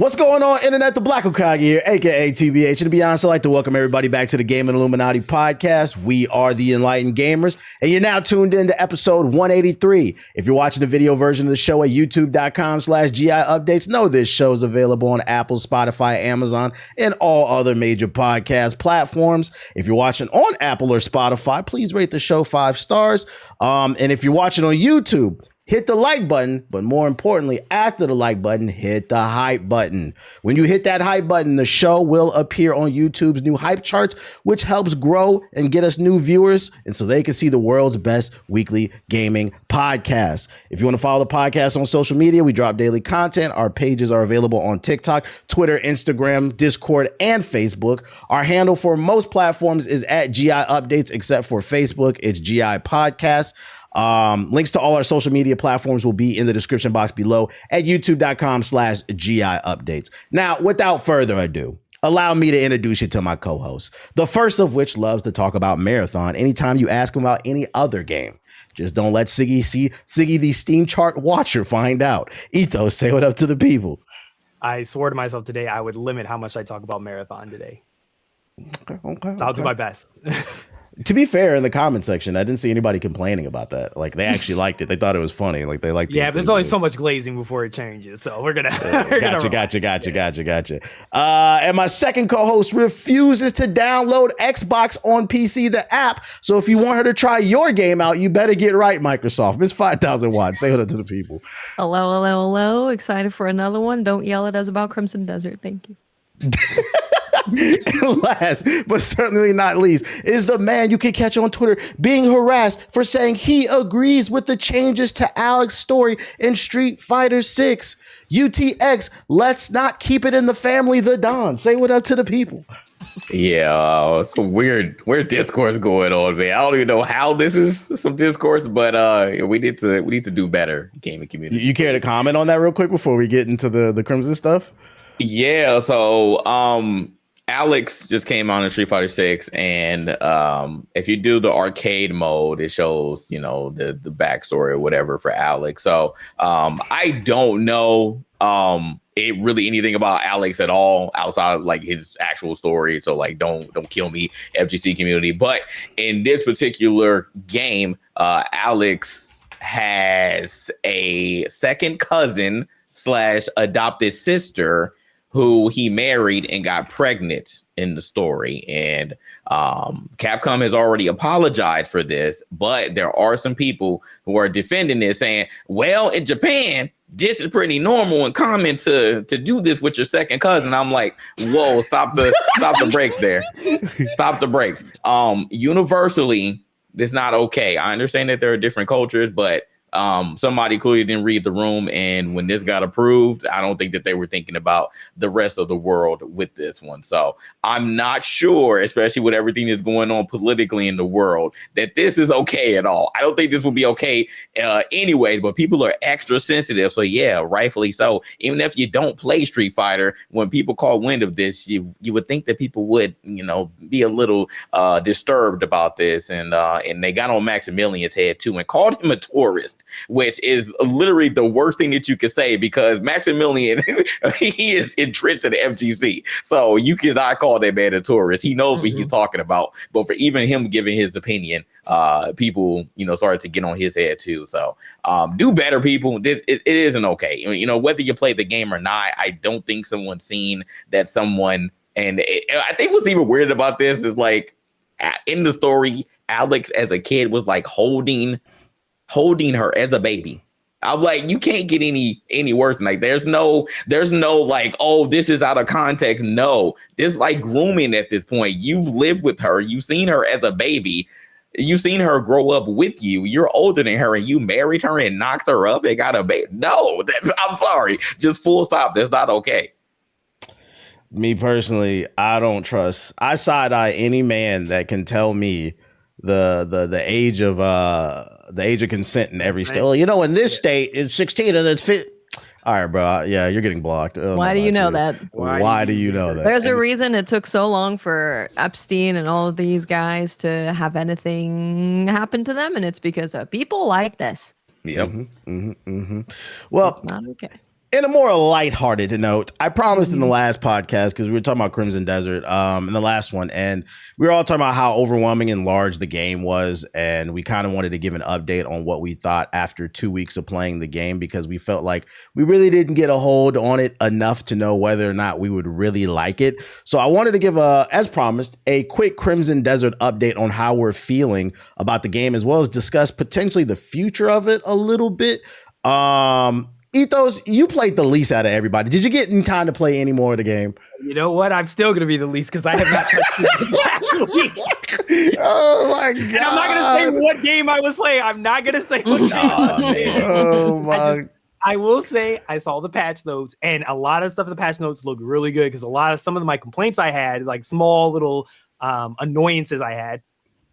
What's going on, Internet? The Black Okage here, aka TBH. And to be honest, I'd like to welcome everybody back to the Gaming Illuminati podcast. We are the Enlightened Gamers, and you're now tuned in to episode 183. If you're watching the video version of the show at youtube.com/GI updates, know this show is available on Apple, Spotify, Amazon, and all other major podcast platforms. If you're watching on Apple or Spotify, please rate the show 5 stars. And if you're watching on YouTube, hit the like button, but more importantly, after the like button, hit the hype button. When you hit that hype button, the show will appear on YouTube's new hype charts, which helps grow and get us new viewers, and so they can see the world's best weekly gaming podcast. If you want to follow the podcast on social media, we drop daily content. Our pages are available on TikTok, Twitter, Instagram, Discord, and Facebook. Our handle for most platforms is at GI Updates, except for Facebook, it's GI Podcast. Links to all our social media platforms will be in the description box below at youtube.com/GI updates. Now, without further ado, allow me to introduce you to my co-host, the first of which loves to talk about Marathon anytime you ask him about any other game. Just don't let Siggy, the Steam chart watcher, find out. Ethos, say what up to the people. I swore to myself today I would limit how much I talk about Marathon today. Okay. So I'll do my best. To be fair, in the comment section, I didn't see anybody complaining about that. Like, they actually liked it. They thought it was funny. Like, they liked it. Yeah, but there's only so much glazing before it changes. So we're gonna. Gotcha. And my second co-host refuses to download Xbox on PC, the app. So if you want her to try your game out, you better get right, Microsoft. Miss 5,000 watts. Say hello to the people. Hello. Excited for another one. Don't yell at us about Crimson Desert. Thank you. And last but certainly not least is the man you can catch on Twitter being harassed for saying he agrees with the changes to Alex's story in Street Fighter 6. UTX, let's not keep it in the family, the Don. Say what up to the people. Yeah, some weird discourse going on, man. I don't even know how this is some discourse, but we need to do better, gaming community. You care to comment on that real quick before we get into the Crimson stuff? Yeah, so Alex just came on in Street Fighter 6, and if you do the arcade mode, it shows, the backstory or whatever for Alex. So I don't know really anything about Alex at all outside of, like, his actual story. So, like, don't kill me, FGC community. But in this particular game, Alex has a second cousin / adopted sister who he married and got pregnant in the story. And Capcom has already apologized for this, but there are some people who are defending this, saying, well, in Japan, this is pretty normal and common to do this with your second cousin. I'm like, whoa, stop the brakes there. Stop the brakes. Universally, it's not okay. I understand that there are different cultures, but somebody clearly didn't read the room, and when this got approved, I don't think that they were thinking about the rest of the world with this one. So I'm not sure, especially with everything that's going on politically in the world, that this is okay at all. I don't think this will be okay anyway, but people are extra sensitive. So yeah, rightfully so. Even if you don't play Street Fighter, when people call wind of this, you would think that people would, be a little disturbed about this. And they got on Maximilian's head too and called him a tourist, which is literally the worst thing that you could say, because Maximilian, he is entrenched in the FGC. So you cannot call that man a tourist. He knows what he's talking about. But for even him giving his opinion, people, started to get on his head too. So do better, people. It isn't okay. Whether you play the game or not, I don't think someone's seen that someone, and I think what's even weird about this is, like, in the story, Alex as a kid was like holding her as a baby. I'm like, you can't get any worse than, like, there's no like, oh, this is out of context. No, this like grooming at this point. You've lived with her. You've seen her as a baby. You've seen her grow up with you. You're older than her, and you married her and knocked her up and got a baby. No, I'm sorry. Just full stop. That's not okay. Me personally, I side eye any man that can tell me the age of consent in every state. Well, in this state it's 16 and it's fit. All right, bro. Yeah, you're getting blocked. Why do you know that? Why do you know that? There's a reason it took so long for Epstein and all of these guys to have anything happen to them, and it's because of people like this. Yep. Well, it's not okay. In a more lighthearted note, I promised in the last podcast, because we were talking about Crimson Desert in the last one, and we were all talking about how overwhelming and large the game was, and we kind of wanted to give an update on what we thought after 2 weeks of playing the game, because we felt like we really didn't get a hold on it enough to know whether or not we would really like it. So I wanted to give, as promised, a quick Crimson Desert update on how we're feeling about the game, as well as discuss potentially the future of it a little bit. Ethos, you played the least out of everybody. Did you get in time to play any more of the game? You know what? I'm still going to be the least because I have not touched it last week. Oh, my God. And I'm not going to say what game I was playing. I'm not going to say what game I was playing. Oh, my. I will say I saw the patch notes, and a lot of stuff in the patch notes look really good because some of my complaints I had, like small little annoyances I had,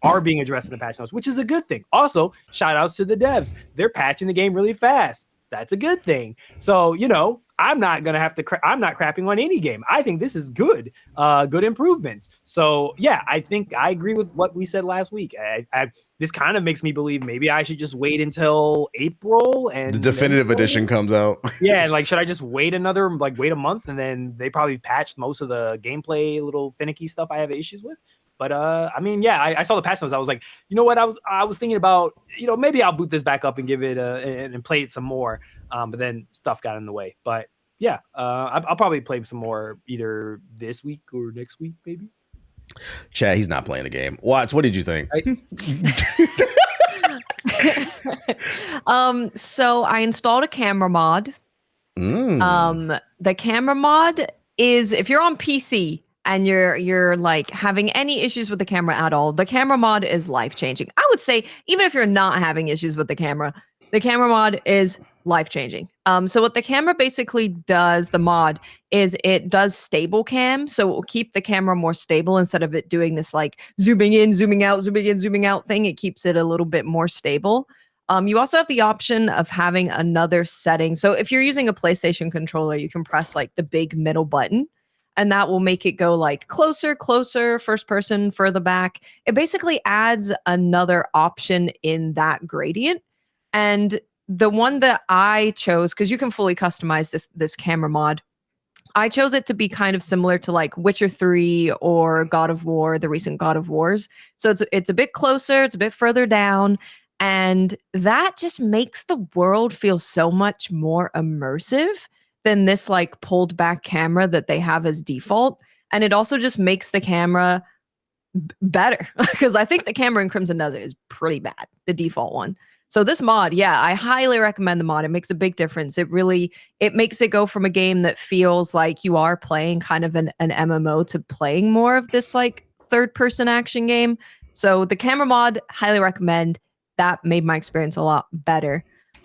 are being addressed in the patch notes, which is a good thing. Also, shout outs to the devs. They're patching the game really fast. That's a good thing. So, I'm not going to have to, I'm not crapping on any game. I think this is good, good improvements. So yeah, I think I agree with what we said last week. This kind of makes me believe maybe I should just wait until April and the definitive edition comes out. Yeah. And should I just wait a month and then they probably patched most of the gameplay, little finicky stuff I have issues with. But I saw the patch notes. I was like, you know what? I was thinking about, maybe I'll boot this back up and give it and play it some more. But then stuff got in the way. But yeah, I'll probably play some more either this week or next week, maybe. Chad, he's not playing the game. Watts, what did you think? So I installed a camera mod. The camera mod is, if you're on PC and you're like having any issues with the camera at all, the camera mod is life-changing. I would say even if you're not having issues with the camera mod is life-changing. So what the camera basically does, the mod, is it does stable cam. So it will keep the camera more stable instead of it doing this like zooming in, zooming out, zooming in, zooming out thing. It keeps it a little bit more stable. You also have the option of having another setting. So if you're using a PlayStation controller, you can press like the big middle button, and that will make it go like closer, first person, further back. It basically adds another option in that gradient. And the one that I chose, because you can fully customize this camera mod, I chose it to be kind of similar to like Witcher 3 or God of War, the recent God of Wars. So it's a bit closer, it's a bit further down, and that just makes the world feel so much more immersive than this like pulled back camera that they have as default. And it also just makes the camera better, because I think the camera in Crimson Desert is pretty bad, the default one. So this mod, yeah, I highly recommend the mod. It makes a big difference. It makes it go from a game that feels like you are playing kind of an MMO to playing more of this like third person action game. So the camera mod, highly recommend. That made my experience a lot better.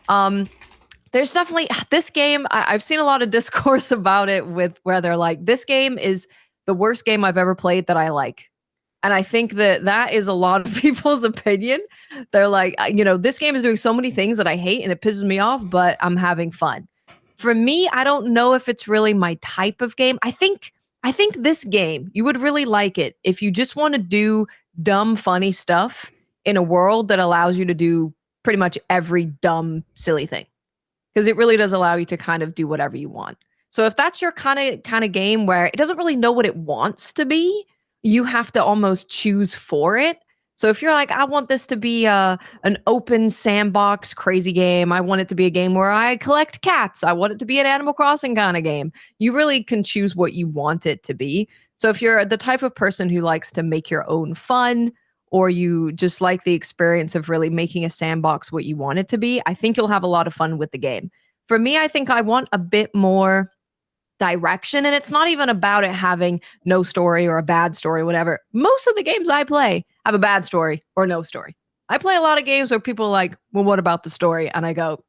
There's definitely this game. I've seen a lot of discourse about it with where they're like, this game is the worst game I've ever played that I like. And I think that is a lot of people's opinion. They're like, this game is doing so many things that I hate and it pisses me off, but I'm having fun. For me, I don't know if it's really my type of game. I think this game, you would really like it if you just want to do dumb, funny stuff in a world that allows you to do pretty much every dumb, silly thing. Because it really does allow you to kind of do whatever you want. So if that's your kind of game where it doesn't really know what it wants to be, you have to almost choose for it. So if you're like, I want this to be an open sandbox crazy game, I want it to be a game where I collect cats, I want it to be an Animal Crossing kind of game, you really can choose what you want it to be. So if you're the type of person who likes to make your own fun, or you just like the experience of really making a sandbox what you want it to be, I think you'll have a lot of fun with the game. For me, I think I want a bit more direction, and it's not even about it having no story or a bad story, whatever. Most of the games I play have a bad story or no story. I play a lot of games where people are like, well, what about the story? And I go,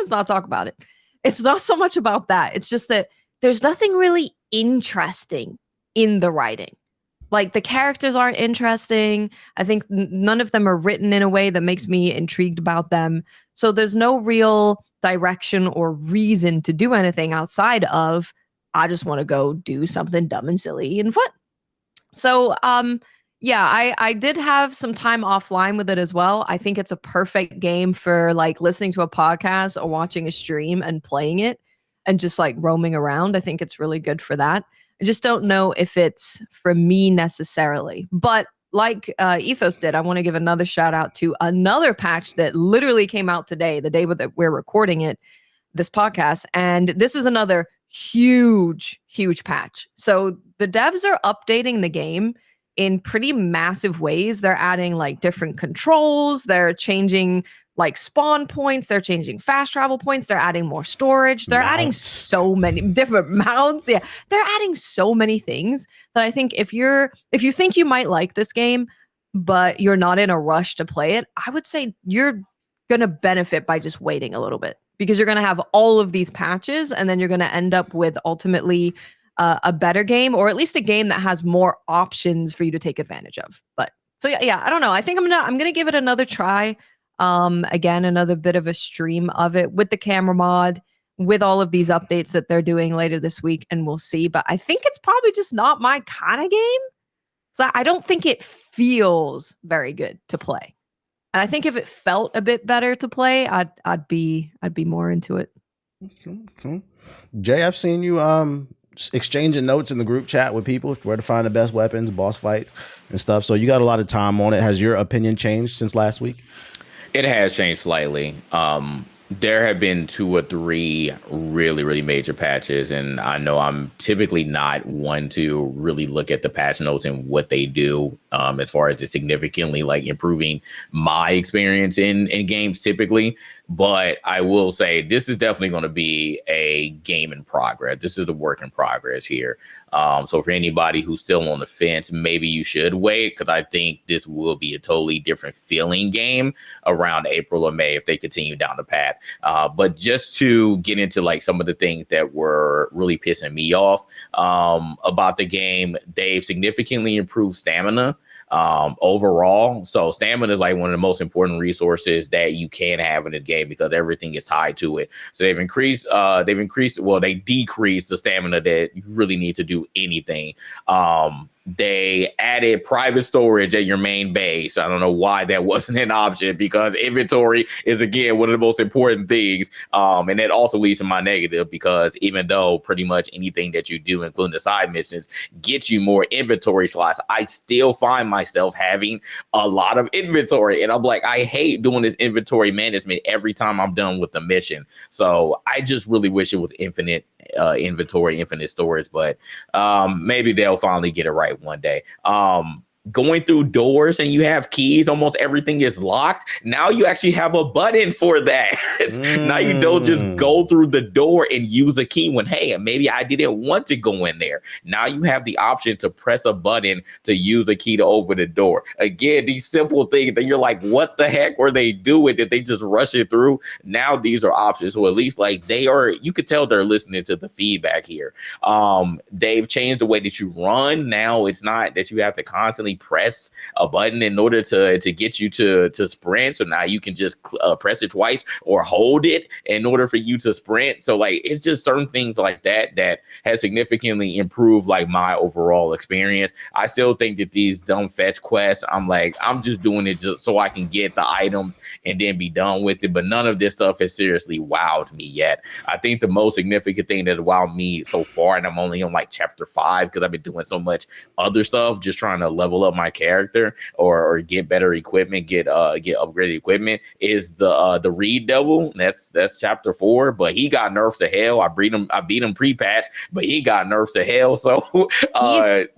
let's not talk about it. It's not so much about that. It's just that there's nothing really interesting in the writing. Like, the characters aren't interesting. I think none of them are written in a way that makes me intrigued about them. So there's no real direction or reason to do anything outside of, I just want to go do something dumb and silly and fun. So, I did have some time offline with it as well. I think it's a perfect game for like listening to a podcast or watching a stream and playing it. and just like roaming around. I think it's really good for that. I just don't know if it's for me necessarily. But like Ethos did, I want to give another shout out to another patch that literally came out today, the day that we're recording this podcast. And this was another huge patch. So the devs are updating the game in pretty massive ways. They're adding like different controls. They're changing like spawn points. They're changing fast travel points. They're adding more storage. They're adding so many different mounts. Yeah, they're adding so many things that I think if you think you might like this game, but you're not in a rush to play it, I would say you're going to benefit by just waiting a little bit, because you're going to have all of these patches and then you're going to end up with ultimately a better game, or at least a game that has more options for you to take advantage of. But so yeah, I don't know. I think I'm gonna give it another try. Again, another bit of a stream of it with the camera mod, with all of these updates that they're doing later this week, and we'll see. But I think it's probably just not my kind of game. So I don't think it feels very good to play. And I think if it felt a bit better to play, I'd be more into it. Okay. Jay, I've seen you exchanging notes in the group chat with people where to find the best weapons, boss fights, and stuff. So you got a lot of time on it. Has your opinion changed since last week? It has changed slightly. There have been 2 or 3 really major patches, and I know I'm typically not one to really look at the patch notes and what they do as far as it significantly like improving my experience in games typically. But I will say this is definitely going to be a game in progress. This is a work in progress here. So for anybody who's still on the fence, maybe you should wait, because I think this will be a totally different feeling game around April or May if they continue down the path. But just to get into like some of the things that were really pissing me off about the game, they've significantly improved stamina overall. So stamina is like one of the most important resources that you can have in the game, because everything is tied to it. So they decreased the stamina that you really need to do anything. They added private storage at your main base. I don't know why that wasn't an option, because inventory is, again, one of the most important things. And that also leads to my negative, because even though pretty much anything that you do, including the side missions, gets you more inventory slots, I still find myself having a lot of inventory. And I'm like, I hate doing this inventory management every time I'm done with the mission. So I just really wish it was infinite inventory, infinite storage, but maybe they'll finally get it right one day. Going through doors and you have keys, almost everything is locked. Now you actually have a button for that. Now you don't just go through the door and use a key when, hey, maybe I didn't want to go in there. Now you have the option to press a button to use a key to open the door. Again, these simple things that you're like, what the heck were they doing? Did they just rush it through? Now these are options. So at least like you could tell they're listening to the feedback here. They've changed the way that you run. Now it's not that you have to constantly press a button in order to get you to sprint. So now you can just press it twice or hold it in order for you to sprint. So like it's just certain things like that has significantly improved like my overall experience. I still think that these dumb fetch quests, I'm just doing it just so I can get the items and then be done with it. But none of this stuff has seriously wowed me yet. I think the most significant thing that wowed me so far, and I'm only on like chapter 5 because I've been doing so much other stuff, just trying to level up my character or get better equipment, get upgraded equipment, is the Reed Devil. That's chapter 4, but he got nerfed to hell. I beat him pre-patch, but he got nerfed to hell. So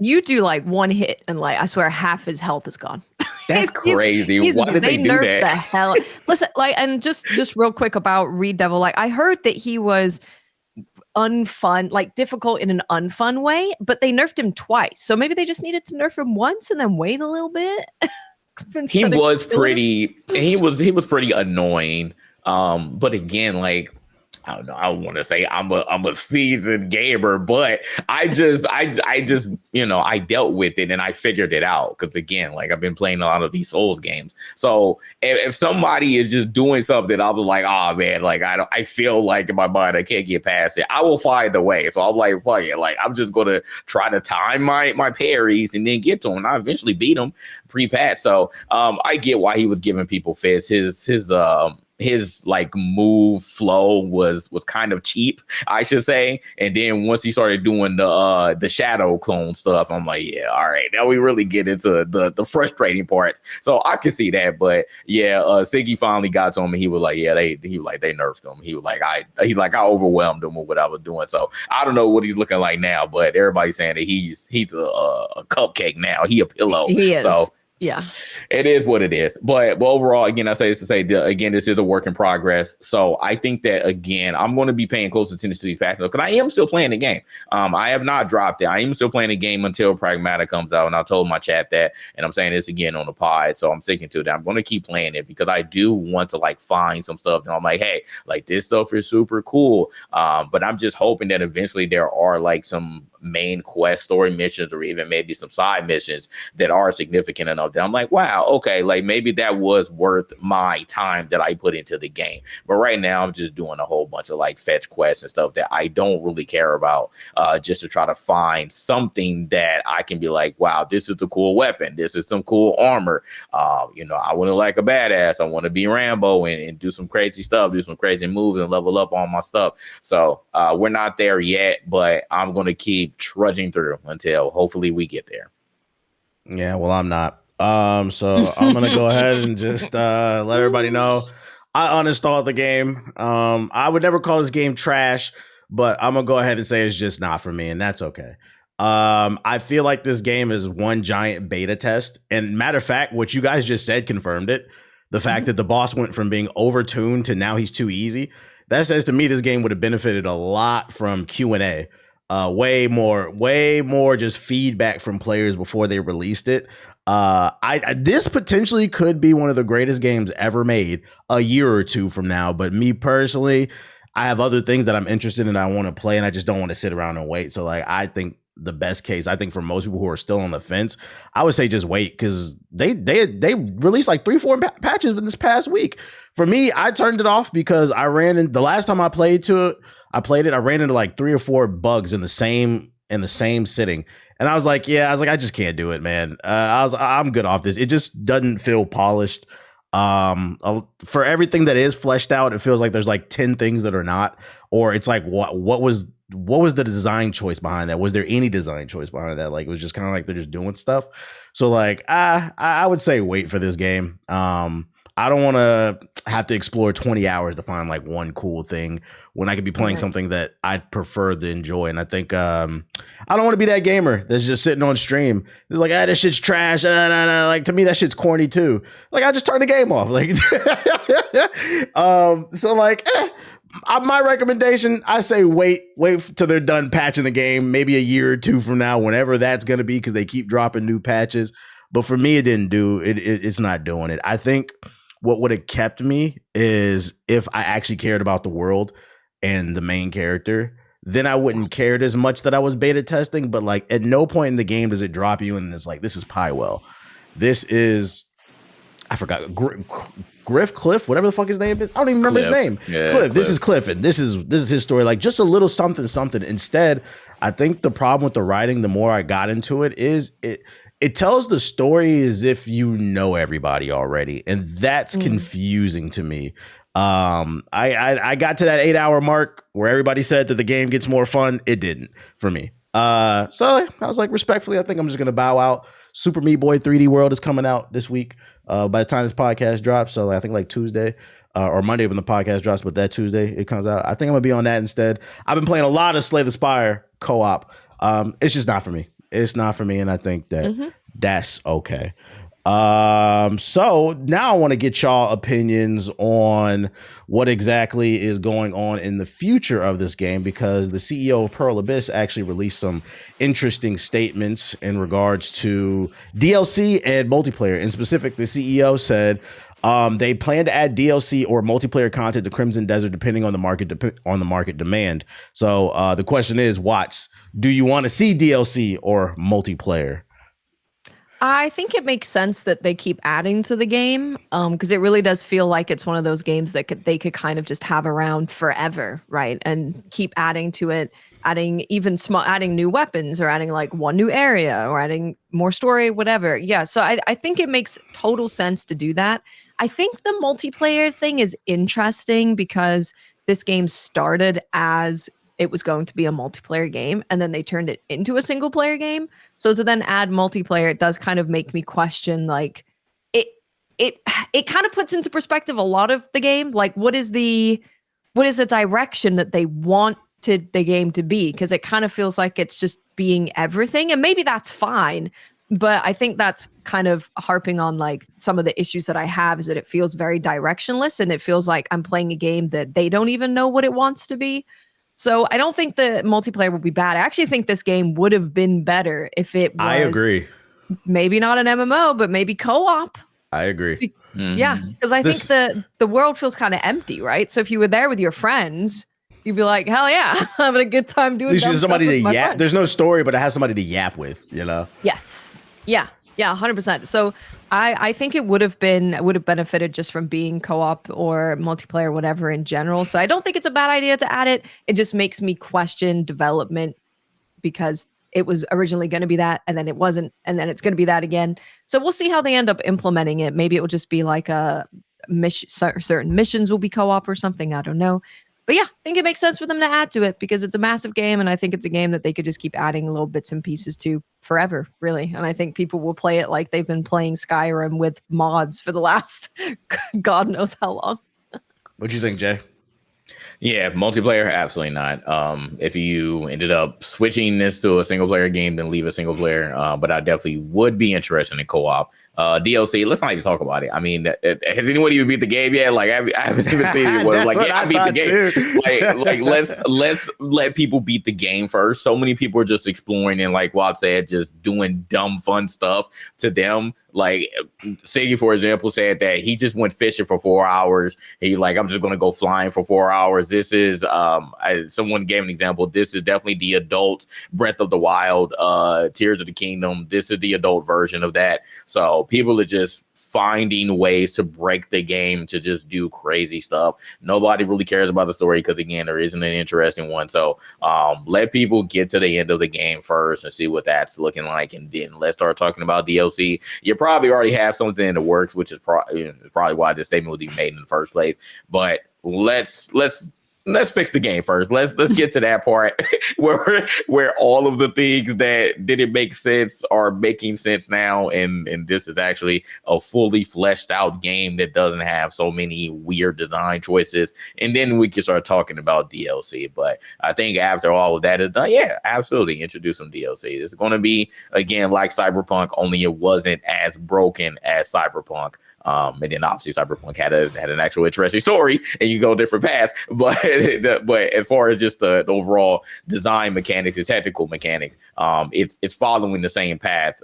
you do like one hit and like I swear half his health is gone. That's crazy. Why did they do that? The hell. Listen, like, and just real quick about Reed Devil, like I heard that he was unfun, like difficult in an unfun way, but they nerfed him twice. So maybe they just needed to nerf him once and then wait a little bit. He was pretty annoying. But again, like, I don't know. I don't want to say I'm a seasoned gamer, but I just I dealt with it and I figured it out, because again, like I've been playing a lot of these Souls games. So if somebody is just doing something, I'll be like, oh man, like I feel like in my mind I can't get past it. I will find a way. So I'm like, fuck it, like I'm just gonna try to time my parries and then get to him. And I eventually beat him pre-patch. So I get why he was giving people fits. his like move flow was kind of cheap, I should say. And then once he started doing the shadow clone stuff, I'm like, yeah, all right, now we really get into the frustrating parts. So I can see that. But yeah, Siggy finally got to him, and he was like, yeah, they nerfed him. He was like, I overwhelmed him with what I was doing. So I don't know what he's looking like now, but everybody's saying that he's a cupcake now. He a pillow. He is. So yeah, it is what it is. But overall, again, I say this to say, again, this is a work in progress. So I think that, again, I'm going to be paying close attention to these patches because I am still playing the game. I have not dropped it. I am still playing the game until Pragmatic comes out. And I told my chat that, and I'm saying this again on the pod. So I'm sticking to that. I'm going to keep playing it because I do want to like find some stuff. And I'm like, hey, like this stuff is super cool. But I'm just hoping that eventually there are like some main quest story missions or even maybe some side missions that are significant enough that I'm like, wow, okay, like maybe that was worth my time that I put into the game. But right now I'm just doing a whole bunch of like fetch quests and stuff that I don't really care about, just to try to find something that I can be like, wow, this is a cool weapon, this is some cool armor. I want to like a badass, I want to be Rambo and do some crazy stuff, do some crazy moves and level up on my stuff. So we're not there yet, but I'm going to keep trudging through until hopefully we get there. Yeah, well, I'm not. So I'm gonna go ahead and just let everybody know I uninstalled the game. I would never call this game trash, but I'm gonna go ahead and say it's just not for me, and that's okay. I feel like this game is one giant beta test, and matter of fact, what you guys just said confirmed it. The fact that the boss went from being overtuned to now he's too easy. That says to me this game would have benefited a lot from Q&A. Way more just feedback from players before they released it. This potentially could be one of the greatest games ever made a year or two from now. But me personally, I have other things that I'm interested in. I want to play, and I just don't want to sit around and wait. So like, I think the best case, I think for most people who are still on the fence, I would say just wait because they released like 3-4 patches in this past week. For me, I turned it off because I ran in the last time I played it, I ran into like 3 or 4 bugs in the same sitting. And I was like, I just can't do it, man. I'm good off this. It just doesn't feel polished. For everything that is fleshed out, it feels like there's like 10 things that are not, or it's like, what was the design choice behind that? Was there any design choice behind that? Like, it was just kind of like they're just doing stuff. So like, I would say wait for this game. I don't want to have to explore 20 hours to find like one cool thing when I could be playing something that I'd prefer to enjoy. And I think I don't want to be that gamer that's just sitting on stream. It's like, this shit's trash. Like, to me, that shit's corny too. Like, I just turn the game off. Like, so like, my recommendation, I say wait till they're done patching the game, maybe a year or two from now, whenever that's going to be, because they keep dropping new patches. But for me, it didn't do it. It's not doing it. I think what would have kept me is if I actually cared about the world and the main character, then I wouldn't care as much that I was beta testing. But like, at no point in the game does it drop you and it's like, this is Pywell. This is, I forgot, Cliff, whatever the fuck his name is. I don't even remember his name. Yeah, Cliff. This is Cliff, and this is his story. Like, just a little something. Instead, I think the problem with the writing, the more I got into it, is it tells the story as if you know everybody already, and that's confusing to me. I got to that 8-hour mark where everybody said that the game gets more fun. It didn't for me. So I was like, respectfully, I think I'm just gonna bow out. Super Meat Boy 3D World is coming out this week. By the time this podcast drops, so I think like Tuesday or Monday when the podcast drops, but that Tuesday it comes out. I think I'm gonna be on that instead. I've been playing a lot of Slay the Spire co-op. It's just not for me. It's not for me, and I think that that's okay. So now I want to get y'all opinions on what exactly is going on in the future of this game, because the CEO of Pearl Abyss actually released some interesting statements in regards to DLC and multiplayer. In specific, the CEO said they plan to add DLC or multiplayer content to Crimson Desert depending on the market demand. So the question is, Watts, do you want to see DLC or multiplayer? I think it makes sense that they keep adding to the game, because it really does feel like it's one of those games that they could kind of just have around forever, right? And keep adding to it, adding adding new weapons, or adding like one new area, or adding more story, whatever. Yeah, so I think it makes total sense to do that. I think the multiplayer thing is interesting because this game started as it was going to be a multiplayer game, and then they turned it into a single player game. So to then add multiplayer, it does kind of make me question, like, it kind of puts into perspective a lot of the game. Like, what is the direction that they wanted the game to be? Because it kind of feels like it's just being everything, and maybe that's fine. But I think that's kind of harping on like some of the issues that I have, is that it feels very directionless, and it feels like I'm playing a game that they don't even know what it wants to be. So I don't think the multiplayer would be bad. I actually think this game would have been better if it was, I agree. Maybe not an MMO, but maybe co-op. I agree. Yeah, because I think the world feels kind of empty, right? So if you were there with your friends, you'd be like, hell yeah, having a good time doing At least somebody to yap. Friends. There's no story, but I have somebody to yap with, you know? Yes. Yeah. Yeah, 100%. So I think it would have benefited just from being co-op or multiplayer, whatever in general. So I don't think it's a bad idea to add it. It just makes me question development, because it was originally going to be that, and then it wasn't, and then it's going to be that again. So we'll see how they end up implementing it. Maybe it will just be like a certain missions will be co-op or something. I don't know. But yeah, I think it makes sense for them to add to it, because it's a massive game, and I think it's a game that they could just keep adding little bits and pieces to forever, really. And I think people will play it like they've been playing Skyrim with mods for the last God knows how long. What do you think, Jay? Yeah, multiplayer, absolutely not. If you ended up switching this to a single player game, then leave a single player. But I definitely would be interested in co-op. DLC, let's not even talk about it. I mean, has anyone even beat the game yet? Like, I haven't even seen anyone like, yeah, I beat the game. Like, let's let people beat the game first. So many people are just exploring and, like Wab said, just doing dumb, fun stuff to them. Like Siggy, for example, said that he just went fishing for 4 hours. He like, I'm just going to go flying for 4 hours. This is, someone gave an example. This is definitely the adult Breath of the Wild, Tears of the Kingdom. This is the adult version of that. So people are just finding ways to break the game to just do crazy stuff. Nobody really cares about the story because, again, there isn't an interesting one. So let people get to the end of the game first and see what that's looking like, and then let's start talking about DLC. You probably already have something in the works, which is probably why this statement was even made in the first place. But let's fix the game first. Let's get to that part where all of the things that didn't make sense are making sense now, and this is actually a fully fleshed out game that doesn't have so many weird design choices, and then we can start talking about DLC. But I think after all of that is done, yeah, absolutely introduce some DLC. It's going to be, again, like Cyberpunk, only it wasn't as broken as Cyberpunk. And then obviously Cyberpunk had an actual interesting story, and you go different paths. But as far as just the overall design mechanics and technical mechanics, it's following the same path,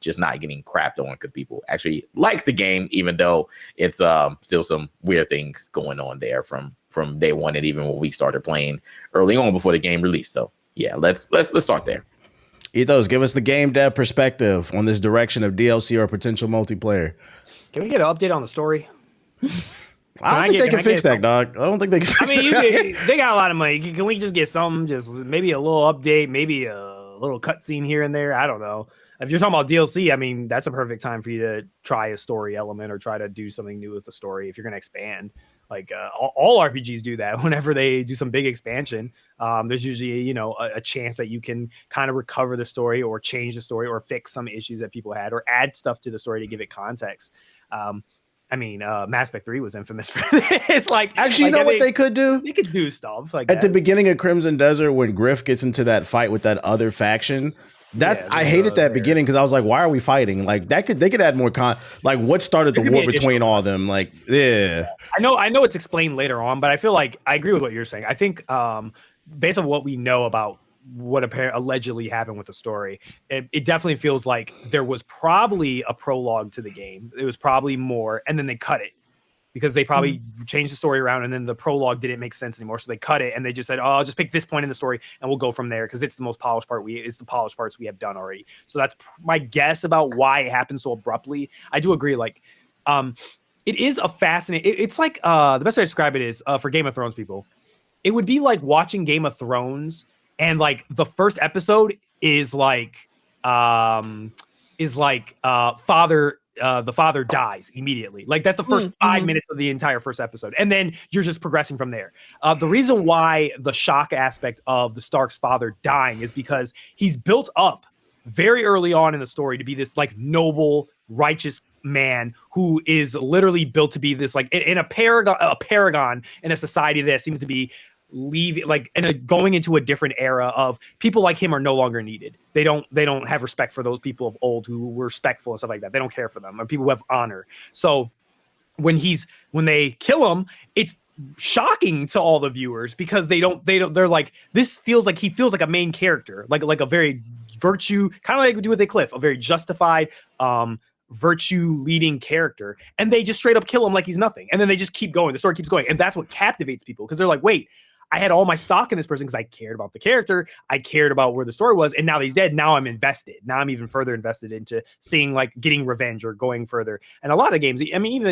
just not getting crapped on because people actually like the game, even though it's still some weird things going on there from day one, and even when we started playing early on before the game released. So yeah, let's start there. Ethos, give us the game dev perspective on this direction of DLC or potential multiplayer. Can we get an update on the story? I don't think they can fix that, dog. I don't think they can fix that. They got a lot of money. Can we just get something, just maybe a little update, maybe a little cutscene here and there? I don't know. If you're talking about DLC, I mean, that's a perfect time for you to try a story element or try to do something new with the story if you're going to expand. Like all RPGs do that whenever they do some big expansion. There's usually, a chance that you can kind of recover the story or change the story or fix some issues that people had or add stuff to the story to give it context. Mass Effect 3 was infamous for this. Actually, you know what they could do? They could do stuff like at the beginning of Crimson Desert when Griff gets into that fight with that other faction. I hated that beginning because I was like, why are we fighting? Like they could add more like what started the war between all of them? Like, yeah. I know it's explained later on, but I feel like I agree with what you're saying. I think based on what we know about what allegedly happened with the story, it definitely feels like there was probably a prologue to the game. It was probably more, and then they cut it. because they probably changed the story around, and then the prologue didn't make sense anymore, so they cut it and they just said, "Oh, I'll just pick this point in the story and we'll go from there because it's the most polished part. It's the polished parts we have done already." So that's my guess about why it happened so abruptly. I do agree, like, it is a fascinating. It's like the best way to describe it is for Game of Thrones people. It would be like watching Game of Thrones, and like the first episode is like the father dies immediately. Like that's the first 5 minutes of the entire first episode. And then you're just progressing from there. The reason why the shock aspect of the Stark's father dying is because he's built up very early on in the story to be this like noble, righteous man who is literally built to be this like in a paragon in a society that seems to be leaving, like, and going into a different era of people like him are no longer needed. They don't have respect for those people of old who were respectful and stuff like that. They don't care for them, or people who have honor. So when they kill him, it's shocking to all the viewers because they're like, this feels like he feels like a main character, like a very virtue, kind of like we do with a Cliff, a very justified virtue leading character, and they just straight up kill him like he's nothing, and then they just keep going. The story keeps going, and that's what captivates people because they're like, wait, I had all my stock in this person because I cared about the character, I cared about where the story was, and now that he's dead, now I'm invested. Now I'm even further invested into seeing, like, getting revenge or going further. And a lot of games, I mean,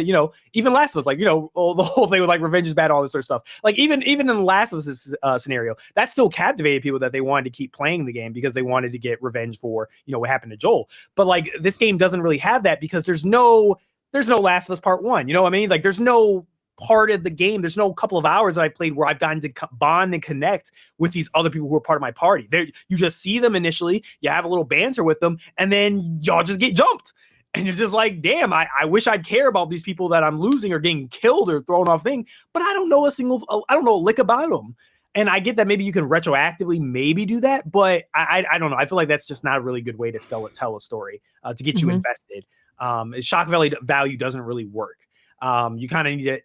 even Last of Us, like, the whole thing with like revenge is bad, all this sort of stuff. Like even in the Last of Us scenario, that still captivated people that they wanted to keep playing the game because they wanted to get revenge for what happened to Joel. But like this game doesn't really have that because there's no Last of Us Part 1. You know what I mean? Like there's no part of the game, there's no couple of hours that I've played where I've gotten to bond and connect with these other people who are part of my party. You just see them initially, you have a little banter with them, and then y'all just get jumped. And you're just like, damn, I wish I'd care about these people that I'm losing or getting killed or thrown off thing, but I don't know a lick about them. And I get that maybe you can retroactively maybe do that, but I don't know. I feel like that's just not a really good way to tell a story to get you invested. Shock value doesn't really work. You kind of need to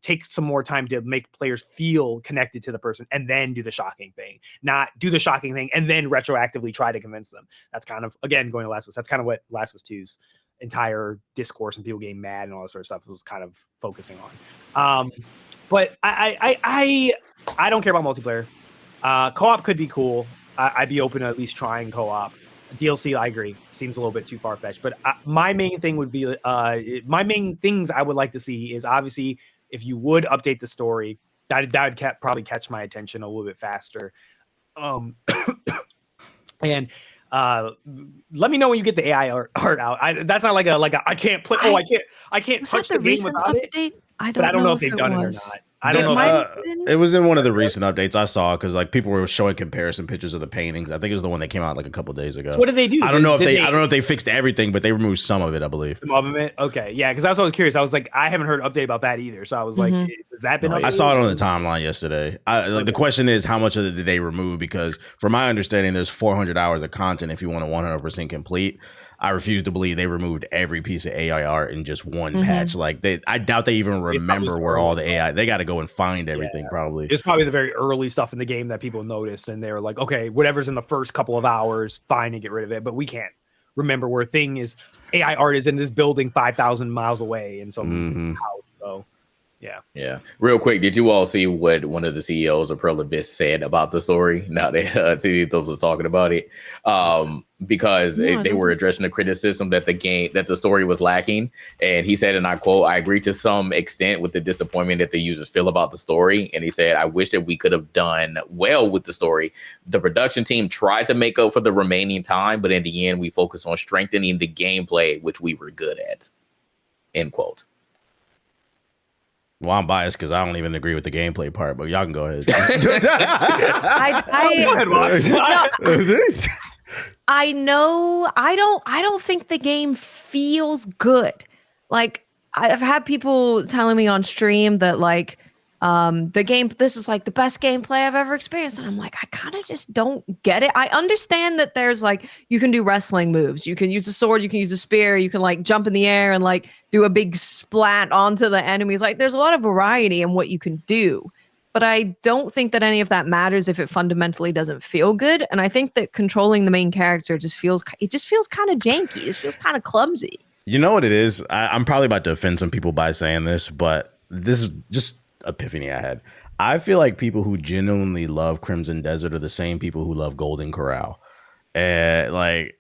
take some more time to make players feel connected to the person and then do the shocking thing, not do the shocking thing and then retroactively try to convince them. That's kind of, again, going to Last of Us. That's kind of what Last of Us 2's entire discourse and people getting mad and all that sort of stuff was kind of focusing on. But I don't care about multiplayer. Co-op could be cool. I'd be open to at least trying co-op. DLC, I agree, seems a little bit too far-fetched, but my main thing would be my main things I would like to see is obviously if you would update the story, that would probably catch my attention a little bit faster. And let me know when you get the AI art out. That's not like a I can't play. I can't touch the game without update? it. I don't know if they've done it or not. I don't know. It was in one of the recent updates I saw because like people were showing comparison pictures of the paintings. I think it was the one that came out like a couple days ago. So what did they do? I don't know if they fixed everything, but they removed some of it, I believe. Some of it? Okay, yeah, because I was always curious. I was like, I haven't heard an update about that either. So I was like, has that been updated? I saw it on the timeline yesterday. The question is, how much of it did they remove? Because from my understanding, there's 400 hours of content if you want to 100% complete. I refuse to believe they removed every piece of AI art in just one patch. Like I doubt they even remember where all the AI. They got to go and find everything. Probably it's probably the very early stuff in the game that people notice, and they're like, okay, whatever's in the first couple of hours, fine, and get rid of it. But we can't remember where AI art is in this building 5,000 miles away in some house. So. Yeah. Real quick, did you all see what one of the CEOs of Pearl Abyss said about the story? Now those were talking about it because they were addressing the criticism that the story was lacking, and he said, and I quote, "I agree to some extent with the disappointment that the users feel about the story." And he said, "I wish that we could have done well with the story. The production team tried to make up for the remaining time, but in the end, we focused on strengthening the gameplay, which we were good at." End quote. Well, I'm biased because I don't even agree with the gameplay part, but y'all can go ahead. I know. I don't think the game feels good. Like I've had people telling me on stream that like this is like the best gameplay I've ever experienced, and I'm like, I kind of just don't get it. I understand that there's like you can do wrestling moves, you can use a sword, you can use a spear, you can like jump in the air and like do a big splat onto the enemies. Like there's a lot of variety in what you can do, but I don't think that any of that matters if it fundamentally doesn't feel good. And I think that controlling the main character just feels kind of janky. It feels kind of clumsy. You know what it is? I'm probably about to offend some people by saying this, but this is just epiphany I had. I feel like people who genuinely love Crimson Desert are the same people who love Golden Corral. And like,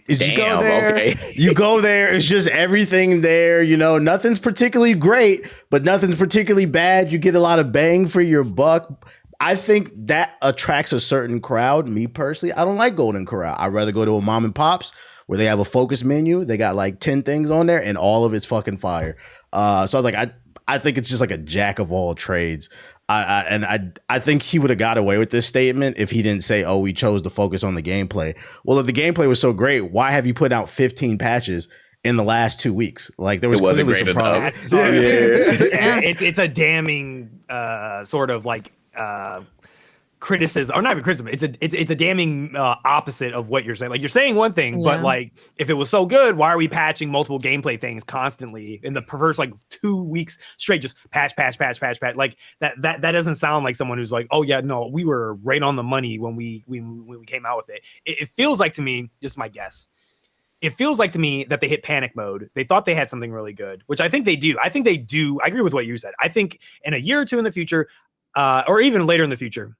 you go there, okay. you go there. It's just everything there. You know, nothing's particularly great, but nothing's particularly bad. You get a lot of bang for your buck. I think that attracts a certain crowd. Me personally, I don't like Golden Corral. I'd rather go to a mom and pops where they have a focus menu. They got like 10 things on there and all of it's fucking fire. So I was like, I think it's just like a jack of all trades. I think he would have got away with this statement if he didn't say, "Oh, we chose to focus on the gameplay." Well, if the gameplay was so great, why have you put out 15 patches in the last 2 weeks? Like there was clearly some problems. It's a damning sort of like criticism, or not even criticism. It's a damning opposite of what you're saying. Like you're saying one thing, but like if it was so good, why are we patching multiple gameplay things constantly in the perverse like 2 weeks straight? Just patch. Like that doesn't sound like someone who's like, oh yeah, no, we were right on the money when we came out with it. It feels like to me, just my guess. It feels like to me that they hit panic mode. They thought they had something really good, which I think they do. I agree with what you said. I think in a year or two in the future, or even later in the future,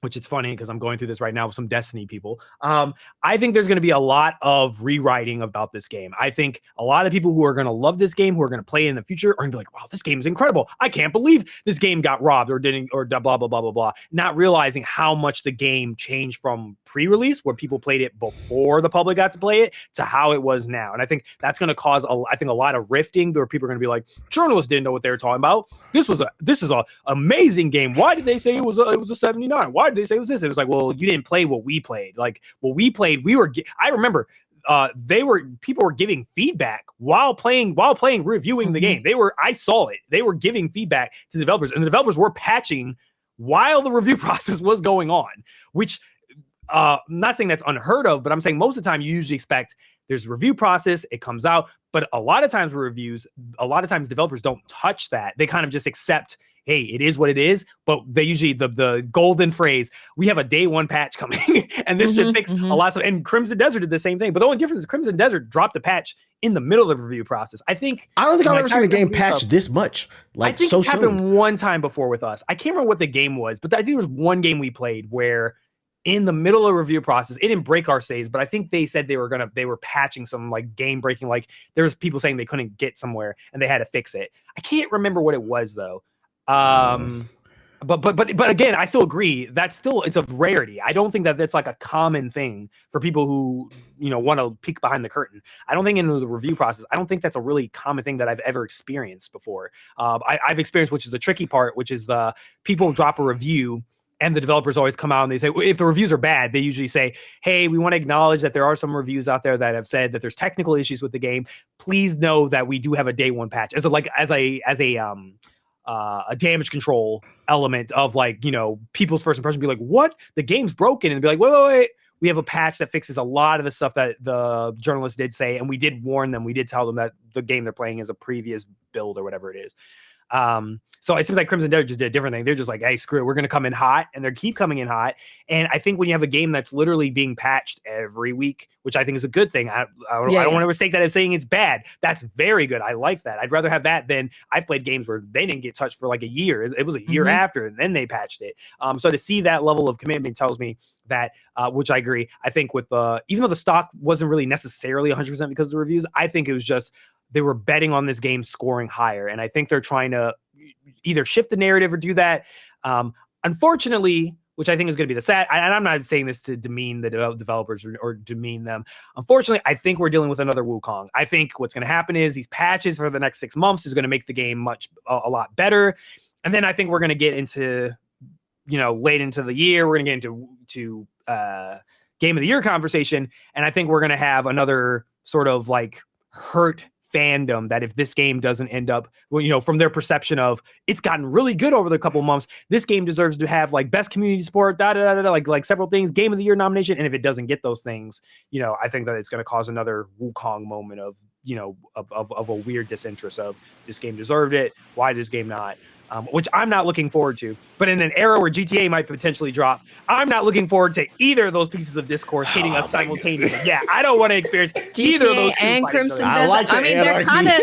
which it's funny because I'm going through this right now with some Destiny people. I think there's going to be a lot of rewriting about this game. I think a lot of people who are going to love this game, who are going to play it in the future, are going to be like, wow, this game is incredible. I can't believe this game got robbed or didn't, or blah, blah, blah, blah, blah. Not realizing how much the game changed from pre-release, where people played it before the public got to play it, to how it was now. And I think that's going to cause, a lot of rifting, where people are going to be like, journalists didn't know what they were talking about. This is a amazing game. Why did they say it was a 79? Why did they say it was this? It was like, well, you didn't play what we played. Like what we played, I remember people were giving feedback while reviewing the game. I saw it. They were giving feedback to developers, and the developers were patching while the review process was going on, which I'm not saying that's unheard of, but I'm saying most of the time you usually expect there's a review process, it comes out, but a lot of times developers don't touch that. They kind of just accept, hey, it is what it is, but they usually, the golden phrase, we have a day one patch coming, and this should fix a lot of stuff. And Crimson Desert did the same thing, but the only difference is Crimson Desert dropped the patch in the middle of the review process. I don't think I've ever seen a game patched this much. Like, I think it's happened one time before with us. I can't remember what the game was, but I think there was one game we played where in the middle of review process, it didn't break our saves, but I think they said they were patching some like game breaking, like there was people saying they couldn't get somewhere and they had to fix it. I can't remember what it was though. But again, I still agree it's a rarity. I don't think that that's like a common thing for people who, want to peek behind the curtain. I don't think in the review process, I don't think that's a really common thing that I've ever experienced before. I've experienced, which is the tricky part, which is the people drop a review and the developers always come out and they say, if the reviews are bad, they usually say, hey, we want to acknowledge that there are some reviews out there that have said that there's technical issues with the game. Please know that we do have a day one patch as a damage control element of like, people's first impression be like, what? The game's broken. And be like, wait. We have a patch that fixes a lot of the stuff that the journalists did say. And we did warn them. We did tell them that the game they're playing is a previous build or whatever it is. So it seems like Crimson Desert just did a different thing. They're just like, hey, screw it. We're going to come in hot, and they keep coming in hot. And I think when you have a game that's literally being patched every week, which I think is a good thing. I don't want to mistake that as saying it's bad. That's very good. I like that. I'd rather have that than I've played games where they didn't get touched for like a year. It was a year after, and then they patched it. So to see that level of commitment tells me that, which I agree. I think with even though the stock wasn't really necessarily 100% because of the reviews, I think it was just they were betting on this game scoring higher. And I think they're trying to either shift the narrative or do that. Unfortunately, which I think is going to be the sad, and I'm not saying this to demean the developers or demean them. Unfortunately, I think we're dealing with another Wukong. I think what's going to happen is these patches for the next 6 months is going to make the game a lot better. And then I think we're going to get into, late into the year, we're going to get into Game of the Year conversation. And I think we're going to have another sort of like hurt fandom that if this game doesn't end up, from their perception of it's gotten really good over the couple of months, this game deserves to have like best community support, like several things, Game of the Year nomination. And if it doesn't get those things, I think that it's going to cause another Wukong moment of, of a weird disinterest of this game deserved it. Why this game not? which I'm not looking forward to. But in an era where GTA might potentially drop, I'm not looking forward to either of those pieces of discourse hitting us simultaneously. Yeah, I don't want to experience either of those two and fight each Crimson other. I like the they're anarchy. kind of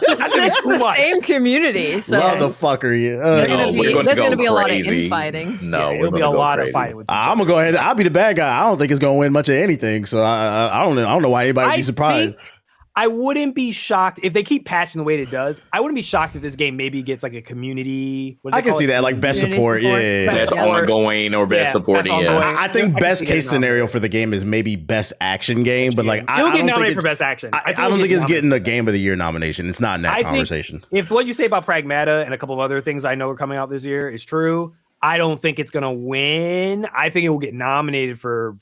That's gonna be too the much. same community. So Love the fuckery. there's gonna be a lot of infighting. No, It'll be a lot of fighting with each I'm gonna go ahead. I'll be the bad guy. I don't think it's gonna win much of anything. So I don't know. I don't know why anybody would be surprised. I wouldn't be shocked if they keep patching the way it does. I wouldn't be shocked if this game maybe gets like a community. I can see that, like best support. Yeah. Best ongoing or best supporting. I think best case scenario for the game is maybe best action game, but like it'll get nominated for best action. I don't think it's getting a Game of the Year nomination. It's not in that conversation. If what you say about Pragmata and a couple of other things I know are coming out this year is true, I don't think it's gonna win. I think it will get nominated for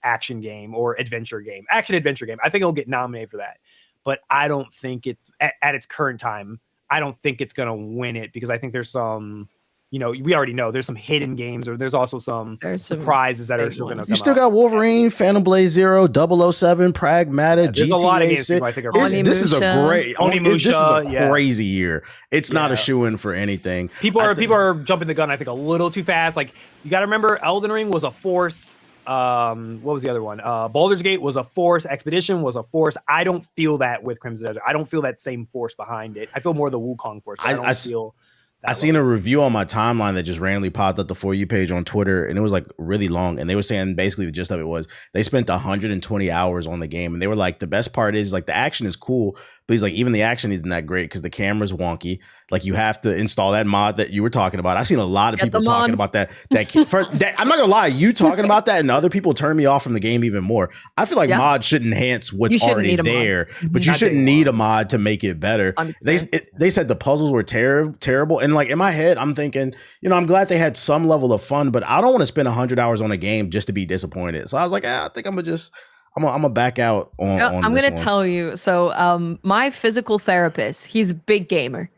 action game or adventure game. Action adventure game. I think it'll get nominated for that. But I don't think it's at its current time, I don't think it's going to win it because I think there's some, we already know there's some hidden games or there's also some surprises that are still going to come. You still got Wolverine, Phantom Blade Zero, 007, Pragmata, GTA there's a lot of games I think are this is a great this is a crazy year. It's not a shoo-in for anything. People are jumping the gun, I think, a little too fast. Like, you got to remember Elden Ring was a force. What was the other one? Baldur's Gate was a force. Expedition was a force. I don't feel that with Crimson Desert. I don't feel that same force behind it. I feel more the Wukong force. I seen a review on my timeline that just randomly popped up the For You page on Twitter, and it was like really long. And they were saying basically the gist of it was they spent 120 hours on the game, and they were like, the best part is like the action is cool, but he's like, even the action isn't that great because the camera's wonky. Like, you have to install that mod that you were talking about. I've seen a lot of people talking about that. I'm not gonna lie, you talking about that and other people turn me off from the game even more. I feel like mods should enhance what's already there, but you shouldn't need a mod to make it better. They said the puzzles were terrible. And like in my head, I'm thinking, I'm glad they had some level of fun, but I don't want to spend 100 hours on a game just to be disappointed. So I was like, I think I'm gonna back out on I'm this gonna one. tell you. So my physical therapist, he's a big gamer.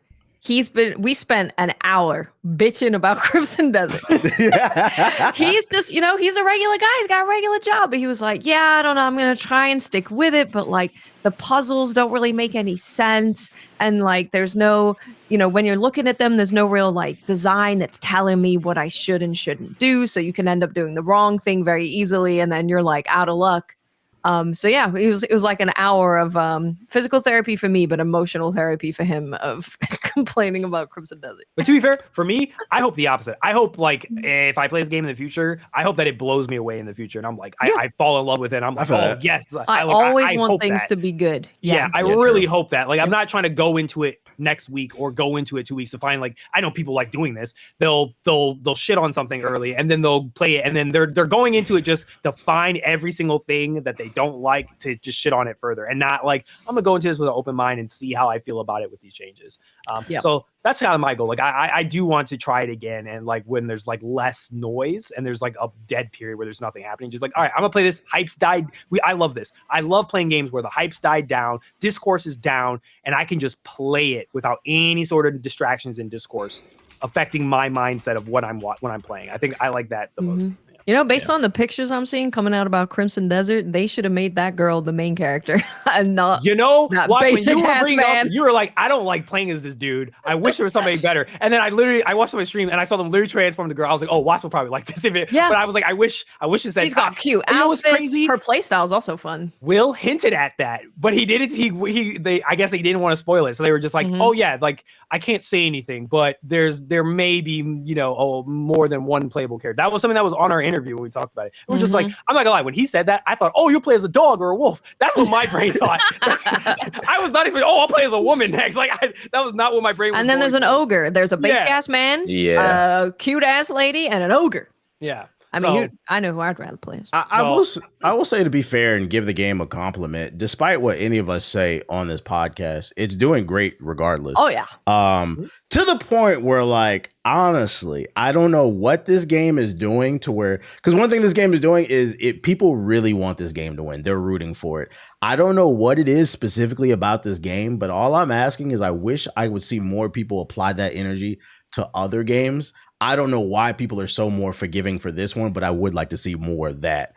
We spent an hour bitching about Crimson Desert. He's just, he's a regular guy. He's got a regular job. But he was like, yeah, I don't know. I'm going to try and stick with it. But like the puzzles don't really make any sense. And like, there's no, when you're looking at them, there's no real like design that's telling me what I should and shouldn't do. So you can end up doing the wrong thing very easily. And then you're like out of luck. So yeah, it was like an hour of physical therapy for me, but emotional therapy for him of complaining about Crimson Desert. But to be fair, for me, I hope the opposite. I hope like if I play this game in the future, I hope that it blows me away in the future, and I'm like, I fall in love with it. And I'm like, oh yes, I always want things to be good. Yeah, I really hope that. Like, I'm not trying to go into it next week or go into it 2 weeks to find like, I know people like doing this. They'll shit on something early and then they'll play it, and then they're going into it just to find every single thing that they don't like to just shit on it further, and not like, I'm gonna go into this with an open mind and see how I feel about it with these changes. So that's kind of my goal. Like, I do want to try it again, and like when there's like less noise and there's like a dead period where there's nothing happening, just like, all right, I'm gonna play this. Hype's died. I love this. I love playing games where the hype's died down, discourse is down, and I can just play it without any sort of distractions in discourse affecting my mindset of what I'm playing. I think I like that the most. Based on the pictures I'm seeing coming out about Crimson Desert, they should have made that girl the main character and not that basic ass man. You were like, I don't like playing as this dude. I wish there was somebody better. And then I watched somebody stream and I saw them literally transform the girl. I was like, oh, Watts will probably like this. But I was like, I wish it said, she's got cute outfits. Crazy? Her playstyle is also fun. Will hinted at that, but he didn't. I guess they didn't want to spoil it, so they were just like, oh yeah, like I can't say anything, but there may be more than one playable character. That was something that was on our interview when we talked about it. It was just like, I'm not gonna lie, when he said that, I thought, oh, you'll play as a dog or a wolf. That's what my brain thought. I was not expecting, oh, I'll play as a woman next. Like, that was not what my brain was. And then there's an ogre. There's a basic ass man, a cute ass lady, and an ogre. Yeah. I mean, I know who I'd rather play as. I will say, to be fair and give the game a compliment, despite what any of us say on this podcast, it's doing great regardless. Oh yeah. To the point where, like, honestly, I don't know what this game is doing to where, because one thing this game is doing is people really want this game to win. They're rooting for it. I don't know what it is specifically about this game, but all I'm asking is I wish I would see more people apply that energy to other games. I don't know why people are so more forgiving for this one, but I would like to see more of that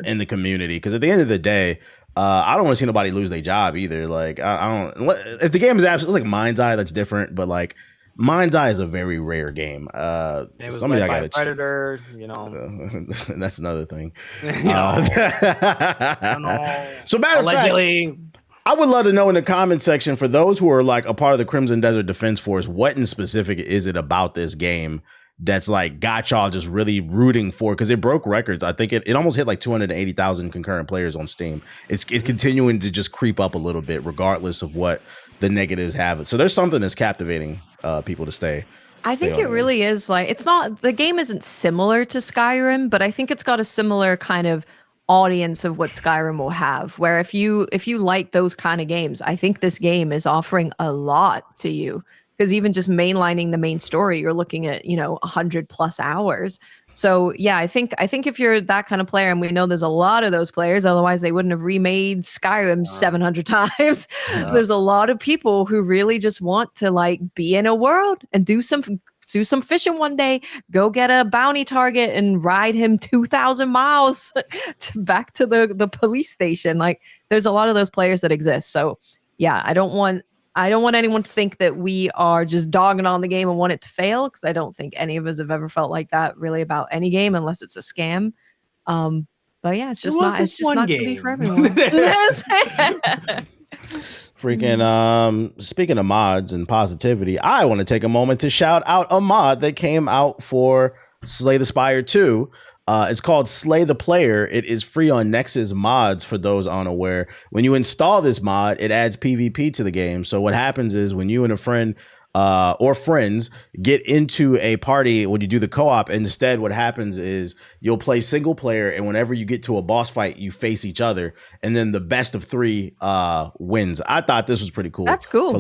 in the community. Because at the end of the day, I don't want to see nobody lose their job either. Like, I don't. If the game is absolutely like Mind's Eye, that's different. But like, Mind's Eye is a very rare game. It was Somebody led I by got a predator, you know. That's another thing. You know. So matter of fact, I would love to know in the comment section for those who are like a part of the Crimson Desert Defense Force, what in specific is it about this game that's like got y'all just really rooting for? Because it broke records. I think it almost hit like 280,000 concurrent players on Steam. It's continuing to just creep up a little bit, regardless of what the negatives have. So there's something that's captivating people to stay. I think it really is like, it's not, the game isn't similar to Skyrim, but I think it's got a similar kind of audience of what Skyrim will have, where if you like those kind of games, I think this game is offering a lot to you, because even just mainlining the main story, you're looking at 100+ hours. So yeah, I think if you're that kind of player, and we know there's a lot of those players, otherwise they wouldn't have remade Skyrim 700 times. There's a lot of people who really just want to like be in a world and do some fishing one day, go get a bounty target and ride him 2,000 miles back to the police station. Like, there's a lot of those players that exist. So yeah, I don't want anyone to think that we are just dogging on the game and want it to fail, because I don't think any of us have ever felt like that really about any game, unless it's a scam. But yeah, it's just not going to be for everyone. Freaking speaking of mods and positivity, I want to take a moment to shout out a mod that came out for Slay the Spire 2. It's called Slay the Player. It is free on Nexus Mods for those unaware. When you install this mod, it adds PvP to the game. So what happens is when you and a friend or friends get into a party, when you do the co-op, instead what happens is you'll play single player, and whenever you get to a boss fight, you face each other, and then the best of 3 wins. I thought this was pretty cool. That's cool.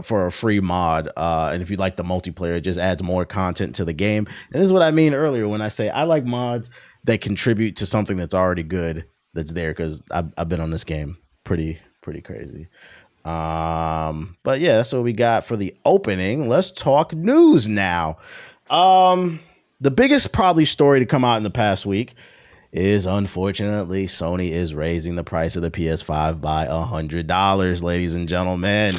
For a free mod. And if you like the multiplayer, it just adds more content to the game. And this is what I mean earlier when I say I like mods that contribute to something that's already good that's there, because I've been on this game pretty crazy. But yeah, that's what we got for the opening. Let's talk news now. The biggest probably story to come out in the past week is, unfortunately, Sony is raising the price of the PS5 by $100, ladies and gentlemen.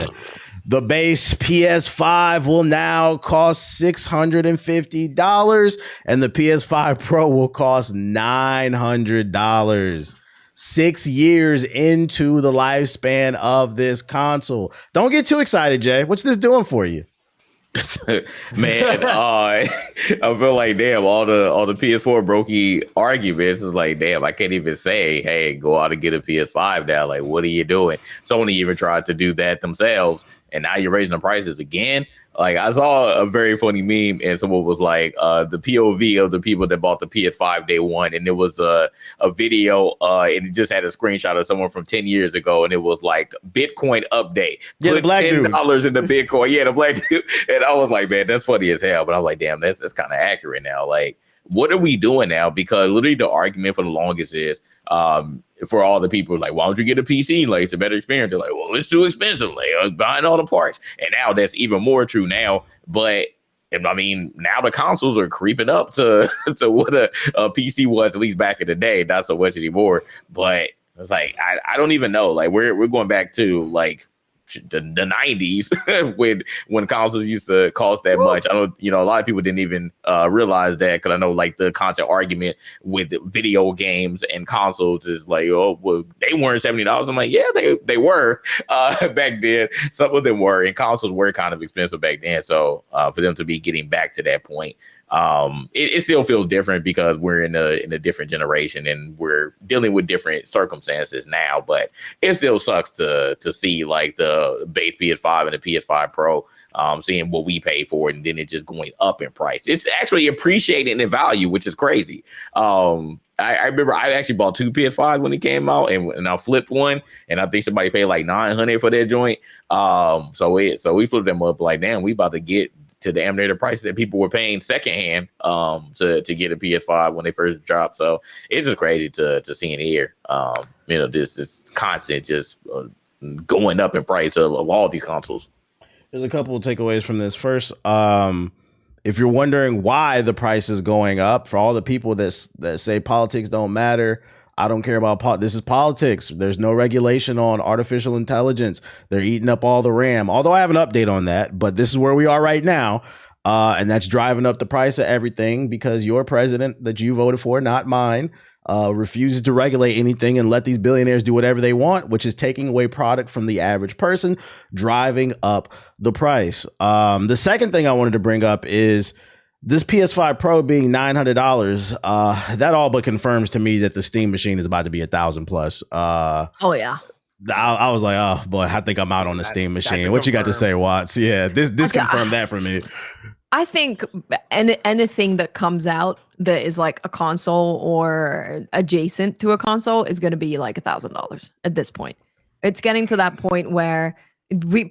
The base PS5 will now cost $650, and the PS5 Pro will cost $900. 6 years into the lifespan of this console. Don't get too excited, Jay. What's this doing for you? Man, I feel like, damn, all the PS4 brokey arguments is like, damn, I can't even say, hey, go out and get a PS5 now. Like, what are you doing? Sony even tried to do that themselves, and now you're raising the prices again. Like, I saw a very funny meme, and someone was like, the POV of the people that bought the PS5 day one, and it was a video, and it just had a screenshot of someone from 10 years ago, and it was like, Bitcoin update. Yeah, put the black $10 dude in the Bitcoin. Yeah, the black dude. And I was like, man, that's funny as hell. But I was like, damn, that's kind of accurate now. Like, what are we doing now? Because literally the argument for the longest is, for all the people like, why don't you get a PC? Like, it's a better experience. They're like, well, it's too expensive. Like, buying all the parts. And now that's even more true now. But I mean, now the consoles are creeping up to what a PC was, at least back in the day. Not so much anymore. But it's like, I don't even know. Like, we're going back to like the 90s when consoles used to cost that much. I don't, a lot of people didn't even realize that, because I know like the content argument with video games and consoles is like, oh, well, they weren't $70. I'm like, yeah, they were back then. Some of them were, and consoles were kind of expensive back then. So for them to be getting back to that point, it still feels different, because we're in a different generation and we're dealing with different circumstances now. But it still sucks to see like the base PS5 and the PS5 Pro, seeing what we pay for it, and then it just going up in price. It's actually appreciating in value, which is crazy. I remember I actually bought 2 PS5s when it came out, and I flipped one, and I think somebody paid like $900 for that joint. So we flipped them up like, damn, we about to get to the amnator prices that people were paying secondhand to get a PS5 when they first dropped. So it's just crazy to see and hear. This constant just going up in price of all these consoles. There's a couple of takeaways from this. First, if you're wondering why the price is going up, for all the people that say politics don't matter, I don't care about this is politics. There's no regulation on artificial intelligence. They're eating up all the RAM. Although I have an update on that, but this is where we are right now. And that's driving up the price of everything because your president that you voted for, not mine, refuses to regulate anything and let these billionaires do whatever they want, which is taking away product from the average person, driving up the price. The second thing I wanted to bring up is this PS5 Pro being $900. That all but confirms to me that the Steam machine is about to be $1,000 plus. Oh yeah. I was like, oh boy, I think I'm out on the Steam machine. What you got to say, Watts? Yeah, this confirmed that for me. I think anything that comes out that is like a console or adjacent to a console is going to be like $1,000 at this point. It's getting to that point where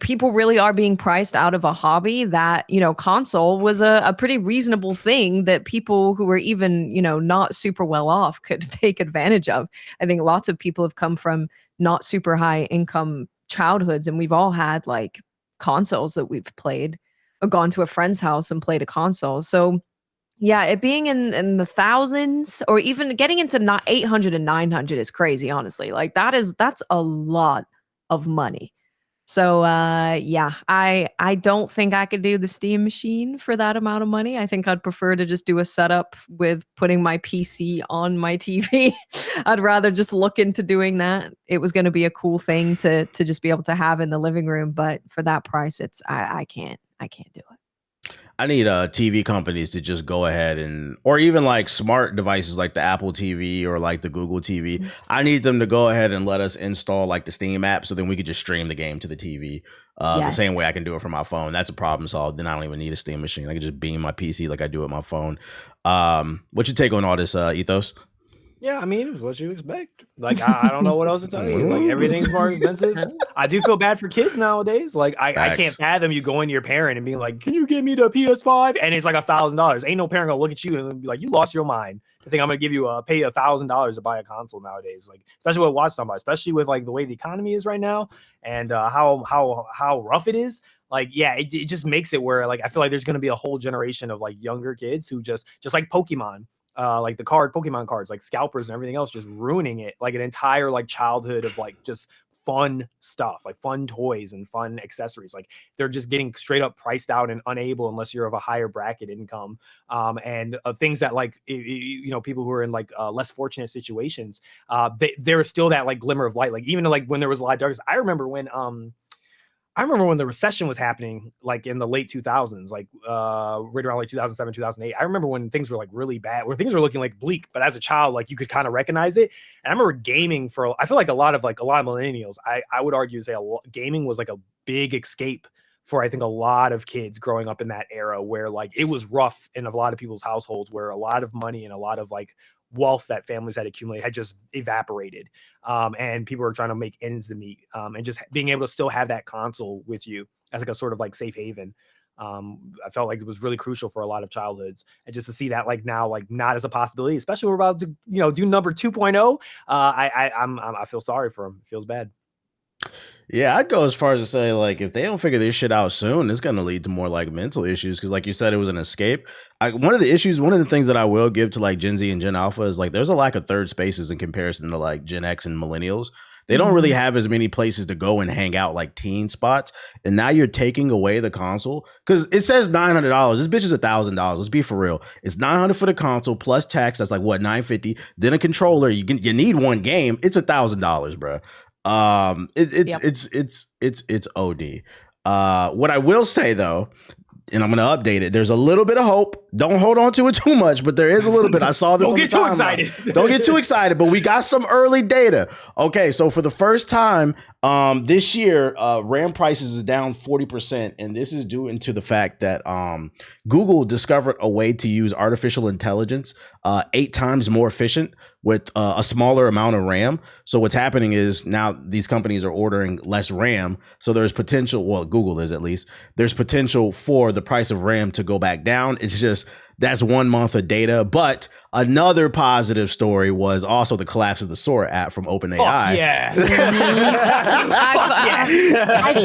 people really are being priced out of a hobby that, console was a pretty reasonable thing that people who were even, not super well off could take advantage of. I think lots of people have come from not super high income childhoods, and we've all had like consoles that we've played or gone to a friend's house and played a console. So yeah, it being in the thousands or even getting into not 800 and 900 is crazy, honestly. Like that's a lot of money. So yeah, I don't think I could do the Steam machine for that amount of money. I think I'd prefer to just do a setup with putting my PC on my TV. I'd rather just look into doing that. It was going to be a cool thing to just be able to have in the living room, but for that price, I can't do it. I need TV companies to just go ahead or even like smart devices like the Apple TV or like the Google TV. I need them to go ahead and let us install like the Steam app so then we could just stream the game to the TV the same way I can do it from my phone. That's a problem solved. Then I don't even need a Steam machine. I can just beam my PC like I do with my phone. What's your take on all this, Ethos? Yeah, I mean, it's what you expect. Like, I don't know what else to tell you. Like, everything's more expensive. I do feel bad for kids nowadays. Like, I can't fathom you going to your parent and being like, "Can you get me the PS5?" And it's like $1,000. Ain't no parent gonna look at you and be like, "You lost your mind." I think I'm gonna give you pay $1,000 to buy a console nowadays. Like, especially what Watch talking about, especially with like the way the economy is right now and how rough it is. Like, yeah, it just makes it where like I feel like there's gonna be a whole generation of like younger kids who just like Pokemon. Like the Pokemon cards, like scalpers and everything else, just ruining it, like an entire like childhood of like just fun stuff, like fun toys and fun accessories. Like they're just getting straight up priced out and unable unless you're of a higher bracket income. And things that like people who are in like less fortunate situations, there is still that like glimmer of light. Like even like when there was a lot of darkness. I remember when the recession was happening, like in the late 2000s, like right around like 2007, 2008. I remember when things were like really bad, where things were looking like bleak. But as a child, like you could kind of recognize it. And I remember gaming I feel like a lot of millennials. I would argue say gaming was like a big escape for I think a lot of kids growing up in that era where like it was rough in a lot of people's households where a lot of money and a lot of like wealth that families had accumulated had just evaporated. And people were trying to make ends to meet. And just being able to still have that console with you as like a sort of like safe haven. I felt like it was really crucial for a lot of childhoods, and just to see that like now, like not as a possibility, especially we're about to, do number 2.0. I feel sorry for them. It feels bad. Yeah, I'd go as far as to say, like, if they don't figure this shit out soon, it's going to lead to more, like, mental issues. Because, like you said, it was an escape. One of the things that I will give to, like, Gen Z and Gen Alpha is, like, there's a lack of third spaces in comparison to, like, Gen X and Millennials. They don't really have as many places to go and hang out, like, teen spots. And now you're taking away the console. Because it says $900. This bitch is $1,000. Let's be for real. It's $900 for the console plus tax. That's, like, what, $950. Then a controller. You need one game. It's $1,000, bro. It's OD. What I will say though, and I'm going to update it, there's a little bit of hope. Don't hold on to it too much, but there is a little bit. I saw this. Don't get too excited. Don't get too excited, but we got some early data. Okay, so for the first time this year, RAM prices is down 40%, and this is due into the fact that Google discovered a way to use artificial intelligence 8 times more efficient with a smaller amount of RAM. So what's happening is now these companies are ordering less RAM. So there's potential, well, Google is at least, there's potential for the price of RAM to go back down. It's just That's 1 month of data. But another positive story was also the collapse of the Sora app from OpenAI. Fuck yeah.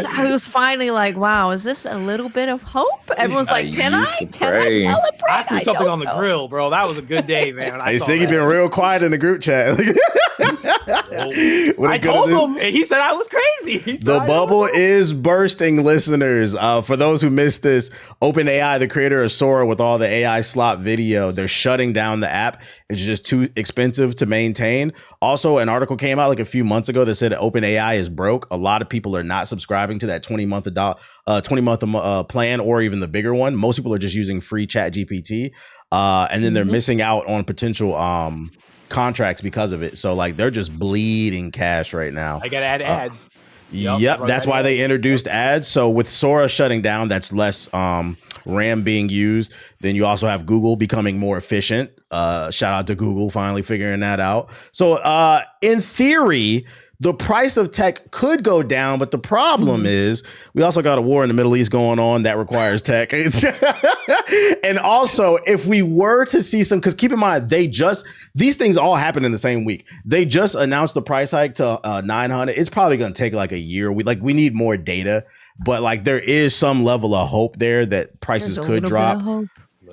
I was finally like, wow, is this a little bit of hope? Everyone's like, can I celebrate? I threw something on the grill, bro. That was a good day, man. Hey, Siggy been real quiet in the group chat. I told him, and he said I was crazy. The bubble is bursting, listeners. For those who missed this, OpenAI, the creator of Sora with all the AI slop video, they're shutting down the app. It's just too expensive to maintain. Also, an article came out like a few months ago that said OpenAI is broke. A lot of people are not subscribing to that 20-month plan or even the bigger one. Most people are just using free Chat GPT. And then they're missing out on potential contracts because of it. So like they're just bleeding cash right now. I gotta add ads. Yep, that's why they introduced ads. So with Sora shutting down, that's less RAM being used. Then you also have Google becoming more efficient. Shout out to Google finally figuring that out. So in theory, the price of tech could go down, but the problem is we also got a war in the Middle East going on that requires tech. And also, if we were to see some, because keep in mind, these things all happen in the same week. They just announced the price hike to 900. It's probably going to take like a year. We need more data, but like there is some level of hope there that prices could drop.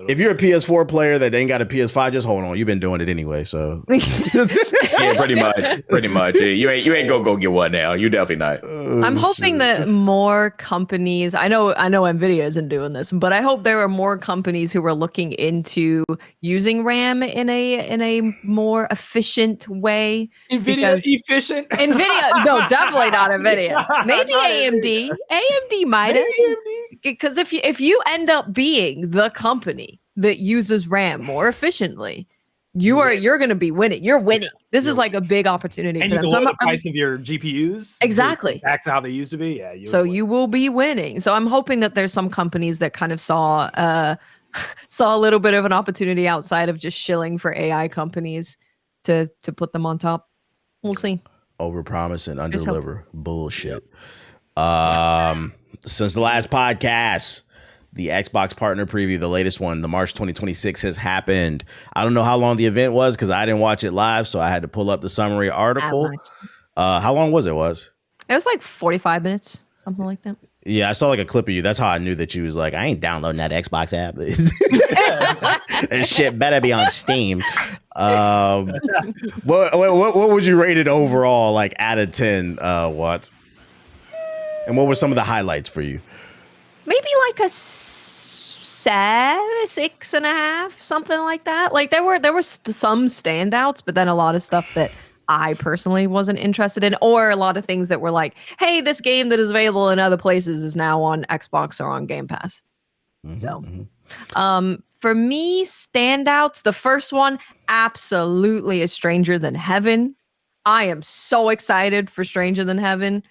If you're a PS4 player that ain't got a PS5, just hold on. You've been doing it anyway, so yeah, pretty much. Yeah, you ain't go get one now. You definitely not. I'm hoping that more companies. I know Nvidia isn't doing this, but I hope there are more companies who are looking into using RAM in a more efficient way. Nvidia efficient. Nvidia, no, definitely not Nvidia. Maybe AMD. AMD might have. Because if you end up being the company that uses RAM more efficiently, you're going to be winning. You're winning. This is like a big opportunity and for them. You can lower the price of your GPUs. Exactly. Back to how they used to be. Yeah. You will be winning. So I'm hoping that there's some companies that kind of saw a little bit of an opportunity outside of just shilling for AI companies to put them on top. We'll see. Overpromise and underdeliver. Bullshit. Since the last podcast, the Xbox partner preview, the latest one, the March 2026 has happened. I don't know how long the event was because I didn't watch it live, so I had to pull up the summary article. How long was it? It was like 45 minutes, something like that. Yeah, I saw like a clip of you. That's how I knew that you was like, I ain't downloading that Xbox app. That shit better be on Steam. What would you rate it overall, like out of 10, Watts? And what were some of the highlights for you? Maybe like a 6.5, something like that. Like there were some standouts, but then a lot of stuff that I personally wasn't interested in, or a lot of things that were like, hey, this game that is available in other places is now on Xbox or on Game Pass. For me, standouts, the first one absolutely is Stranger Than Heaven. I am so excited for Stranger Than Heaven.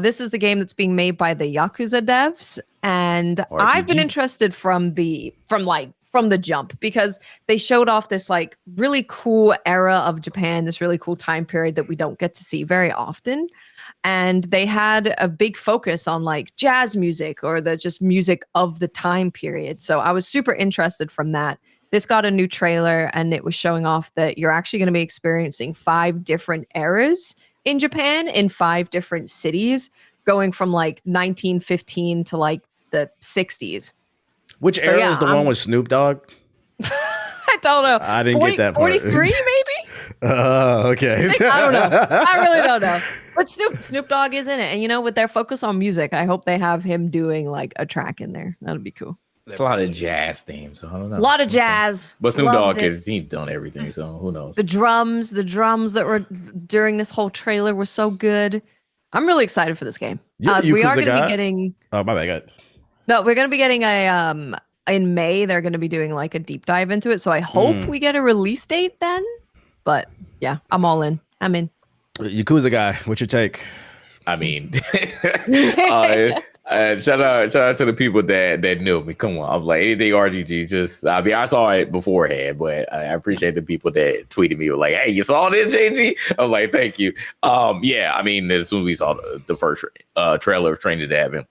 This is the game that's being made by the Yakuza devs, and RPG. I've been interested from the jump because they showed off this like really cool era of Japan, this really cool time period that we don't get to see very often. And they had a big focus on like jazz music or the just music of the time period. So I was super interested from that. This got a new trailer and it was showing off that you're actually going to be experiencing 5 different eras in Japan in 5 different cities, going from like 1915 to like the 60s. Which era is the one with Snoop Dogg? I don't know. I didn't get that part. 43 maybe? Okay. I don't know. I really don't know. But Snoop Dogg is in it. And with their focus on music, I hope they have him doing like a track in there. That'd be cool. It's a lot of jazz themes, so I don't know. A lot of jazz. But Snoop Dogg, he's done everything, so who knows? The drums that were during this whole trailer were so good. I'm really excited for this game. We are going to be getting. Oh, my bad. No, we're going to be getting in May. They're going to be doing like a deep dive into it. So I hope we get a release date then. But yeah, I'm all in. I'm in. Yakuza guy, what's your take? I mean, shout out to the people that knew me. Come on, I'm like anything RGG. I saw it beforehand, but I appreciate the people that tweeted me like, "Hey, you saw this, JG?" I'm like, "Thank you." Yeah, I mean, as soon as we saw the first trailer of Stranger Than Heaven,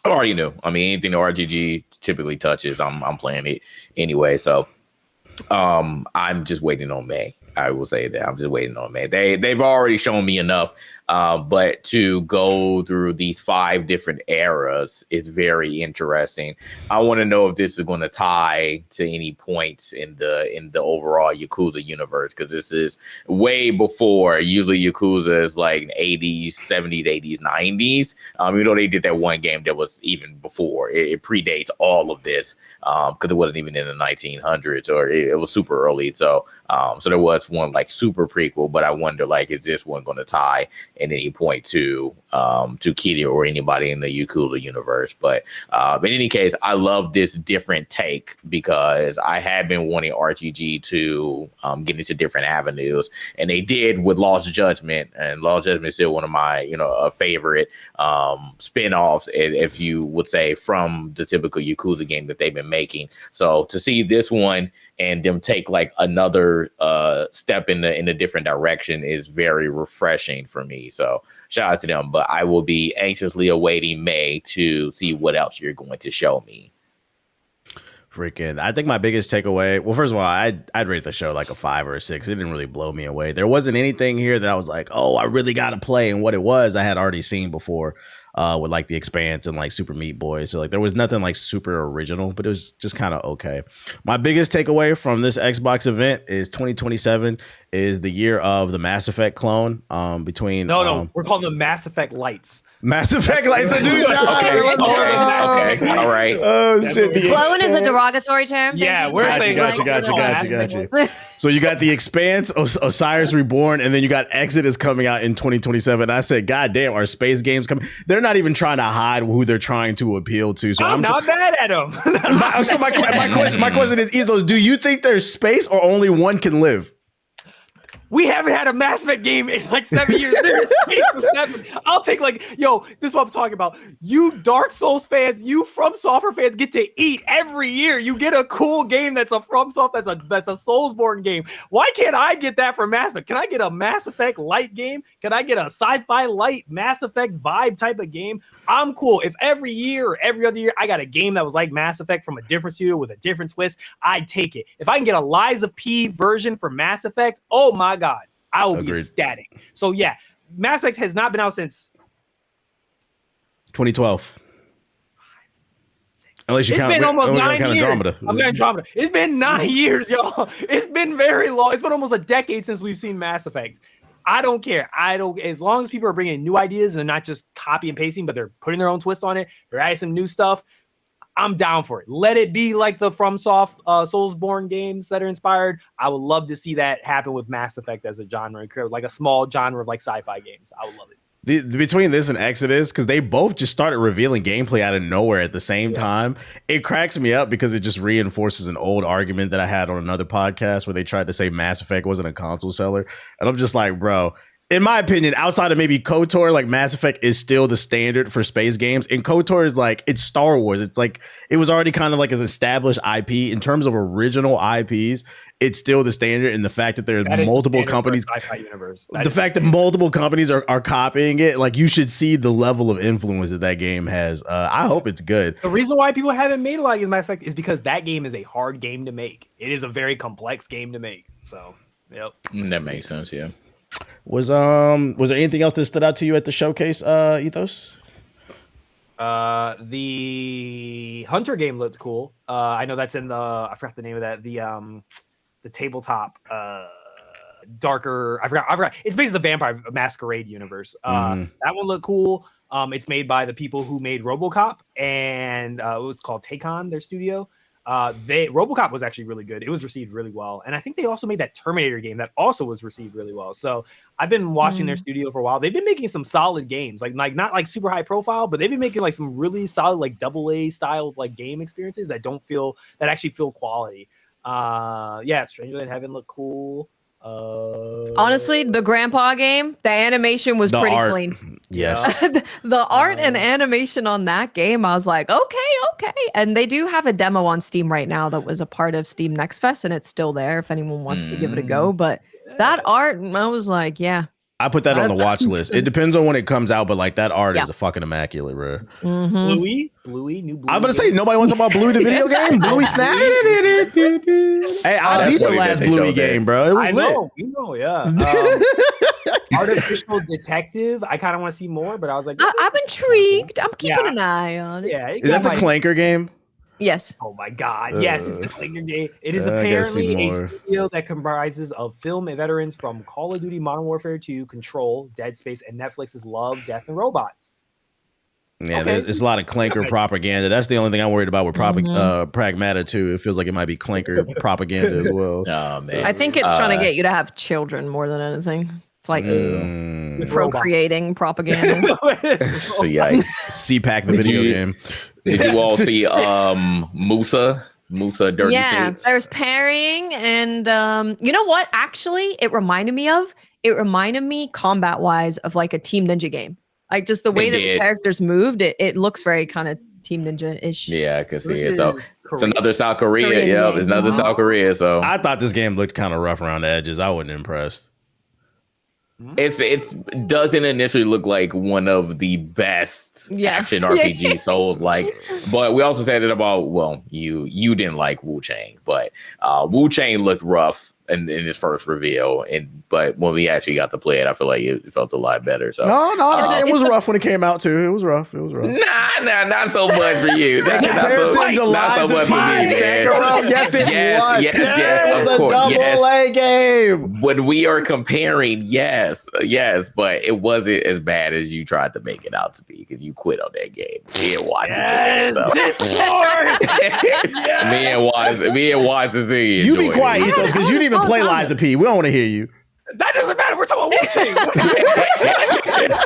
I already knew. I mean, anything the RGG typically touches, I'm playing it anyway. So I'm just waiting on May. I will say that I'm just waiting on May. They've already shown me enough, but to go through these 5 different eras is very interesting. I want to know if this is going to tie to any points in the overall Yakuza universe, because this is way before. Usually Yakuza is like 80s, 70s, 80s, 90s. You know, they did that one game that was even before. It predates all of this because it wasn't even in the 1900s, or it was super early. So there was one like super prequel, but I wonder, like, is this one going to tie at any point to Kiryu or anybody in the Yakuza universe? But in any case, I love this different take, because I had been wanting RTG to get into different avenues, and they did with Lost Judgment, and Lost Judgment is still one of my favorite spin-offs, if you would say, from the typical Yakuza game that they've been making. So to see this one and them take like another step in a different direction is very refreshing for me. So shout out to them. But I will be anxiously awaiting May to see what else you're going to show me. Freaking, I think my biggest takeaway, well, first of all, I'd rate the show like a 5 or a 6. It didn't really blow me away. There wasn't anything here that I was like, oh, I really got to play. And what it was, I had already seen before with like The Expanse and like Super Meat Boy. So like there was nothing like super original, but it was just kind of okay. My biggest takeaway from this Xbox event is 2027 is the year of the Mass Effect clone between. No, we're calling them Mass Effect Lights. Mass Effect Lights, a new genre. Okay, Let's go. okay, all right. Oh shit! Clone is a derogatory term. Yeah, Thank you. we're saying Got you. So you got The Expanse, Osiris Reborn, and then you got Exodus coming out in 2027. I said, God damn, are space games coming? They're not even trying to hide who they're trying to appeal to. So I'm not mad at them. my question is, Ethos, do you think there's space or only one can live? We haven't had a Mass Effect game in like 7 years. There is space for 7. I'll take like, this is what I'm talking about. You Dark Souls fans, you From Software fans get to eat every year. You get a cool game that's a From Software, that's a Soulsborne game. Why can't I get that for Mass Effect? Can I get a Mass Effect light game? Can I get a sci-fi light Mass Effect vibe type of game? I'm cool. If every year or every other year I got a game that was like Mass Effect from a different studio with a different twist, I'd take it. If I can get a Lies of P version for Mass Effect, oh my God, I will be ecstatic. So yeah, Mass Effect has not been out since 2012. Unless you count, been almost 9 years. Andromeda. Andromeda. It's been 9 years, y'all. It's been very long. It's been almost a decade since we've seen Mass Effect. I don't care. As long as people are bringing new ideas and they're not just copy and pasting, but they're putting their own twist on it, they're adding some new stuff, I'm down for it. Let it be like the FromSoft Soulsborne games that are inspired. I would love to see that happen with Mass Effect as a genre, like a small genre of like sci-fi games. I would love it. Between this and Exodus, because they both just started revealing gameplay out of nowhere at the same time, it cracks me up because it just reinforces an old argument that I had on another podcast where they tried to say Mass Effect wasn't a console seller. And I'm just like, bro, in my opinion, outside of maybe KOTOR, like Mass Effect is still the standard for space games. And KOTOR is like, it's Star Wars. It's like, it was already kind of like an established IP. In terms of original IPs, it's still the standard. And the fact that there's multiple companies, the fact that multiple companies are copying it, like you should see the level of influence that game has. I hope it's good. The reason why people haven't made a lot of Mass Effect is because that game is a hard game to make. It is a very complex game to make. So, yep. That makes sense, yeah. Was there anything else that stood out to you at the showcase, Ethos? The Hunter game looked cool. I know that's in I forgot the name of that. The tabletop darker. I forgot. It's basically the Vampire Masquerade universe. That one looked cool. It's made by the people who made RoboCop, and it was called Tacon, their studio. RoboCop was actually really good. It was received really well, and I think they also made that Terminator game that also was received really well. So I've been watching their studio for a while. They've been making some solid games, like not like super high profile, but they've been making like some really solid like AA style like game experiences that actually feel quality. Stranger Than Heaven looked cool. Honestly, the grandpa game, the animation was pretty clean. Yes. The art and animation on that game, I was like, okay. And they do have a demo on Steam right now that was a part of Steam Next Fest, and it's still there if anyone wants to give it a go. But that art, I was like, yeah. I put that on the watch list. It depends on when it comes out, but like that art is a fucking immaculate, bro. Bluey, new Bluey. I'm gonna say nobody wants to talk about Bluey the video game. Bluey snaps. Hey, I beat the last Bluey game, bro. It was lit. We know, yeah. Artificial Detective. I kind of want to see more, but I was like, I'm intrigued. I'm keeping an eye on it. Yeah, is that the Clanker game? Yes. Oh my God! Yes, it's the Clanker game. It is apparently a studio that comprises of film and veterans from Call of Duty, Modern Warfare 2, Control, Dead Space, and Netflix's Love, Death, and Robots. Yeah, there's a lot of Clanker propaganda. That's the only thing I'm worried about with Pragmata too. It feels like it might be Clanker propaganda as well. Oh man, I think it's trying to get you to have children more than anything. It's like procreating propaganda. So yeah, CPAC the video game. Did you all see Musa Dirty Tapes? There's parrying, and you know what? Actually, it reminded me combat wise of like a Team Ninja game. Like just the way that the characters moved, it looks very kind of Team Ninja-ish. Yeah, I can see it. So it's another South Korea. Yeah, it's another South Korea. So I thought this game looked kind of rough around the edges. I wasn't impressed. It's doesn't initially look like one of the best action RPG Souls like, but we also said it about you didn't like Wu Chang, but Wu Chang looked rough in his first reveal, but when we actually got to play it, I feel like it felt a lot better. So no, it was rough when it came out too. It was rough. Nah, not so much for you. Not so much for me. Yes, it was. Yes, of course. Double A game. When we are comparing, yes, but it wasn't as bad as you tried to make it out to be because you quit on that game. Me and Watts Me and Watts is in. You be quiet, Ethos, because you didn't even play Liza P. We don't want to hear you. That doesn't matter. We're talking about Wu-Tang.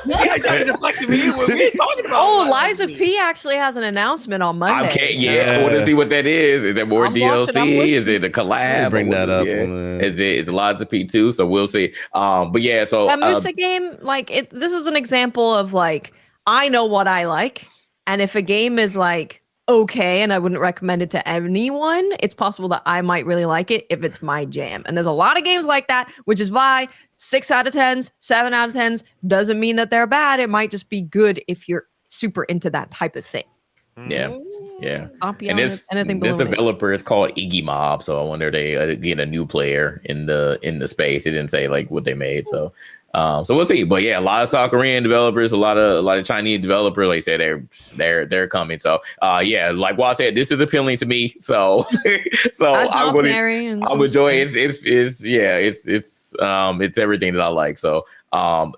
You guys are deflecting me. We're talking about Liza P actually has an announcement on Monday. I want to see what that is. Is there more DLC? Is it a collab? Bring that up. Is it Liza P too? So we'll see. But yeah, so that Musa game, like this is an example of like I know what I like, and if a game is like okay, and I wouldn't recommend it to anyone, it's possible that I might really like it if it's my jam. And there's a lot of games like that, which is why 6 out of 10s, 7 out of 10s doesn't mean that they're bad. It might just be good if you're super into that type of thing. Yeah. And this developer is called Iggy Mob, so I wonder they get a new player in the space. It didn't say like what they made, so we'll see. But yeah, a lot of South Korean developers, a lot of Chinese developers, like I said, they're coming. So yeah, like what I said, this is appealing to me. So I'm enjoying it. It's everything that I like. So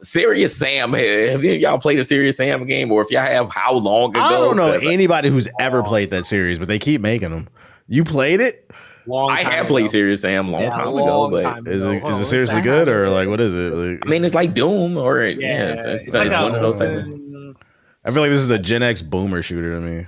Serious Sam, have y'all played a Serious Sam game, or if y'all have, how long ago? I don't know anybody who's ever played that series, but they keep making them. You played it? I have played Serious Sam long time ago, but is it seriously good, or like what is it? Like, I mean, it's like Doom, or it's one of those things. I feel like this is a Gen X boomer shooter to me.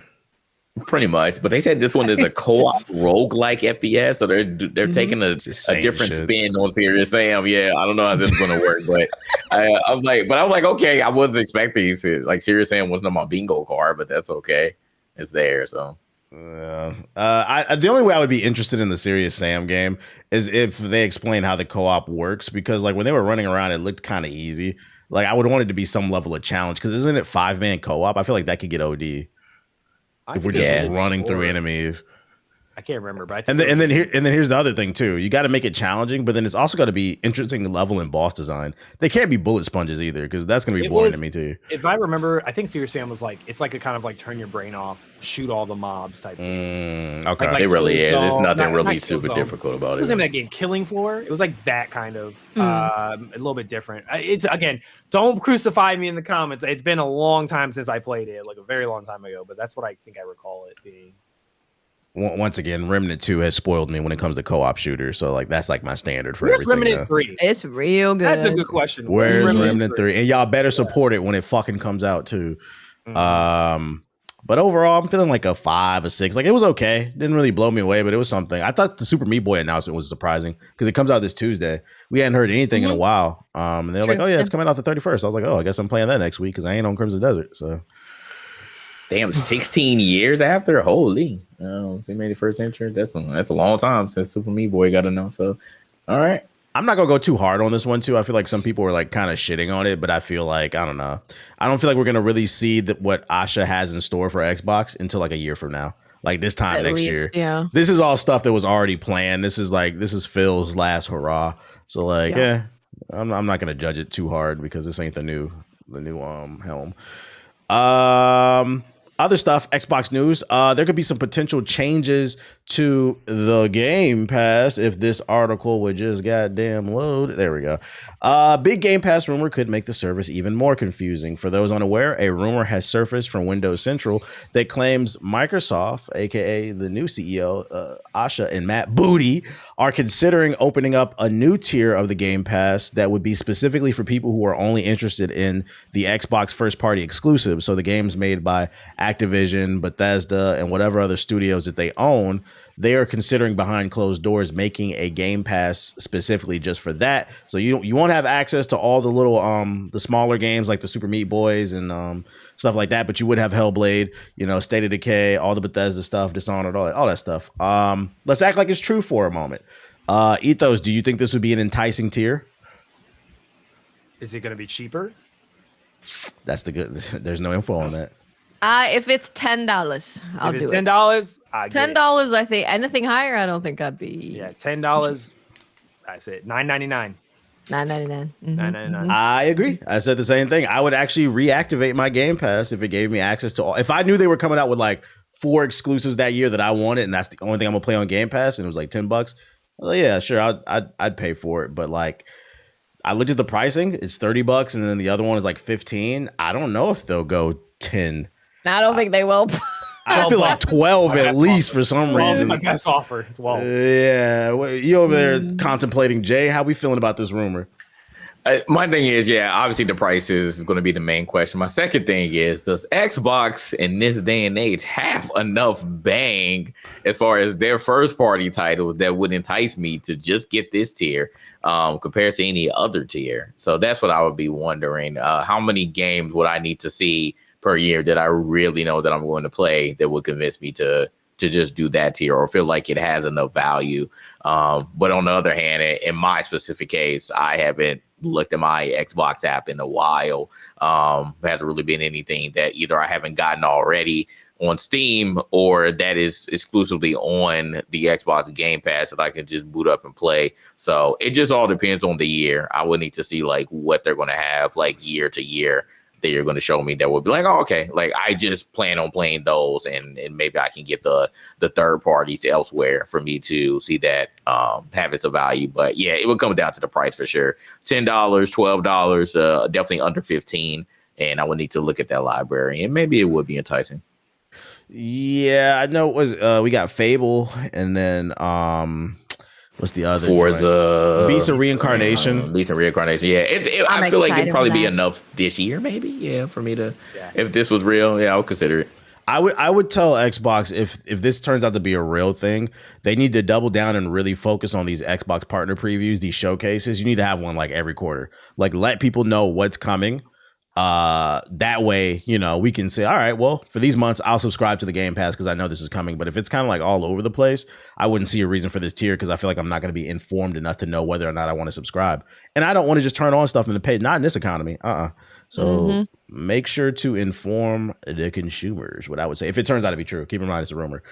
Pretty much, but they said this one is a co-op roguelike FPS, so they're taking a different spin on Serious Sam. Yeah, I don't know how this is going to work, but I'm like, okay, I wasn't expecting like Serious Sam wasn't on my bingo card, but that's okay, it's there. So the only way I would be interested in the Serious Sam game is if they explain how the co-op works, because like when they were running around, it looked kind of easy. Like I would want it to be some level of challenge, because isn't it 5-man co-op? I feel like that could get OD. If we're just running through enemies. I can't remember, but and then here's the other thing too. You got to make it challenging, but then it's also got to be interesting level and boss design. They can't be bullet sponges either, because that's going to be boring to me too. If I remember, I think Serious Sam was like, it's like a kind of like turn your brain off, shoot all the mobs type thing. Okay, like it really is. There's nothing really super difficult about it. What was the name of that game? Killing Floor. It was like that kind of a little bit different. It's again, don't crucify me in the comments. It's been a long time since I played it, like a very long time ago. But that's what I think I recall it being. Once again, Remnant 2 has spoiled me when it comes to co-op shooters. So like that's like my standard for Where's everything. Remnant 3? It's real good. That's a good question. Where's Remnant 3? And y'all better support it when it fucking comes out too. But overall, I'm feeling like a 5 or 6. Like it was okay. Didn't really blow me away, but it was something. I thought the Super Meat Boy announcement was surprising because it comes out this Tuesday. We hadn't heard anything in a while. And they're like, "Oh yeah, it's coming out the 31st." I was like, "Oh, I guess I'm playing that next week because I ain't on Crimson Desert." So. Damn, 16 years after? Holy. They made the first entry. That's a long time since Super Meat Boy got announced. So, all right. I'm not gonna go too hard on this one too. I feel like some people were like kind of shitting on it, but I feel like I don't know. I don't feel like we're gonna really see what Asha has in store for Xbox until like a year from now. Like this time next year. Yeah. This is all stuff that was already planned. This is Phil's last hurrah. So like, I'm not gonna judge it too hard because this ain't the new helm. Other stuff, Xbox news. There could be some potential changes to the Game Pass if this article would just goddamn load. There we go. Big Game Pass rumor could make the service even more confusing. For those unaware, a rumor has surfaced from Windows Central that claims Microsoft, aka the new CEO, Asha and Matt Booty, are considering opening up a new tier of the Game Pass that would be specifically for people who are only interested in the Xbox first-party exclusives. So the games made by Activision, Bethesda, and whatever other studios that they own, they are considering behind closed doors making a Game Pass specifically just for that. So you won't have access to all the little the smaller games like the Super Meat Boys and stuff like that, but you would have Hellblade, State of Decay, all the Bethesda stuff, Dishonored, all that stuff. Let's act like it's true for a moment. Ethos, do you think this would be an enticing tier? Is it going to be cheaper? That's there's no info on that. If it's $10, I'll do it. If it's $10, $10, I think. Anything higher, I don't think I'd be. Yeah, $10. That's it. $9.99. $9.99. $9.99. I agree. I said the same thing. I would actually reactivate my Game Pass if it gave me access to all. If I knew they were coming out with like 4 exclusives that year that I wanted, and that's the only thing I'm gonna play on Game Pass, and it was like $10. Well, yeah, sure, I'd pay for it. But like, I looked at the pricing; it's $30, and then the other one is like 15. I don't know if they'll go 10. I don't think they will. I feel like 12 at least for some reason. My best offer. 12. Yeah, you over there contemplating, Jay? How we feeling about this rumor? My thing is, obviously the price is going to be the main question. My second thing is, does Xbox in this day and age have enough bang as far as their first party titles that would entice me to just get this tier compared to any other tier? So that's what I would be wondering. How many games would I need to see per year that I really know that I'm going to play that would convince me to just do that tier or feel like it has enough value? But on the other hand, in my specific case, I haven't looked at my Xbox app in a while. There hasn't really been anything that either I haven't gotten already on Steam or that is exclusively on the Xbox Game Pass that I can just boot up and play. So it just all depends on the year. I would need to see like what they're going to have like year to year that you're going to show me that would be like, oh, okay, like I just plan on playing those and maybe I can get the third parties elsewhere for me to see that have its value. But yeah, it would come down to the price for sure. $10, $12, definitely under 15. And I would need to look at that library and maybe it would be enticing. Yeah, I know it was, we got Fable and then, what's the other? Forza, Beast of Reincarnation. Beast of Reincarnation. Yeah, I feel like it'd probably be enough this year, maybe. Yeah, for me to, if this was real, I would consider it. I would tell Xbox if this turns out to be a real thing, they need to double down and really focus on these Xbox partner previews, these showcases. You need to have one like every quarter. Like let people know what's coming. That way, we can say, all right, well, for these months, I'll subscribe to the Game Pass because I know this is coming. But if it's kind of like all over the place, I wouldn't see a reason for this tier because I feel like I'm not going to be informed enough to know whether or not I want to subscribe. And I don't want to just turn on stuff and pay. Not in this economy. So make sure to inform the consumers, what I would say. If it turns out to be true, keep in mind it's a rumor.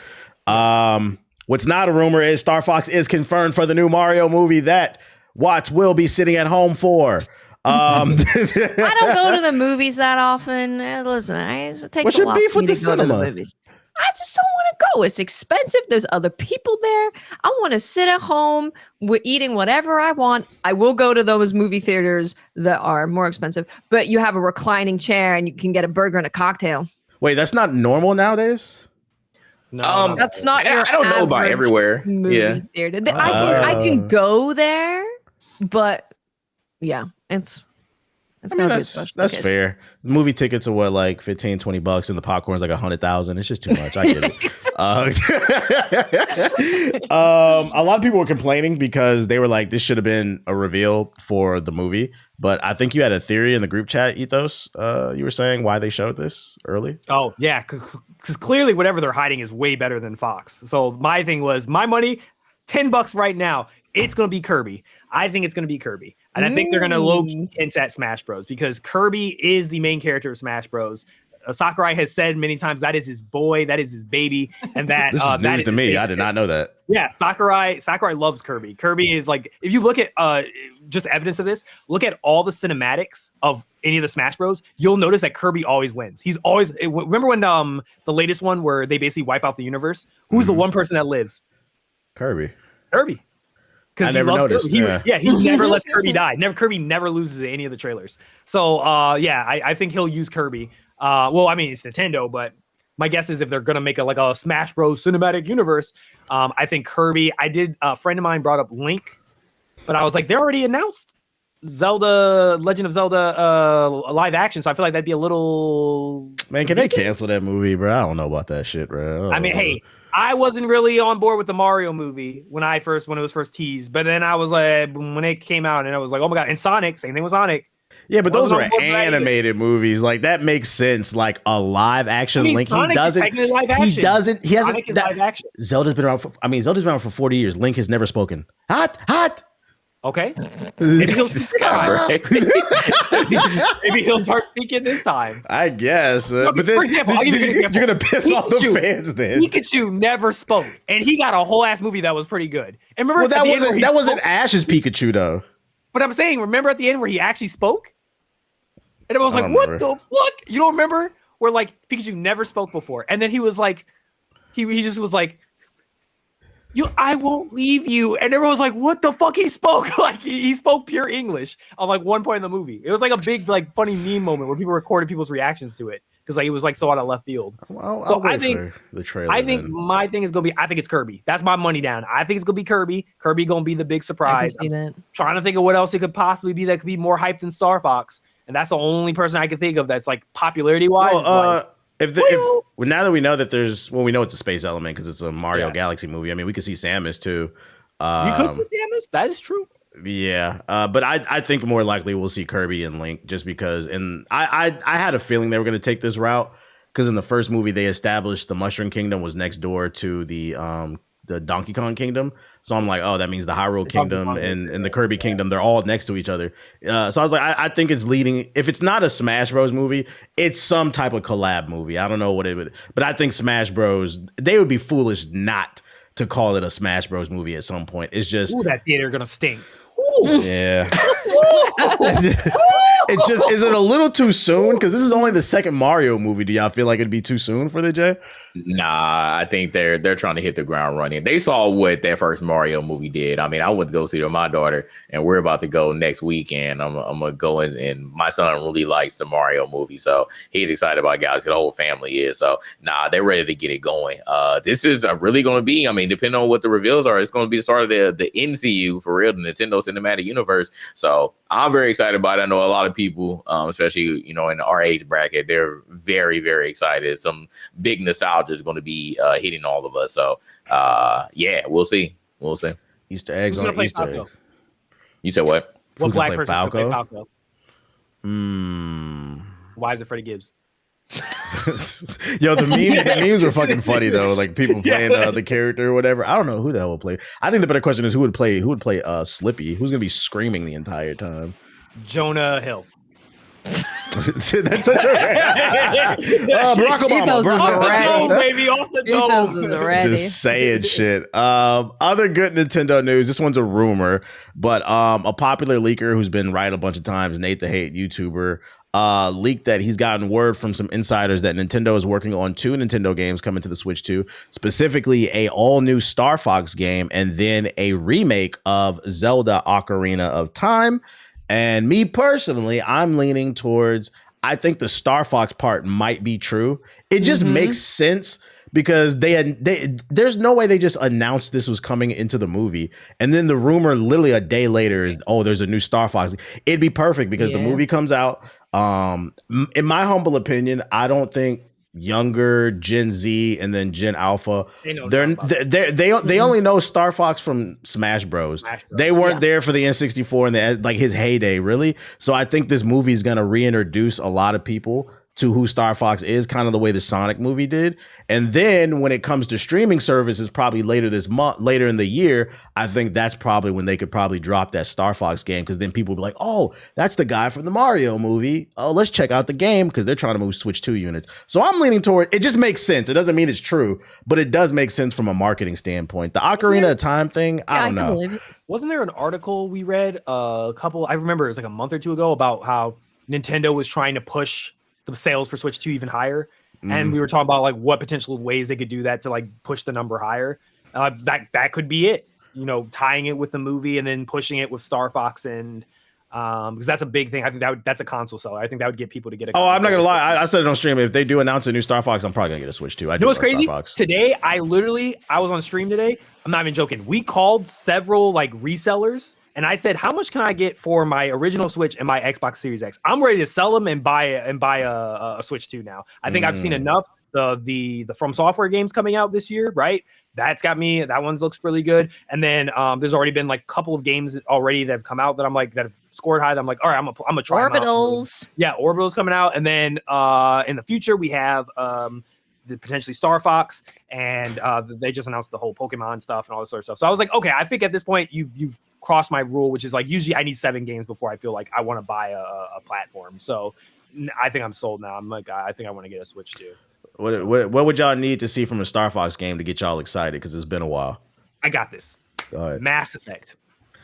What's not a rumor is Star Fox is confirmed for the new Mario movie that Watts will be sitting at home for. I don't go to the movies that often. Listen, it takes a lot for me to go to the movies. I just don't want to go. It's expensive. There's other people there. I want to sit at home eating whatever I want. I will go to those movie theaters that are more expensive, but you have a reclining chair and you can get a burger and a cocktail. Wait, that's not normal nowadays? No, that's not your I don't know about everywhere. Movie theater. I can go there, but yeah, it's that's fair. Movie tickets are what, like $15, $20, and the popcorn's like 100,000. It's just too much. I get it. A lot of people were complaining because they were like, this should have been a reveal for the movie. But I think you had a theory in the group chat, Ethos. You were saying why they showed this early. Oh yeah, because clearly whatever they're hiding is way better than Fox. So my thing was, my money, $10 right now. It's going to be Kirby. I think it's going to be Kirby. And I think they're going to low-key hint at Smash Bros. Because Kirby is the main character of Smash Bros. Sakurai has said many times that is his boy, that is his baby, and that this is news to me. I did not know that. Yeah, Sakurai loves Kirby. Kirby is like, if you look at just evidence of this, look at all the cinematics of any of the Smash Bros. You'll notice that Kirby always wins. He's always remember when the latest one where they basically wipe out the universe. Who's the one person that lives? Kirby. Because he loves noticed, Kirby. He never lets Kirby die. Kirby never loses in any of the trailers. So I think he'll use Kirby. Well, I mean, it's Nintendo, but my guess is if they're gonna make a Smash Bros. Cinematic universe, I think Kirby. A friend of mine brought up Link, but I was like, they already announced Legend of Zelda live action, so I feel like that'd be a little. Man, can they cancel that movie, bro? I don't know about that shit, bro. I mean, hey, I wasn't really on board with the Mario movie when it was first teased, but then I was like, when it came out, and I was like, oh my god, and Sonic, same thing with Sonic. Yeah, but those are animated movies. Like that makes sense. Like a live action Link, Sonic he hasn't. Live action. Zelda's been around for 40 years. Link has never spoken. Hot. Okay. Maybe he'll start speaking this time. I guess. But then, for example, I'll give you an example. You're gonna piss off the fans then. Pikachu never spoke, and he got a whole ass movie that was pretty good. And remember, that wasn't Ash's Pikachu though. But I'm saying, remember at the end where he actually spoke? And everyone was like, what the fuck? You don't remember? Where like Pikachu never spoke before. And then he was like, he just was like, I won't leave you. And everyone was like, what the fuck? He spoke like he spoke pure English on like one point in the movie. It was like a big like funny meme moment where people recorded people's reactions to it. Because like it was like so out of left field. Well, so I think the trailer. I think my thing is gonna be. I think it's Kirby. That's my money down. I think it's gonna be Kirby. Kirby gonna be the big surprise. I can see that. Trying to think of what else it could possibly be that could be more hyped than Star Fox, and that's the only person I can think of that's like popularity wise. Well, now that we know that we know it's a space element because it's a Mario Galaxy movie. I mean, we could see Samus too. You could see Samus. That is true. Yeah, but I think more likely we'll see Kirby and Link just because, and I had a feeling they were going to take this route because in the first movie they established the Mushroom Kingdom was next door to the Donkey Kong Kingdom, so I'm like, oh, that means the Hyrule Kingdom and the Kirby Kingdom, they're all next to each other. So I was like, I think it's leading. If it's not a Smash Bros movie, it's some type of collab movie. I don't know what it would, but I think Smash Bros. They would be foolish not to call it a Smash Bros movie at some point. It's just that theater gonna stink. Yeah. It's just, is it a little too soon? Because this is only the second Mario movie. Do y'all feel like it'd be too soon for the Jay? Nah, I think they're trying to hit the ground running. They saw what that first Mario movie did. I mean, I went to go see it with my daughter, and we're about to go next weekend. I'm gonna go in, and my son really likes the Mario movie, so he's excited about Galaxy. The whole family is. So nah, they're ready to get it going. This is really going to be. I mean, depending on what the reveals are, it's going to be the start of the NCU for real, the Nintendo Cinematic Universe. So I'm very excited about it. I know a lot of people, especially in our age bracket, they're very, very excited. Some big nostalgia is going to be hitting all of us. So yeah, we'll see. Easter eggs on Easter eggs. You said what? What black person can play Falco? Why is it Freddie Gibbs? Yo, the memes were fucking funny though. Like people playing the character or whatever. I don't know who the hell will play. I think the better question is who would play Slippy? Who's gonna be screaming the entire time? Jonah Hill. That's such a Barack Obama. Off the dome. Just saying shit. Other good Nintendo news. This one's a rumor, but a popular leaker who's been right a bunch of times, Nate the Hate YouTuber, leaked that he's gotten word from some insiders that Nintendo is working on 2 Nintendo games coming to the Switch 2, specifically a all-new Star Fox game and then a remake of Zelda Ocarina of Time. And me personally, I'm leaning towards, I think the Star Fox part might be true. It just makes sense because there's no way they just announced this was coming into the movie. And then the rumor literally a day later is, oh, there's a new Star Fox. It'd be perfect because the movie comes out. In my humble opinion, I don't think younger Gen Z and then Gen Alpha, they only know Star Fox from Smash Bros. They weren't there for the N64 and his heyday, really. So I think this movie is going to reintroduce a lot of people to who Star Fox is, kind of the way the Sonic movie did. And then when it comes to streaming services, probably later this month, later in the year, I think that's probably when they could probably drop that Star Fox game, because then people will be like, oh, that's the guy from the Mario movie. Oh, let's check out the game, because they're trying to move Switch 2 units. So I'm leaning toward, it just makes sense. It doesn't mean it's true, but it does make sense from a marketing standpoint. The Ocarina of Time thing, I don't know. Wasn't there an article we read I remember it was like a month or two ago, about how Nintendo was trying to push the sales for Switch 2 even higher. And we were talking about like what potential ways they could do that to like push the number higher. That could be it, you know, tying it with the movie and then pushing it with Star Fox, and because that's a big thing. I think that's a console seller. I think that would get people to get a console. I'm not gonna lie. I said it on stream. If they do announce a new Star Fox, I'm probably gonna get a Switch 2. I know what's crazy? Today, I was on stream today. I'm not even joking. We called several like resellers, and I said, how much can I get for my original Switch and my Xbox Series X? I'm ready to sell them and buy a Switch 2 now. I think I've seen enough. The From Software games coming out this year, right? That's got me. That one looks really good. And then there's already been like a couple of games already that have come out that I'm like, that have scored high. That I'm like, all right, I'm gonna try Orbitals. Yeah, Orbitals coming out. And then in the future we have potentially Star Fox, and they just announced the whole Pokemon stuff and all this sort of stuff. So I was like, okay, I think at this point you've crossed my rule, which is like usually I need 7 games before I feel like I want to buy a platform. So I think I'm sold now. I'm like, I think I want to get a Switch 2. What would y'all need to see from a Star Fox game to get y'all excited? Because it's been a while. I got this. Go ahead. Mass Effect.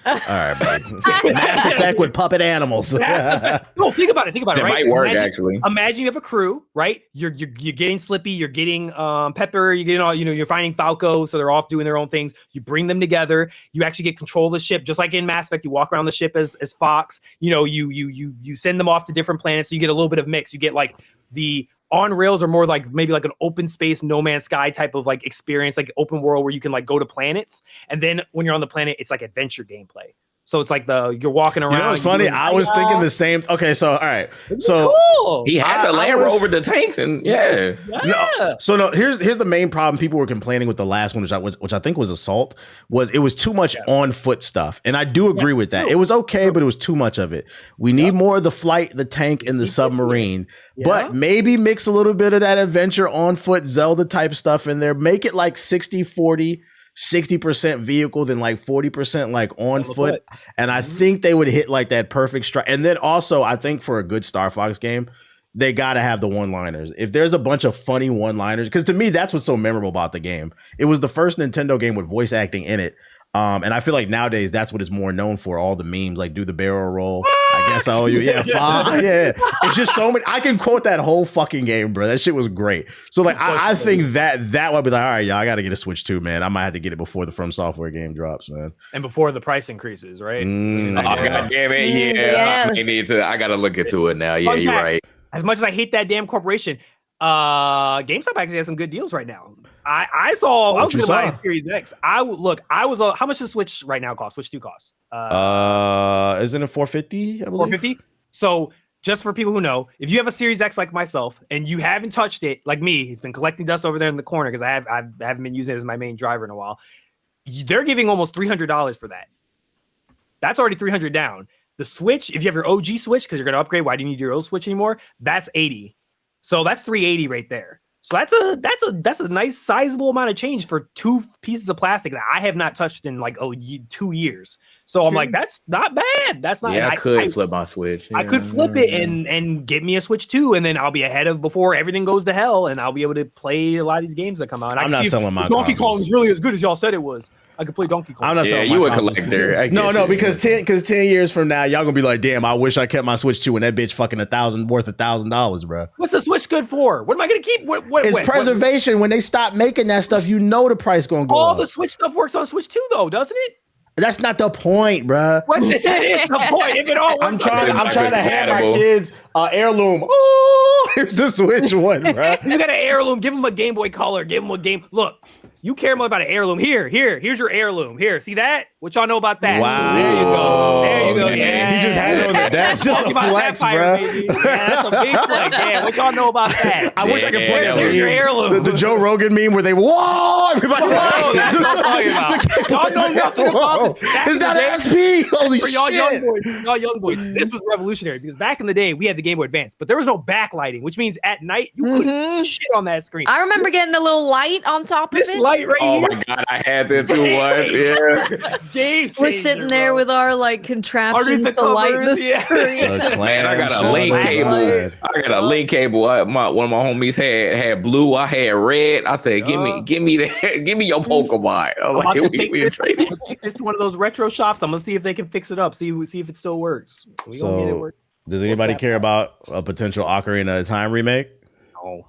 All right, buddy. Mass Effect with puppet animals. No, think about it. It right? might work, actually. Imagine you have a crew, right? You're getting Slippy, you're getting Pepper, you're getting all, you're finding Falco, so they're off doing their own things. You bring them together. You actually get control of the ship, just like in Mass Effect. You walk around the ship as Fox. You send them off to different planets, so you get a little bit of mix. You get like the on rails are more like maybe like an open space No Man's Sky type of like experience, like open world where you can like go to planets, and then when you're on the planet it's like adventure gameplay. So it's like you're walking around. You know what's funny? I was thinking the same. Okay, so all right, cool. He had the Land Rover, the tanks, and yeah. No, here's the main problem. People were complaining with the last one, which I think was Assault. Was it was too much on foot stuff, and I do agree with that. It was okay, but it was too much of it. We need more of the flight, the tank, and the submarine. But maybe mix a little bit of that adventure on foot Zelda type stuff in there. Make it like 60-40. 60% vehicle, then like 40% like on foot. And I think they would hit like that perfect strike. And then also, I think for a good Star Fox game, they got to have the one-liners. If there's a bunch of funny one-liners, because to me, that's what's so memorable about the game. It was the first Nintendo game with voice acting in it. And I feel like nowadays that's what it's more known for. All the memes, like do the barrel roll. I guess I owe you. Yeah, yeah. It's just so many. I can quote that whole fucking game, bro. That shit was great. So like, I think that would be like, all right, y'all, I got to get a Switch 2, man. I might have to get it before the From Software game drops, man. And before the price increases, right? God damn it! Yeah, I need to. I got to look into it now. Yeah, you're right. As much as I hate that damn corporation, GameStop actually has some good deals right now. I was going to buy a Series X. How much does Switch right now cost? Switch 2 costs? Isn't it $450? I believe. $450. So just for people who know, if you have a Series X like myself and you haven't touched it, like me, it's been collecting dust over there in the corner because I haven't been using it as my main driver in a while. They're giving almost $300 for that. That's already $300 down. The Switch, if you have your OG Switch, because you're going to upgrade, why do you need your old Switch anymore? That's $80. So that's $380 right there. So that's a nice sizable amount of change for 2 pieces of plastic that I have not touched in like 2 years. So I'm like, that's not bad. That's not. Yeah, I could flip my Switch. Yeah. I could flip it and get me a Switch 2, and then I'll be ahead of before everything goes to hell, and I'll be able to play a lot of these games that come out. And I'm not selling my Donkey Kong is really as good as y'all said it was. I could play Donkey Kong. I'm not selling you a collector. No, because 10 years from now, y'all gonna be like, damn, I wish I kept my Switch 2 and that bitch fucking worth $1,000, bro. What's the Switch good for? What am I gonna keep? It's preservation. When they stop making that stuff, you know the price gonna go up. The Switch stuff works on Switch 2 though, doesn't it? That's not the point, bro. That is the point. If it all works, I'm trying to hand my kids heirloom. Oh, here's the Switch one, bro. You got an heirloom. Give them a Game Boy Color. Give them a game. Look, You care more about an heirloom. Here's your heirloom. Here, see that? What y'all know about that? Wow. There you go. Yeah. He just had it on the desk. Just a flex, bro. Yeah, that's a big flex. Yeah, what y'all know about that? I wish I could play that Here's your meme. heirloom. The Joe Rogan meme where they whoa, everybody. Whoa, that's what I'm talking about. Y'all know nothing about this. Is that SP? Holy For y'all shit. young boys, this was revolutionary because back in the day we had the Game Boy Advance, but there was no backlighting, which means at night you couldn't shit on that screen. I remember getting a little light on top of This it. light right Oh here. my god, I had that too once. Yeah. Game We're changer, sitting there bro. with our like contraptions Underneath the to light the covers, yeah. screen. Man, I got a link cable. I got a link cable. One of my homies had blue. I had red. I said, give me that. Give me your Pokemon. I'm about like, to take we this, trading. take this to one of those retro shops. I'm gonna see if they can fix it up. See if it still works. We gonna get it So, work. does anybody that care about? about a potential Ocarina of Time remake? No.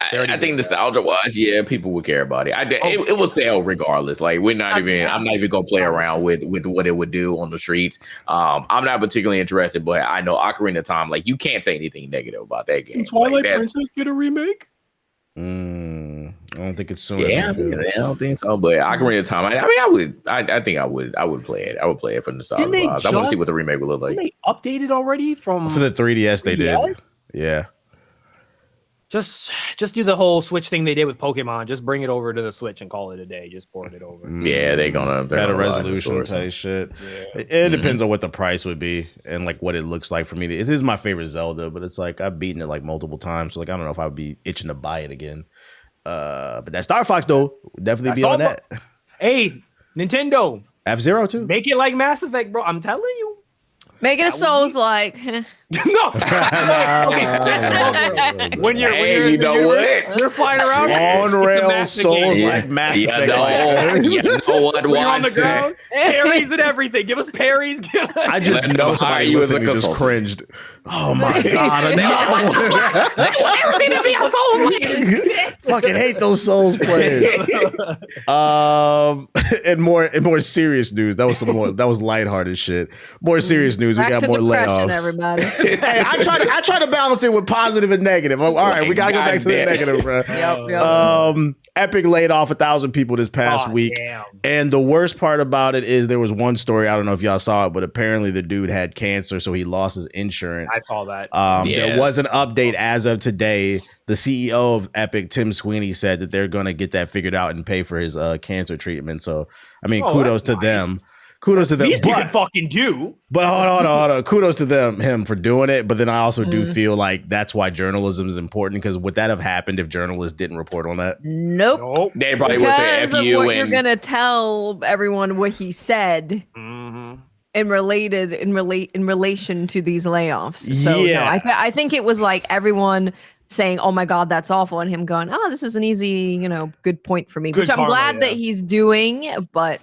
I think nostalgia wise, yeah, people would care about it. It would sell regardless. Like I'm not even gonna play around with what it would do on the streets. I'm not particularly interested, but I know Ocarina of Time, like you can't say anything negative about that game. Can Twilight Like, Princess get a remake? I don't think it's soon. Yeah, I don't think so. But Ocarina of Time, I think I would play it. I would play it for nostalgia wise. I want to see what the remake would look like. They updated already from For the 3DS, they did. Yeah. Just do the whole Switch thing they did with Pokemon. Just bring it over to the Switch and call it a day. Just port it over. Yeah, they're Better gonna resolution type shit. Yeah. It depends on what the price would be and like what it looks like for me. It is my favorite Zelda, but it's like I've beaten it like multiple times. So like I don't know if I would be itching to buy it again. But that Star Fox though would definitely be on that. Hey, Nintendo, F-Zero too. make it like Mass Effect, bro. I'm telling you. Make it a Souls like. No. Okay. When you're you know what? You're flying around On rail Souls game. like Mass You Effect. know what? when you're on the Watson? ground, parries and everything. Give us parries. I just Let know them somebody hire you as a listening just consultant. cringed. Oh my god! Everything to be a soul. Fucking hate those Souls players. And more serious news. That was lighthearted shit. More serious news. We got more depression, layoffs. everybody. Hey, I try to balance it with positive and negative. All right, we gotta go back to the negative, bro. Yep. Epic laid off 1,000 people this past week. Damn. And the worst part about it is there was one story, I don't know if y'all saw it, but apparently the dude had cancer, so he lost his insurance. I saw that. There was an update as of today. The CEO of Epic, Tim Sweeney, said that they're going to get that figured out and pay for his cancer treatment. So, I mean, kudos to them. Kudos to them. At least you can fucking do. But hold on. Kudos to him for doing it. But then I also do feel like that's why journalism is important, because would that have happened if journalists didn't report on that? Nope. They probably would say Because F of you what and you're gonna tell everyone what he said in relation to these layoffs. So Yeah. no, I think it was like everyone saying, "Oh my God, that's awful," and him going, "Oh, this is an easy, good point for me," Good which I'm karma, glad that he's doing, but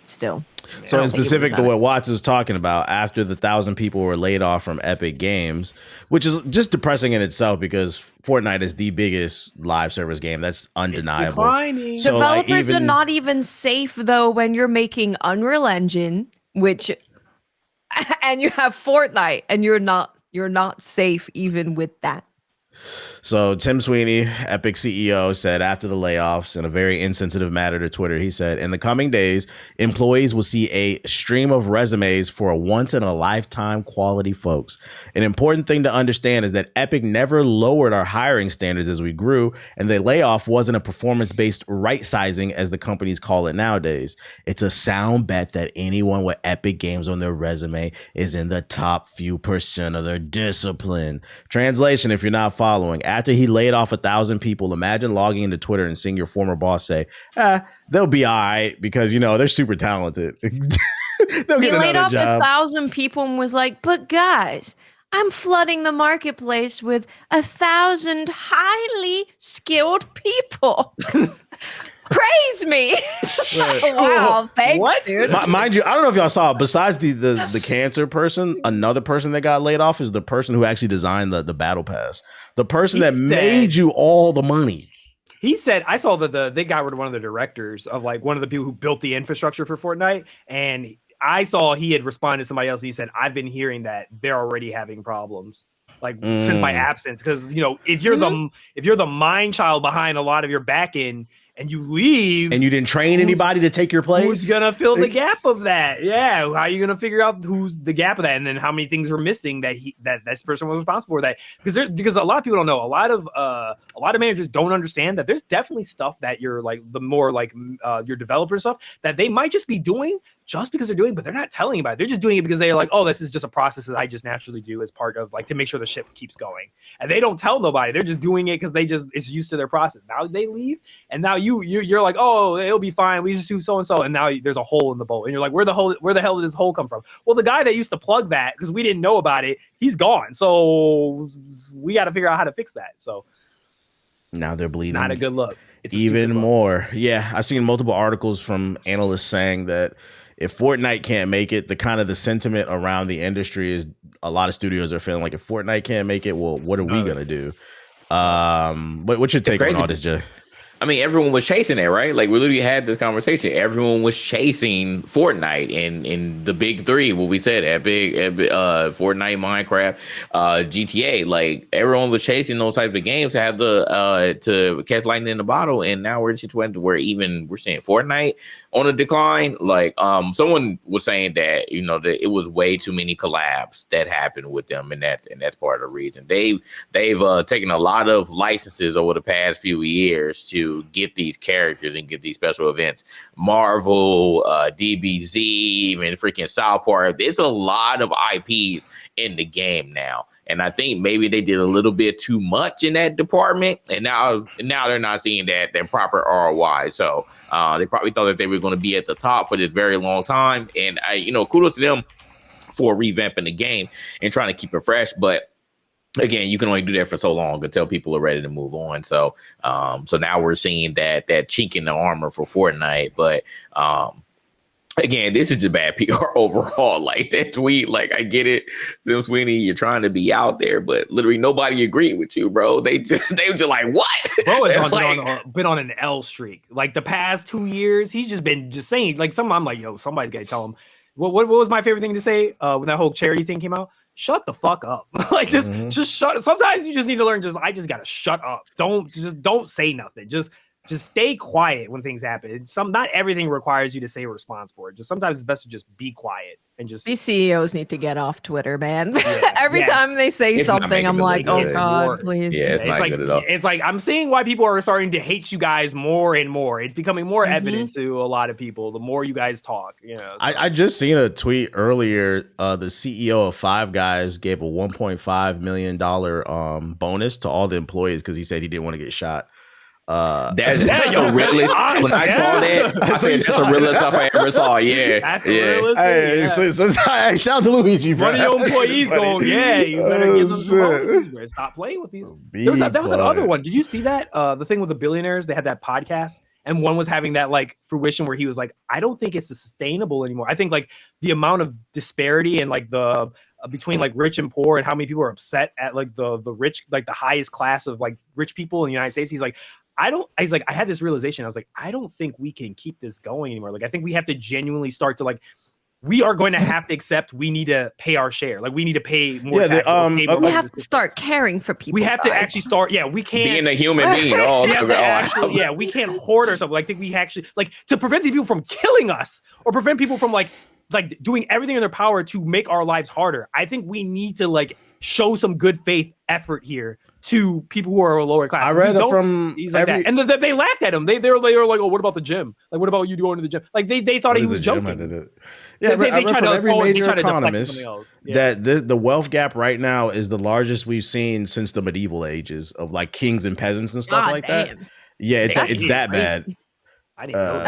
still. So I in don't think it specific was to bad. what Watts was talking about, after the 1,000 people were laid off from Epic Games, which is just depressing in itself because Fortnite is the biggest live service game. That's undeniable. Declining. So, like, Developers are even- not even safe though when you're making Unreal Engine, which and you have Fortnite, and you're not safe even with that. So Tim Sweeney, Epic CEO, said after the layoffs, in a very insensitive matter to Twitter, he said, in the coming days, employees will see a stream of resumes for a once-in-a-lifetime quality folks. An important thing to understand is that Epic never lowered our hiring standards as we grew, and the layoff wasn't a performance-based right-sizing, as the companies call it nowadays. It's a sound bet that anyone with Epic Games on their resume is in the top few % of their discipline. Translation, if you're not following, after he laid off 1,000 people, imagine logging into Twitter and seeing your former boss say, they'll be all right because, they're super talented. They'll He get laid another off job. 1,000 people and was like, but guys, I'm flooding the marketplace with 1,000 highly skilled people. Praise me. Wow, thanks, What? dude. Mind you, I don't know if y'all saw, besides the cancer person, another person that got laid off is the person who actually designed the battle pass. The person that made you all the money. He said, I saw that they got rid of one of the directors of like one of the people who built the infrastructure for Fortnite. And I saw he had responded to somebody else. And he said, I've been hearing that they're already having problems since my absence. Cause if you're the mind child behind a lot of your back end and you leave, and you didn't train anybody to take your place. Who's gonna fill the gap of that? Yeah, how are you gonna figure out who's the gap of that, and then how many things were missing that this person was responsible for that? Because a lot of people don't know. A lot of managers don't understand that there's definitely stuff that you're like the more like your developer stuff that they might just be doing just because they're doing, but they're not telling you about it. They're just doing it because they're like, oh, this is just a process that I just naturally do as part of like to make sure the ship keeps going, and they don't tell nobody. They're just doing it because it's used to their process. Now they leave, and now you're like, oh, it'll be fine. We just do so and so, and now there's a hole in the boat, and you're like, where the hell did this hole come from? Well, the guy that used to plug that because we didn't know about it, he's gone. So we got to figure out how to fix that. So now they're bleeding. Not a good look. It's even more. Yeah, I've seen multiple articles from analysts saying that if Fortnite can't make it, the sentiment around the industry is a lot of studios are feeling like if Fortnite can't make it, well, what are we gonna do? What's your take on all this, Jay? I mean, everyone was chasing it, right? Like, we literally had this conversation. Everyone was chasing Fortnite in the big three, what we said, Fortnite, Minecraft, GTA. Like, everyone was chasing those types of games to have to catch lightning in the bottle. And now we're just went to where we're seeing Fortnite on a decline. Like, someone was saying that, that it was way too many collabs that happened with them. And that's part of the reason. They've taken a lot of licenses over the past few years to get these characters and get these special events. Marvel, DBZ, even freaking South Park. There's a lot of IPs in the game now. And I think maybe they did a little bit too much in that department. And now they're not seeing that proper ROI. So they probably thought that they were going to be at the top for this very long time. And kudos to them for revamping the game and trying to keep it fresh. But again, you can only do that for so long until people are ready to move on. So, so now we're seeing that chink in the armor for Fortnite. But again, this is just bad PR overall. Like that tweet, like I get it, Sim Sweeney, you're trying to be out there, but literally nobody agreed with you, bro. They were just like, what? Bro has been on an L streak. Like the past 2 years, he's just been saying like I'm like, yo, somebody's got to tell him. What was my favorite thing to say when that whole charity thing came out? Shut the fuck up. Like just shut. Sometimes you just need to learn. I just gotta shut up. Don't say nothing. Just stay quiet when things happen. Not everything requires you to say a response for it. Just sometimes it's best to just be quiet and just. These CEOs need to get off Twitter, man. Yeah, Every time they say something, I'm like, oh God, please. Yeah, it's not like, good at all. It's like I'm seeing why people are starting to hate you guys more and more. It's becoming more evident to a lot of people the more you guys talk. I just seen a tweet earlier. The CEO of Five Guys gave a $1.5 million bonus to all the employees because he said he didn't want to get shot. That's the realest. When I saw that, I said that's the realest stuff I ever saw. Yeah, that's the realest. Hey, shout out to Luigi, bro. One of your employees going, you better give them some bonuses. Stop playing with these. That was another one. Did you see that? The thing with the billionaires, they had that podcast, and one was having that like fruition where he was like, I don't think it's sustainable anymore. I think like the amount of disparity and like the between like rich and poor and how many people are upset at like the rich, like the highest class of like rich people in the United States. He's like, I had this realization. I was like, I don't think we can keep this going anymore. Like, I think we have to genuinely start to like, we are going to have to accept we need to pay our share. Like, we need to pay more taxes. We have to start caring for people. We have to actually start. Yeah, we can't being a human being. We can't hoard ourselves. Like, I think we actually like to prevent these people from killing us or prevent people from like doing everything in their power to make our lives harder. I think we need to like show some good faith effort here to people who are a lower class. I read it from that. And they laughed at him. They were like, oh, what about the gym? Like, what about you going to the gym? Like they thought he was joking. Yeah, they tried to every major economist that the wealth gap right now is the largest we've seen since the medieval ages of like kings and peasants and stuff like that. Yeah, it's that bad. I didn't know that.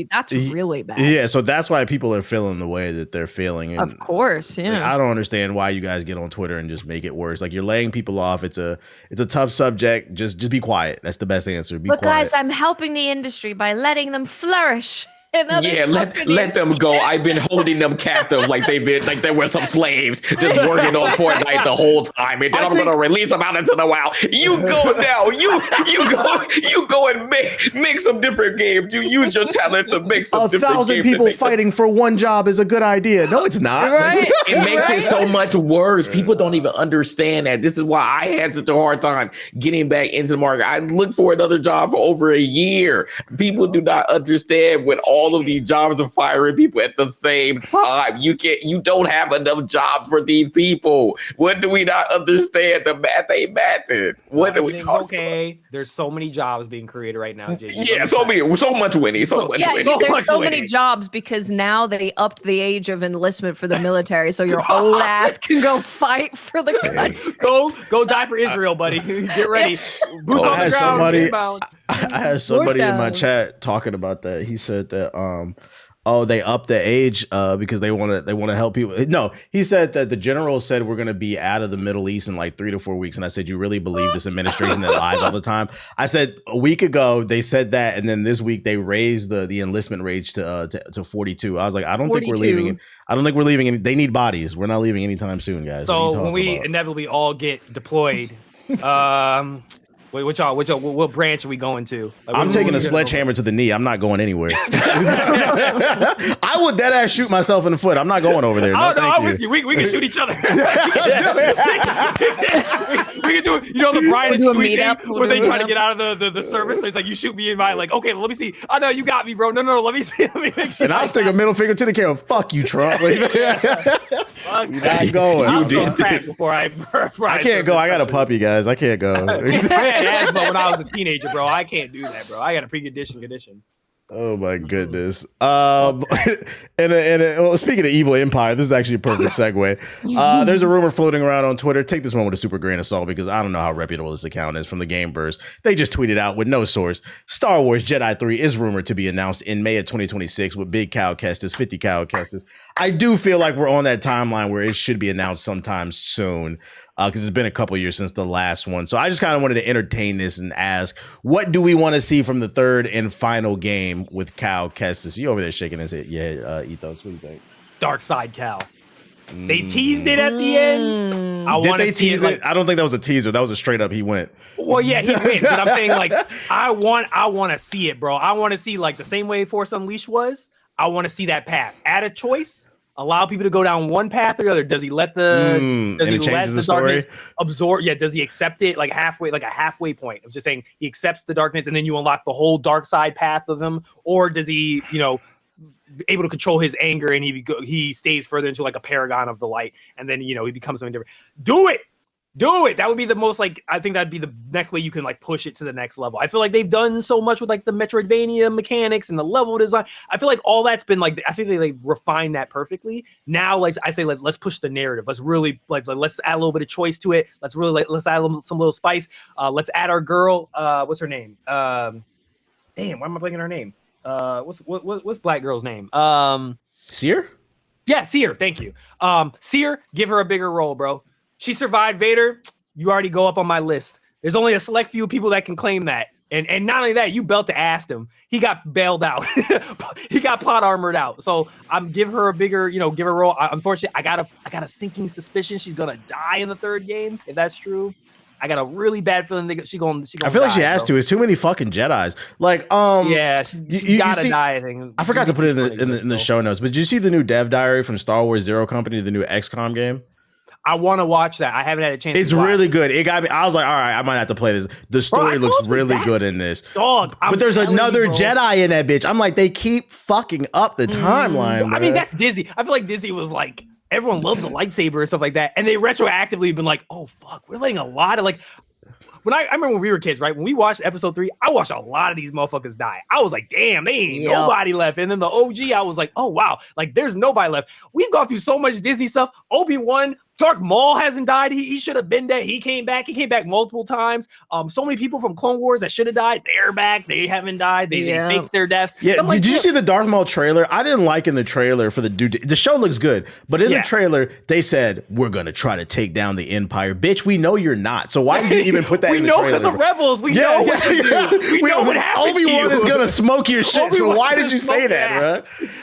That's really bad. Yeah, so that's why people are feeling the way that they're feeling. And of course, yeah. I don't understand why you guys get on Twitter and just make it worse. Like you're laying people off. It's a tough subject. Just be quiet. That's the best answer. Be quiet. Guys, I'm helping the industry by letting them flourish. another let them go. I've been holding them captive like they were some slaves just working on Fortnite the whole time, and then I'm gonna release them out into the wild. You go now. You go and make some different games. You use your talent to make some different games. 1,000 people fighting for one job is a good idea. No, it's not. Right? It makes it so much worse. People don't even understand that. This is why I had such a hard time getting back into the market. I looked for another job for over a year. People do not understand when all of these jobs are firing people at the same time. You don't have enough jobs for these people. What do we not understand? The math ain't mathing. What do we talk about? There's so many jobs being created right now, JD. Yeah, so much winning. There's so many jobs because now they upped the age of enlistment for the military, so your old ass can go fight for the country. Go die for Israel, buddy. Get ready. Boots on the ground. I had somebody in my chat talking about that. He said that they upped the age because they want to help people. No, he said that the general said we're going to be out of the Middle East in like 3 to 4 weeks. And I said, you really believe this administration that lies all the time? I said a week ago they said that, and then this week they raised the enlistment rate to 42. I was like, I don't think we're leaving. I don't think we're leaving. They need bodies. We're not leaving anytime soon, guys. So when we inevitably all get deployed, what branch are we going to? Like, I'm taking a sledgehammer to the knee. I'm not going anywhere. I would dead ass shoot myself in the foot. I'm not going over there. No, I'm with you. We can shoot each other. we can do it. You know the Brian and Stewie thing where they try to get out of the service. So it's like you shoot me in my like. Okay, let me see. Oh no, you got me, bro. No, let me see. Let me make sure. And I'll stick a middle finger to the camera. Fuck you, Trump. You're not going. You did this before I can't go. I got a puppy, guys. I can't go. Asthma when I was a teenager, bro. I can't do that, bro. I got a preconditioned condition. Oh my goodness. Well, speaking of evil empire, this is actually a perfect segue. There's a rumor floating around on Twitter. Take this one with a super grain of salt because I don't know how reputable this account is from the Game Burst. They just tweeted out with no source. Star Wars Jedi 3 is rumored to be announced in May of 2026 with big cow Kestis, 50 cow Kestis. I do feel like we're on that timeline where it should be announced sometime soon because it's been a couple years since the last one. So I just kind of wanted to entertain this and ask, what do we want to see from the third and final game with Cal Kestis? You over there shaking his head. Yeah, Ethos, what do you think? Dark Side Cal. They teased it at the end. Did they tease it? I don't think that was a teaser. That was a straight up he went. Well, yeah, he went. But I'm saying like I want to see it, bro. I want to see like the same way Force Unleashed was. I want to see that path. Add a choice. Allow people to go down one path or the other. Does he let the darkness absorb? Yeah. Does he accept it like halfway, like a halfway point of just saying he accepts the darkness and then you unlock the whole dark side path of him? Or does he, able to control his anger and he stays further into like a paragon of the light and then, he becomes something different? Do it. That would be the most I think that'd be the next way you can like push it to the next level. I feel like they've done so much with like the Metroidvania mechanics and the level design. I feel like all that's been like, I think they've refined that perfectly. Now, like I say, let's push the narrative. Let's really let's add a little bit of choice to it. Let's really let's add some little spice. Let's add our girl. What's her name? Damn, why am I blanking her name? What's Black girl's name? Seer? Yeah, Seer. Thank you. Seer, give her a bigger role, bro. She survived Vader. You already go up on my list. There's only a select few people that can claim that. And not only that, you belt to asked him. He got bailed out. He got plot armored out. So I'm give her a bigger, give her a role. Unfortunately, I got a sinking suspicion she's gonna die in the third game. If that's true, I got a really bad feeling she gonna I feel like she has to. It's too many fucking Jedis. Like, yeah, she gotta die. I think. I forgot to put it in the show notes. But did you see the new dev diary from Star Wars Zero Company, the new XCOM game? I want to watch that. I haven't had a chance. It's really good. It got me. I was like, all right, I might have to play this. The story looks really good in this. Dog, but there's another Jedi in that bitch. I'm like, they keep fucking up the timeline. I mean, that's Disney. I feel like Disney was like, everyone loves a lightsaber and stuff like that, and they retroactively been like, oh fuck, we're letting a lot of like. When I remember when we were kids, right? When we watched episode 3, I watched a lot of these motherfuckers die. I was like, damn, they ain't nobody left. And then the OG, I was like, oh wow, like there's nobody left. We've gone through so much Disney stuff. Obi-Wan Darth Maul hasn't died. He should have been dead. He came back. He came back multiple times. So many people from Clone Wars that should have died, they're back. They haven't died. They faked their deaths. Yeah, did you see the Darth Maul trailer? I didn't like in the trailer for the dude. The show looks good, but in the trailer, they said, we're going to try to take down the Empire. Bitch, we know you're not. So why did you even put that in the trailer? We know because of Rebels. We know what to do. We know what happened to you. Obi-Wan is going to smoke your shit. So why did you say that, bro?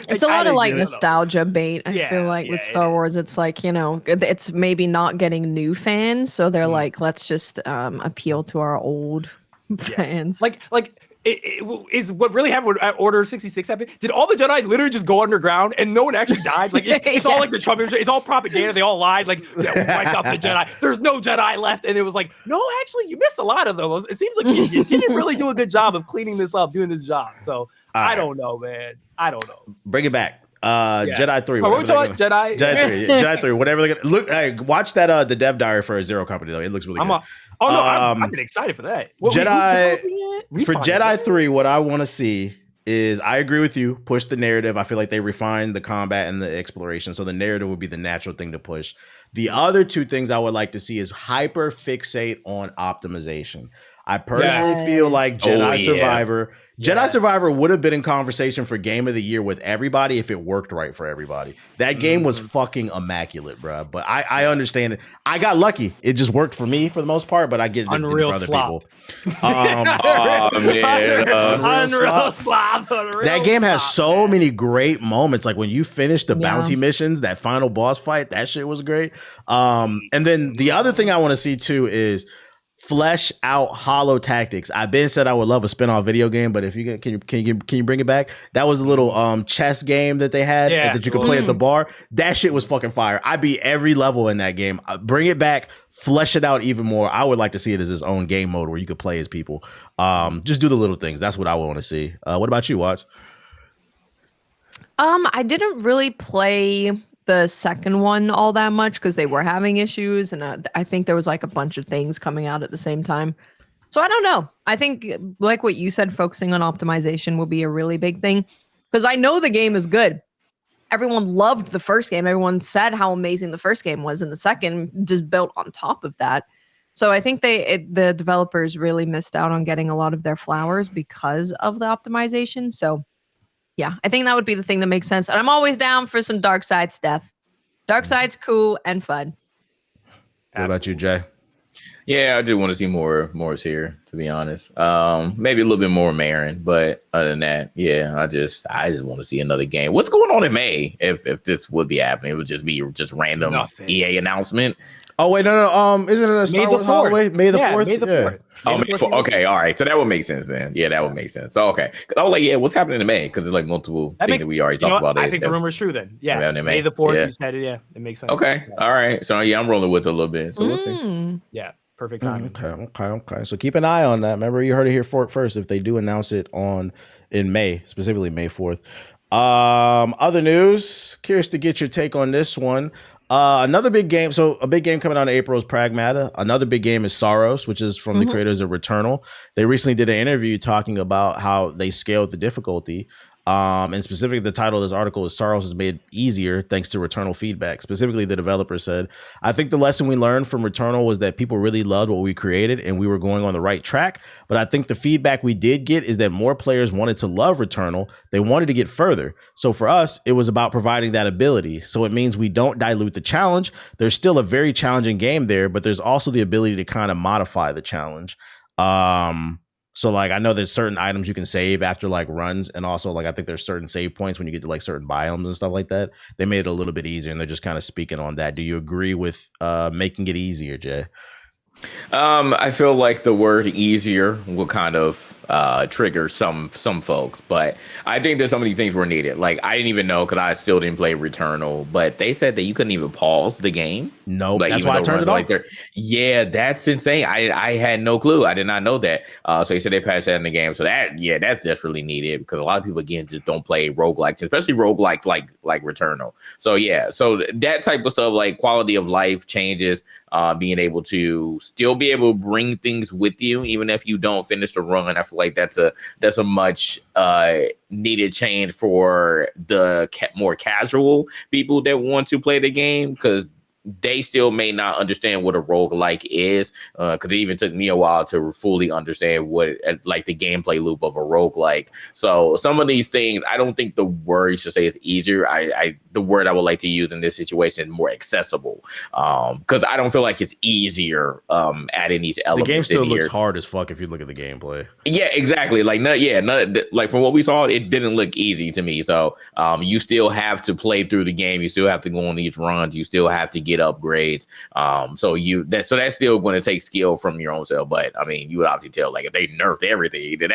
It's a lot of like nostalgia bait. I feel like with Star Wars, it's like, it's maybe not getting new fans. So they're like, let's just appeal to our old fans. Is what really happened at Order 66 happened? Did all the Jedi literally just go underground and no one actually died? Like it's all like the Trump, it's all propaganda. They all lied. Like we wiped out the Jedi. There's no Jedi left, and it was like, no, actually, you missed a lot of them. It seems like you didn't really do a good job of cleaning this up, doing this job. So I don't know, man. I don't know. Bring it back. Jedi 3. Jedi 3. Jedi 3. Whatever they're gonna look. Hey, watch that. The dev diary for Zero Company though. It looks really good. I've been excited for that. Jedi 3, what I want to see is, I agree with you, push the narrative. I feel like they refined the combat and the exploration, so the narrative would be the natural thing to push. The other two things I would like to see is hyper fixate on optimization. I personally feel like Jedi Survivor would have been in conversation for Game of the Year with everybody if it worked right for everybody. That game was fucking immaculate, bro. But I understand it. I got lucky. It just worked for me for the most part, but I get it for other people. That game has so many great moments. Like when you finish the bounty missions, that final boss fight, that shit was great. And then the other thing I want to see too is flesh out Hollow Tactics. I've been said I would love a spin-off video game, but if you can you bring it back? That was a little chess game that they had that you could play at the bar. That shit was fucking fire. I beat every level in that game. Bring it back, flesh it out even more. I would like to see it as its own game mode where you could play as people. Just do the little things. That's what I want to see. What about you, Watts? I didn't really play the second one all that much because they were having issues, and I think there was like a bunch of things coming out at the same time. So I don't know. I think like what you said, focusing on optimization will be a really big thing because I know the game is good. Everyone loved the first game. Everyone said how amazing the first game was, and the second just built on top of that. So I think the developers really missed out on getting a lot of their flowers because of the optimization. So yeah, I think that would be the thing that makes sense. And I'm always down for some dark side stuff. Dark side's cool and fun. What about you, Jay? Yeah, I just want to see more here, to be honest. Maybe a little bit more Marin, but other than that, yeah, I just want to see another game. What's going on in May? If this would be happening, it would just be random EA announcement. Oh wait, no. Isn't it a Star Wars holiday? May the 4th? May the 4th. Okay, all right. So that would make sense then. Yeah, that would make sense. So okay, I was like, yeah, what's happening in May? Because it's like multiple things that we already talked about. I think the rumor's true then. Yeah, May the 4th. You said it. Yeah, it makes sense. Okay, all right. So yeah, I'm rolling with it a little bit. So we'll see. Yeah, perfect timing. Okay. So keep an eye on that. Remember, you heard it here first. If they do announce it in May, specifically May 4th. Other news. Curious to get your take on this one. Another big game. So a big game coming out in April is Pragmata. Another big game is Soros, which is from the creators of Returnal. They recently did an interview talking about how they scaled the difficulty. And specifically, the title of this article is Soros is made easier thanks to Returnal feedback. Specifically, the developer said, I think the lesson we learned from Returnal was that people really loved what we created and we were going on the right track. But I think the feedback we did get is that more players wanted to love Returnal. They wanted to get further. So for us, it was about providing that ability. So it means we don't dilute the challenge. There's still a very challenging game there, but there's also the ability to kind of modify the challenge. So like I know there's certain items you can save after like runs, and also like I think there's certain save points when you get to like certain biomes and stuff like that. They made it a little bit easier, and they're just kind of speaking on that. Do you agree with making it easier, Jay? I feel like the word easier will kind of trigger some folks, but I think there's so many things were needed. Like I didn't even know because I still didn't play Returnal, but they said that you couldn't even pause the game. No, like, that's why I turned it off. Yeah, that's insane. I had no clue. I did not know that. So they said they patched that in the game. So that's just really needed because a lot of people again just don't play roguelikes, especially roguelikes like Returnal. So yeah, so that type of stuff like quality of life changes, being able to still be able to bring things with you even if you don't finish the run. I feel like that's a much needed change for the more casual people that want to play the game, because they still may not understand what a roguelike is, because it even took me a while to fully understand what like the gameplay loop of a roguelike. So some of these things, I don't think the word you should say is easier. The word I would like to use in this situation is more accessible, because I don't feel like it's easier adding these elements. The game still looks here. hard as fuck if you look at the gameplay. Yeah, exactly. Like, like from what we saw, it didn't look easy to me. So you still have to play through the game. You still have to go on these runs. You still have to get upgrades. So that's still going to take skill from your own self. But I mean, you would obviously tell, like, if they nerfed everything, then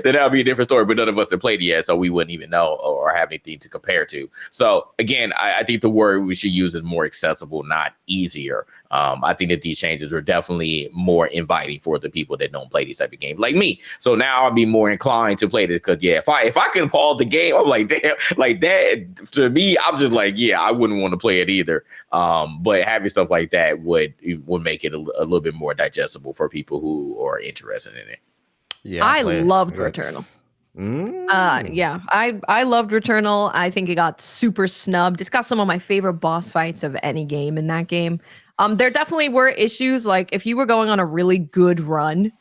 that would be a different story. But none of us have played it yet, so we wouldn't even know or have anything to compare to. So again, I think the word we should use is more accessible, not easier. I think that these changes are definitely more inviting for the people that don't play these type of games, like me. So now I'll be more inclined to play this, because if I can pause the game, I'm like, damn, like that. To me, I'm just like, I wouldn't want to play it either. But having stuff like that would make it a little bit more digestible for people who are interested in it. Yeah, I loved Returnal. I loved Returnal. I think it got super snubbed. It's got some of my favorite boss fights of any game in that game. There definitely were issues. Like, if you were going on a really good run,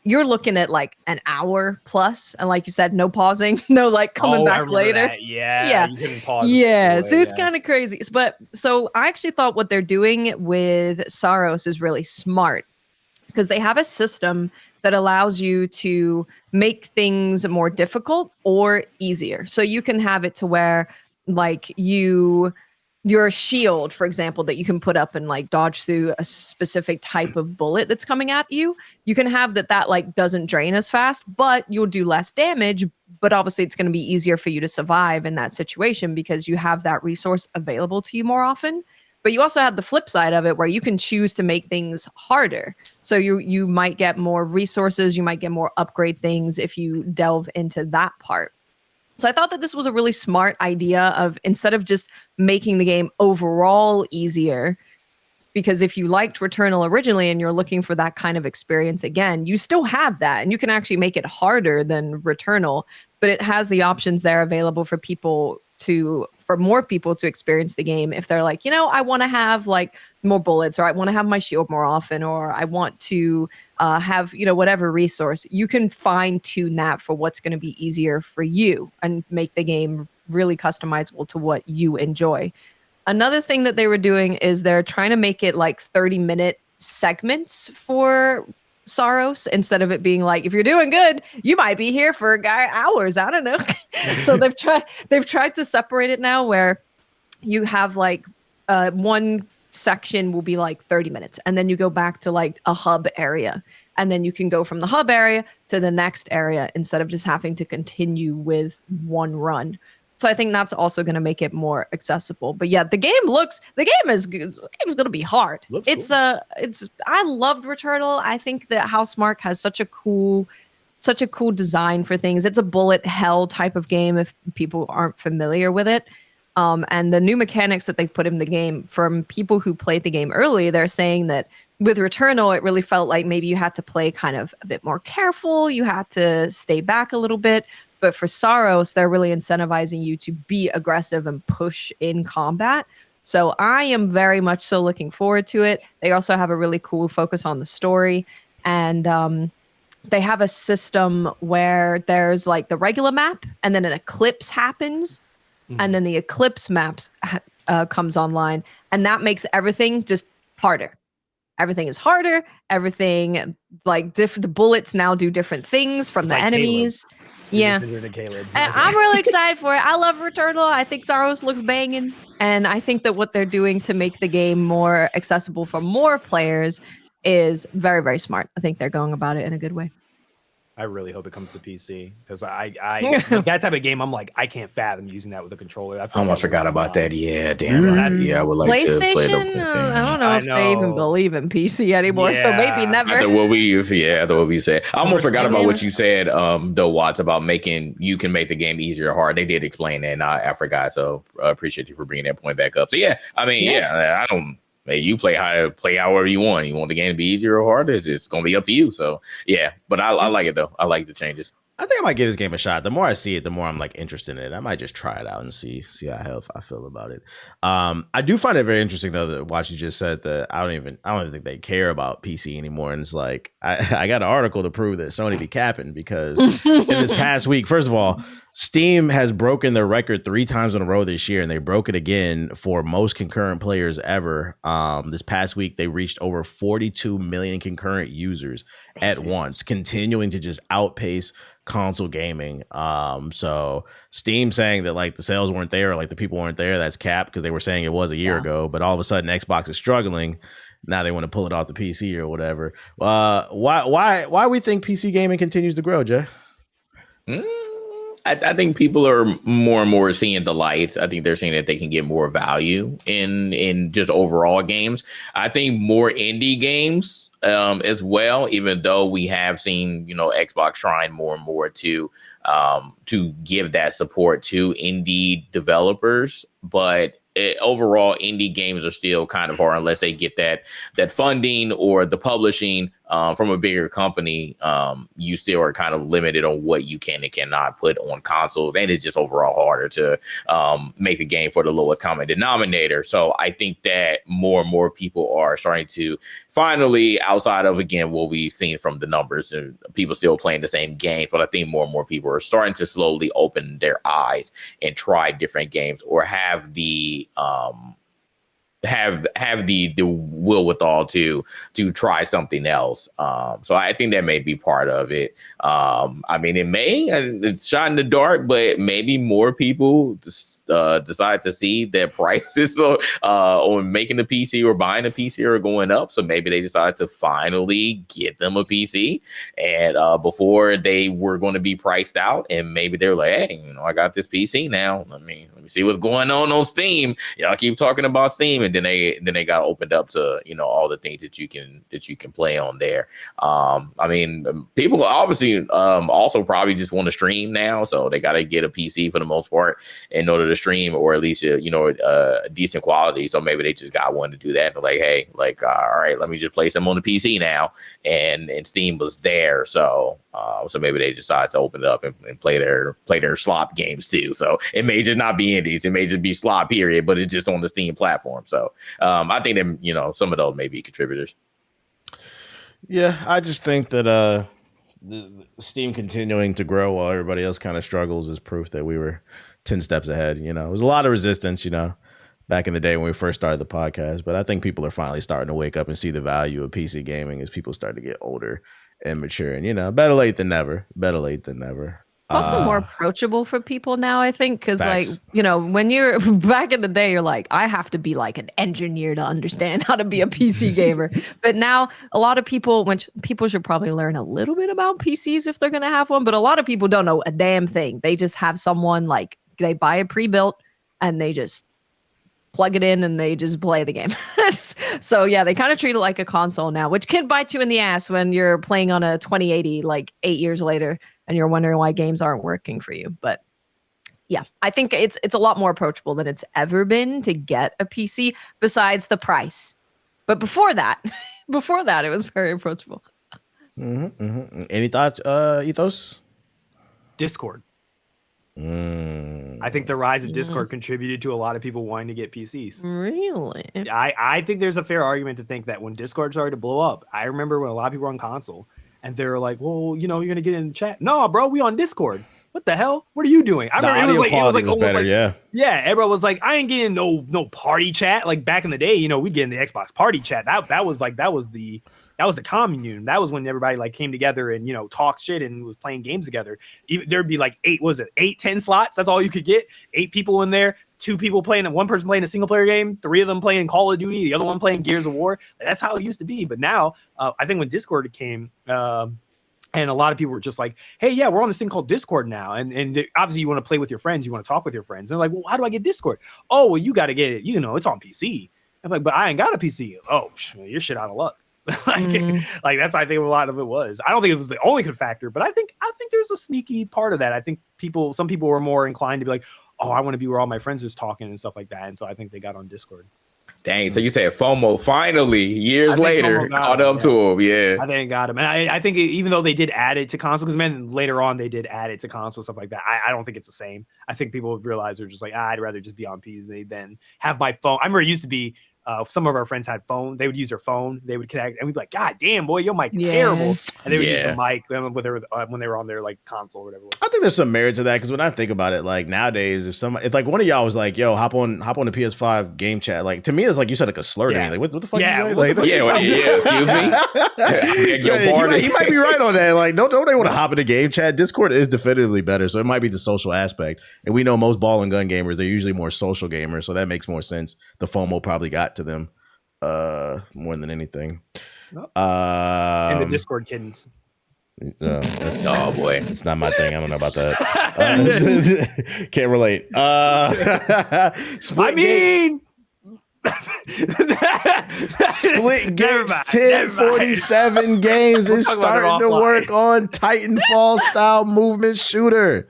you're looking at like an hour plus, and like you said, no pausing, no like coming back later. Yeah, you couldn't pause. Yeah, so it's kind of crazy. But so I actually thought what they're doing with Saros is really smart, because they have a system that allows you to make things more difficult or easier. So you can have it to where, like, your shield, for example, that you can put up and like dodge through a specific type of bullet that's coming at you. You can have that like doesn't drain as fast, but you'll do less damage. But obviously it's going to be easier for you to survive in that situation because you have that resource available to you more often. But you also have the flip side of it, where you can choose to make things harder. So you might get more resources, you might get more upgrade things if you delve into that part. So I thought that this was a really smart idea of, instead of just making the game overall easier, because if you liked Returnal originally and you're looking for that kind of experience again, you still have that, and you can actually make it harder than Returnal, but it has the options there available for more people to experience the game. If they're like, I want to have like more bullets, or I want to have my shield more often, or I want to have, whatever resource, you can fine tune that for what's going to be easier for you and make the game really customizable to what you enjoy. Another thing that they were doing is they're trying to make it like 30-minute segments for Saros, instead of it being like, if you're doing good, you might be here for hours. I don't know. So they've tried to separate it now, where you have like one section will be like 30 minutes, and then you go back to like a hub area, and then you can go from the hub area to the next area instead of just having to continue with one run. So I think that's also going to make it more accessible. But yeah, the game is going to be hard. I loved Returnal. I think that Housemarque has such a cool design for things. It's a bullet hell type of game if people aren't familiar with it. And the new mechanics that they've put in the game, from people who played the game early, they're saying that with Returnal, it really felt like maybe you had to play kind of a bit more careful. You had to stay back a little bit. But for Saros, they're really incentivizing you to be aggressive and push in combat. So I am very much so looking forward to it. They also have a really cool focus on the story. And they have a system where there's like the regular map, and then an eclipse happens. Mm-hmm. And then the eclipse maps comes online. And that makes everything just harder. Everything is harder. Everything, like, the bullets now do different things from the enemies. Caleb. Yeah. I'm really excited for it. I love Returnal. I think Saros looks banging. And I think that what they're doing to make the game more accessible for more players is very, very smart. I think they're going about it in a good way. I really hope it comes to PC, because I that type of game, I'm like, I can't fathom using that with a controller. I almost forgot about that. Yeah, damn. Yeah, I would like PlayStation. To play I don't know if they even believe in PC anymore, so maybe never. After what we said, I almost forgot about what you said, though, Watts, about you can make the game easier or hard. They did explain that, and I forgot. So appreciate you for bringing that point back up. So yeah, I mean, I don't. Hey, you play however you want. You want the game to be easier or harder? It's going to be up to you. So yeah, but I like it though. I like the changes. I think I might give this game a shot. The more I see it, the more I'm like interested in it. I might just try it out and see how I feel about it. I do find it very interesting though that what you just said that I don't even think they care about PC anymore. And it's like I got an article to prove that Sony be capping because in this past week, first of all, Steam has broken their record 3 times in a row this year, and they broke it again for most concurrent players ever. This past week, they reached over 42 million concurrent users at once, continuing to just outpace console gaming. So Steam saying that like the sales weren't there, or like the people weren't there, that's cap because they were saying it was a year ago, but all of a sudden Xbox is struggling. Now they want to pull it off the PC or whatever. Why we think PC gaming continues to grow, Jay? I think people are more and more seeing the lights. I think they're seeing that they can get more value in just overall games. I think more indie games as well, even though we have seen, Xbox trying more and more to give that support to indie developers. But overall, indie games are still kind of hard unless they get that funding or the publishing from a bigger company. You still are kind of limited on what you can and cannot put on consoles, and it's just overall harder to make a game for the lowest common denominator. So I think that more and more people are starting to finally, outside of again what we've seen from the numbers, and people still playing the same games, but I think more and more people are starting to slowly open their eyes and try different games, or have the wherewithal to try something else. So I think that may be part of it. I mean, it's shot in the dark, but maybe more people decide to see that prices on making a PC or buying a PC are going up. So maybe they decide to finally get them a PC, and before they were going to be priced out, and maybe they're like, hey, I got this PC now. Let me see what's going on Steam. Y'all keep talking about Steam, and then they got opened up to all the things that you can play on there. I mean, people obviously also probably just want to stream now, so they got to get a PC for the most part in order to stream, or at least a decent quality. So maybe they just got one to do that. They're like, hey, all right, let me just play some on the PC now, and Steam was there, so maybe they decide to open it up and play their slop games too. So it may just not be indies, it may just be slop period, but it's just on the Steam platform. So I think that some of those may be contributors. Yeah, I just think that the Steam continuing to grow while everybody else kind of struggles is proof that we were 10 steps ahead. It was a lot of resistance, back in the day when we first started the podcast, but I think people are finally starting to wake up and see the value of PC gaming as people start to get older and mature. And better late than never. It's also more approachable for people now, I think, because when you're back in the day, you're like, I have to be like an engineer to understand how to be a PC gamer. But now a lot of people, which people should probably learn a little bit about PCs if they're going to have one, but a lot of people don't know a damn thing. They just have someone they buy a pre-built and they just plug it in and they just play the game. So yeah, they kind of treat it like a console now, which can bite you in the ass when you're playing on a 2080 like 8 years later and you're wondering why games aren't working for you. But yeah, I think it's a lot more approachable than it's ever been to get a PC, besides the price. But before that, it was very approachable. Any thoughts, Ethos? Discord. I think the rise of Discord contributed to a lot of people wanting to get PCs. Really? I think there's a fair argument to think that when Discord started to blow up, I remember when a lot of people were on console and they were like, well, you're going to get in the chat. No, bro, we on Discord. What the hell? What are you doing? I remember it was better, yeah. Yeah, everyone was like, I ain't getting no party chat. Like back in the day, we'd get in the Xbox party chat. That was the commune. That was when everybody came together and talked shit and was playing games together. There'd be 10 slots. That's all you could get. 8 people in there, 2 people playing, 1 person playing a single player game, 3 of them playing Call of Duty, the other one playing Gears of War. That's how it used to be. But now, I think when Discord came, and a lot of people were just like, hey, yeah, we're on this thing called Discord now. And obviously you want to play with your friends. You want to talk with your friends. And they're like, well, how do I get Discord? Oh, well, you got to get it. It's on PC. I'm like, but I ain't got a PC. Oh, you're shit out of luck. That's, I think a lot of it was. I don't think it was the only factor, but I think there's a sneaky part of that. I think some people were more inclined to be like, oh, I want to be where all my friends is talking and stuff like that. And so I think they got on Discord. Dang, so you said FOMO finally, years I think later, FOMO got caught him, up to him. Yeah. I think it got him. And I think even though they did add it to console, because man, later on they did add it to console, stuff like that. I don't think it's the same. I think people would realize they're just like, I'd rather just be on PC than have my phone. I remember it used to be some of our friends had phone. They would use their phone. They would connect, and we'd be like, "God damn, boy, your mic is terrible." And they would use the mic when they were on their like console or whatever it was. I think there's some merit to that because when I think about it, like nowadays, if like one of y'all was like, "Yo, hop on the PS5 game chat," like to me, it's like you said like a slur to me. Like, what the fuck? Yeah, you like, Excuse me. He might be right on that. Like, don't they want to hop in the game chat? Discord is definitively better, so it might be the social aspect. And we know most ball and gun gamers, they're usually more social gamers, so that makes more sense. The FOMO probably got to them more than anything. And the Discord kittens. Oh boy, it's not my thing. I don't know about that. Can't relate. Splitgate. Splitgate's 1047 games is starting to work on Titanfall style movement shooter.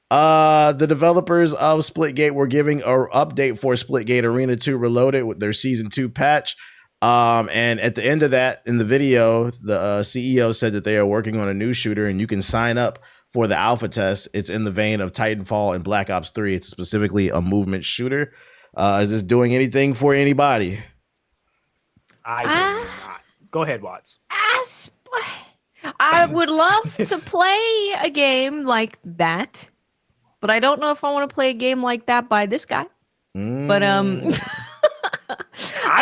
The developers of Splitgate were giving an update for Splitgate Arena 2 Reloaded with their Season 2 patch. And at the end of that, in the video, the CEO said that they are working on a new shooter and you can sign up for the alpha test. It's in the vein of Titanfall and Black Ops 3. It's specifically a movement shooter. Is this doing anything for anybody? I do not. Go ahead, Watts. I would love to play a game like that. But I don't know if I want to play a game like that by this guy. But I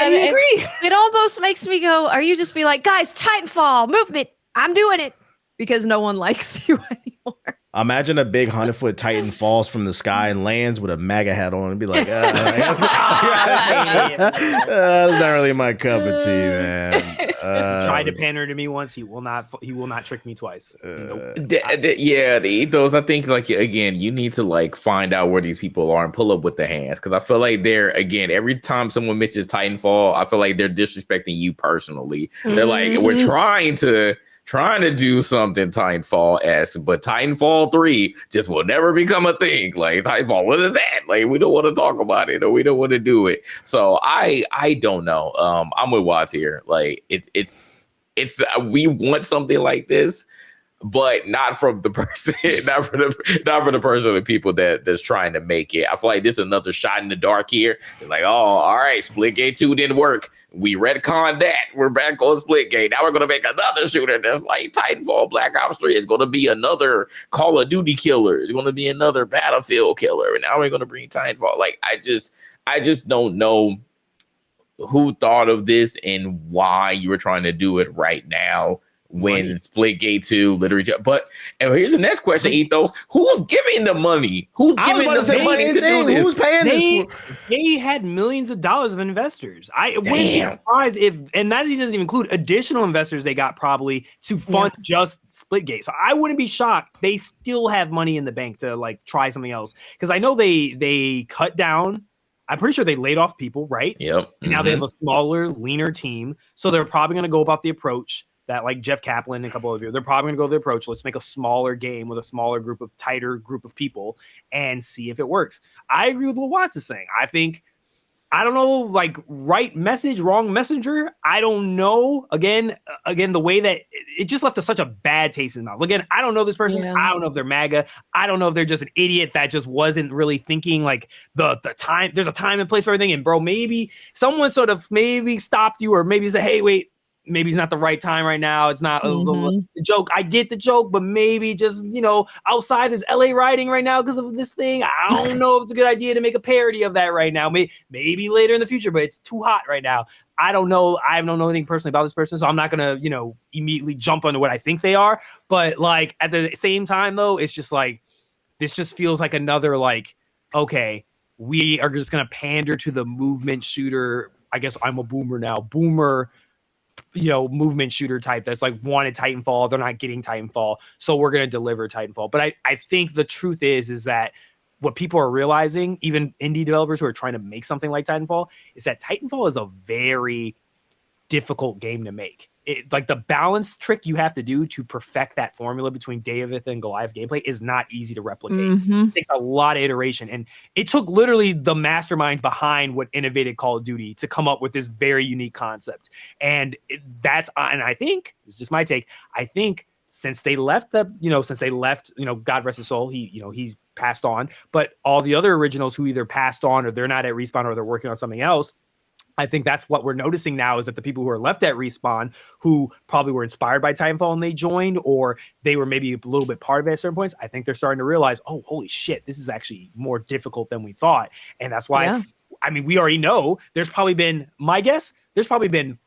agree. It almost makes me go, are you just be like, guys, Titanfall, movement, I'm doing it. Because no one likes you anymore. Imagine a big 100-foot Titan falls from the sky and lands with a MAGA hat on and be like, that's not really my cup of tea, man. Tried to pander to me once. He will not trick me twice. Nope. The ethos. I think like again, you need to like find out where these people are and pull up with the hands because I feel like they're again every time someone mentions Titanfall, I feel like they're disrespecting you personally. They're like, we're trying to do something Titanfall-esque, but Titanfall 3 just will never become a thing. Like Titanfall, what is that? Like we don't want to talk about it or we don't want to do it. So I don't know. I'm with Watts here. Like it's we want something like this, but not from the person, not for the person or the people that's trying to make it. I feel like this is another shot in the dark here. It's like, oh, all right, Splitgate 2 didn't work. We retconned that. We're back on Splitgate. Now we're gonna make another shooter that's like Titanfall. Black Ops 3 is gonna be another Call of Duty killer. It's gonna be another Battlefield killer. And now we're gonna bring Titanfall. Like I just don't know who thought of this and why you were trying to do it right now. When Splitgate 2 literally, but and here's the next question, Ethos: who's giving the money? Who's giving the money to do this? Who's paying this? They had millions of dollars of investors. I wouldn't be surprised if, and that doesn't even include additional investors they got probably to fund just Splitgate. So I wouldn't be shocked. They still have money in the bank to like try something else because I know they cut down. I'm pretty sure they laid off people, right? Yep. And now they have a smaller, leaner team, so they're probably going to go about the approach that like Jeff Kaplan and a couple of you, they're probably going to go the approach. Let's make a smaller game with a smaller tighter group of people and see if it works. I agree with what Watts is saying. I think, I don't know, like right message, wrong messenger. I don't know. Again, the way that it just left such a bad taste in the mouth. Again, I don't know this person. Yeah. I don't know if they're MAGA. I don't know if they're just an idiot that just wasn't really thinking like the time. There's a time and place for everything. And bro, maybe someone sort of maybe stopped you or maybe said, hey, wait, maybe it's not the right time right now. It's not a joke. I get the joke, but maybe just, outside is LA rioting right now because of this thing. I don't know if it's a good idea to make a parody of that right now. Maybe later in the future, but it's too hot right now. I don't know. I don't know anything personally about this person, so I'm not going to, immediately jump onto what I think they are. But like at the same time, though, it's just like, this just feels like another like, okay, we are just going to pander to the movement shooter. I guess I'm a boomer now. Boomer movement shooter type that's like wanted Titanfall. They're not getting Titanfall. So we're going to deliver Titanfall. But I think the truth is that what people are realizing, even indie developers who are trying to make something like Titanfall, is that Titanfall is a very difficult game to make. like the balance trick you have to do to perfect that formula between David and Goliath gameplay is not easy to replicate. It takes a lot of iteration, and it took literally the masterminds behind what innovated Call of Duty to come up with this very unique concept. And and I think it's just my take. I think since they left, God rest his soul, he's passed on, but all the other originals who either passed on or they're not at Respawn or they're working on something else, I think that's what we're noticing now, is that the people who are left at Respawn, who probably were inspired by Titanfall and they joined, or they were maybe a little bit part of it at certain points, I think they're starting to realize, oh, holy shit, this is actually more difficult than we thought. And that's why, I mean, we already know there's probably been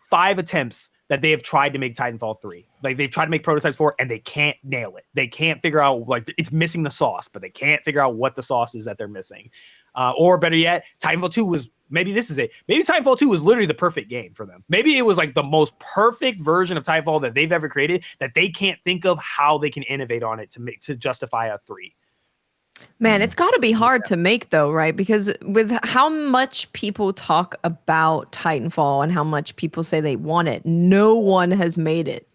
5 attempts that they have tried to make Titanfall 3. Like, they've tried to make prototypes for it, and they can't nail it. They can't figure out, like, it's missing the sauce, but they can't figure out what the sauce is that they're missing. Or better yet, Titanfall 2 was, maybe this is it. Maybe Titanfall 2 was literally the perfect game for them. Maybe it was like the most perfect version of Titanfall that they've ever created, that they can't think of how they can innovate on it to justify a 3. Man, it's got to be hard to make, though, right? Because with how much people talk about Titanfall and how much people say they want it, no one has made it.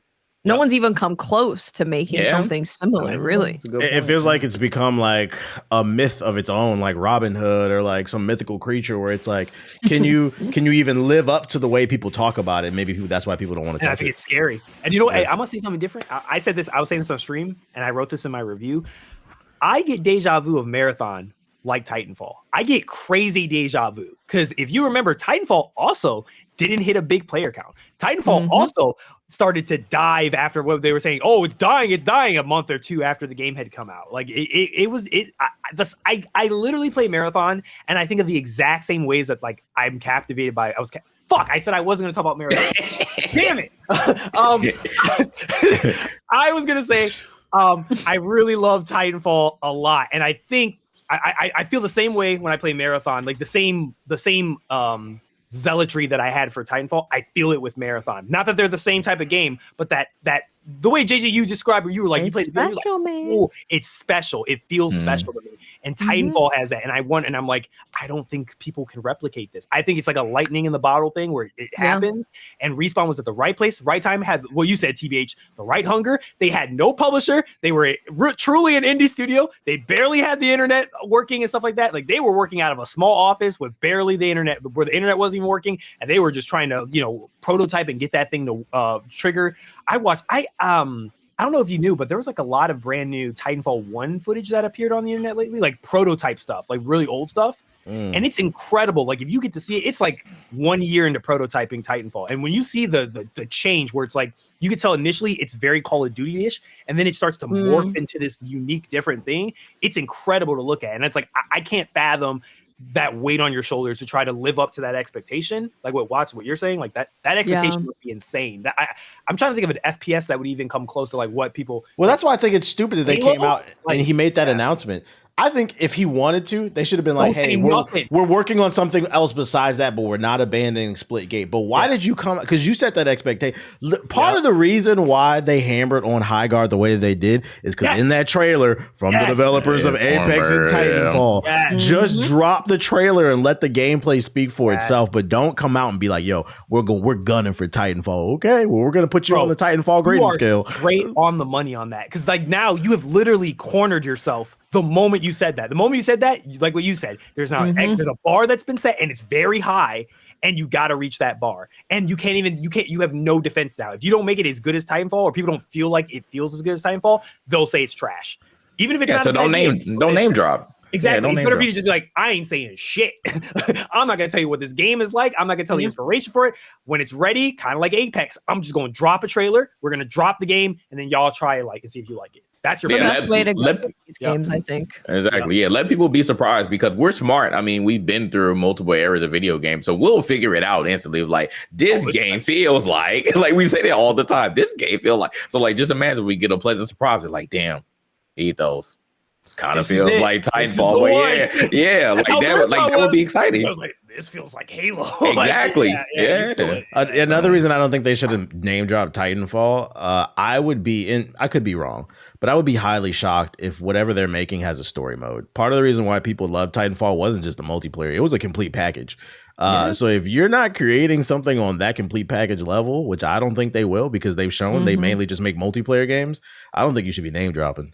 No one's even come close to making something similar, really. It feels like it's become like a myth of its own, like Robin Hood or like some mythical creature where it's like, can you even live up to the way people talk about it? Maybe that's why people don't want to touch it. I think it's scary. And you know what? Hey, I'm going to say something different. I said this, I was saying this on stream, and I wrote this in my review. I get deja vu of Marathon like Titanfall. I get crazy deja vu because if you remember, Titanfall also didn't hit a big player count. Titanfall also started to dive after what they were saying. Oh, it's dying a month or two after the game had come out. Like I literally play Marathon, and I think of the exact same ways that like I'm captivated by. I said I wasn't going to talk about Marathon. Damn it. I was going to say, I really love Titanfall a lot, and I think I feel the same way when I play Marathon, like the same zealotry that I had for Titanfall. I feel it with Marathon. Not that they're the same type of game, but that the way JJ you described, where you were like, you played the game, like, oh, it's special. It feels special to me. And Titanfall has that. And I'm like, I don't think people can replicate this. I think it's like a lightning in the bottle thing where it happens. And Respawn was at the right place, right time, had, well, you said TBH, the right hunger. They had no publisher. They were truly an indie studio. They barely had the internet working and stuff like that. Like, they were working out of a small office with barely the internet, where the internet wasn't even working. And they were just trying to, prototype and get that thing to trigger. I don't know if you knew, but there was like a lot of brand new Titanfall 1 footage that appeared on the internet lately, like prototype stuff, like really old stuff. And it's incredible. Like, if you get to see it, it's like 1 year into prototyping Titanfall. And when you see the change where it's like, you could tell initially it's very Call of Duty-ish, and then it starts to morph into this unique, different thing. It's incredible to look at. And it's like, I can't fathom that weight on your shoulders to try to live up to that expectation. Like what you're saying, like that expectation would be insane. I'm trying to think of an FPS that would even come close to like what people. Well, that's why I think it's stupid that they came out and he made that announcement. I think if he wanted to, they should have been like, hey, we're working on something else besides that, but we're not abandoning Splitgate. But why did you come? Because you set that expectation. Part of the reason why they hammered on High Guard the way they did is because in that trailer from the developers of Apex and Titanfall, just drop the trailer and let the gameplay speak for itself. But don't come out and be like, yo, we're gunning for Titanfall. Okay, well, we're going to put you on the Titanfall grading scale. Great on the money on that. Because like now you have literally cornered yourself the moment you said that. The moment you said that, like what you said, there's now there's a bar that's been set and it's very high, and you got to reach that bar. And you have no defense now. If you don't make it as good as Titanfall, or people don't feel like it feels as good as Titanfall, they'll say it's trash. Even if it's not so don't name drop. Exactly. It's better for you to just be like, I ain't saying shit. I'm not going to tell you what this game is like. I'm not going to tell the inspiration for it. When it's ready, kind of like Apex, I'm just going to drop a trailer. We're going to drop the game, and then y'all try it and see if you like it. That's your best way to go these games, I think. Exactly. Yeah. Let people be surprised, because we're smart. I mean, we've been through multiple eras of video games, so we'll figure it out instantly. Like, this game feels like we say that all the time. This game feels like. So like, just imagine we get a pleasant surprise. Like, damn, ethos. kind of feels like Titanfall, but yeah, like that would be exciting. I was like, this feels like Halo. Exactly. Another reason I don't think they should have name dropped Titanfall. I could be wrong, but I would be highly shocked if whatever they're making has a story mode. Part of the reason why people love Titanfall wasn't just the multiplayer; it was a complete package. So if you're not creating something on that complete package level, which I don't think they will, because they've shown they mainly just make multiplayer games, I don't think you should be name dropping.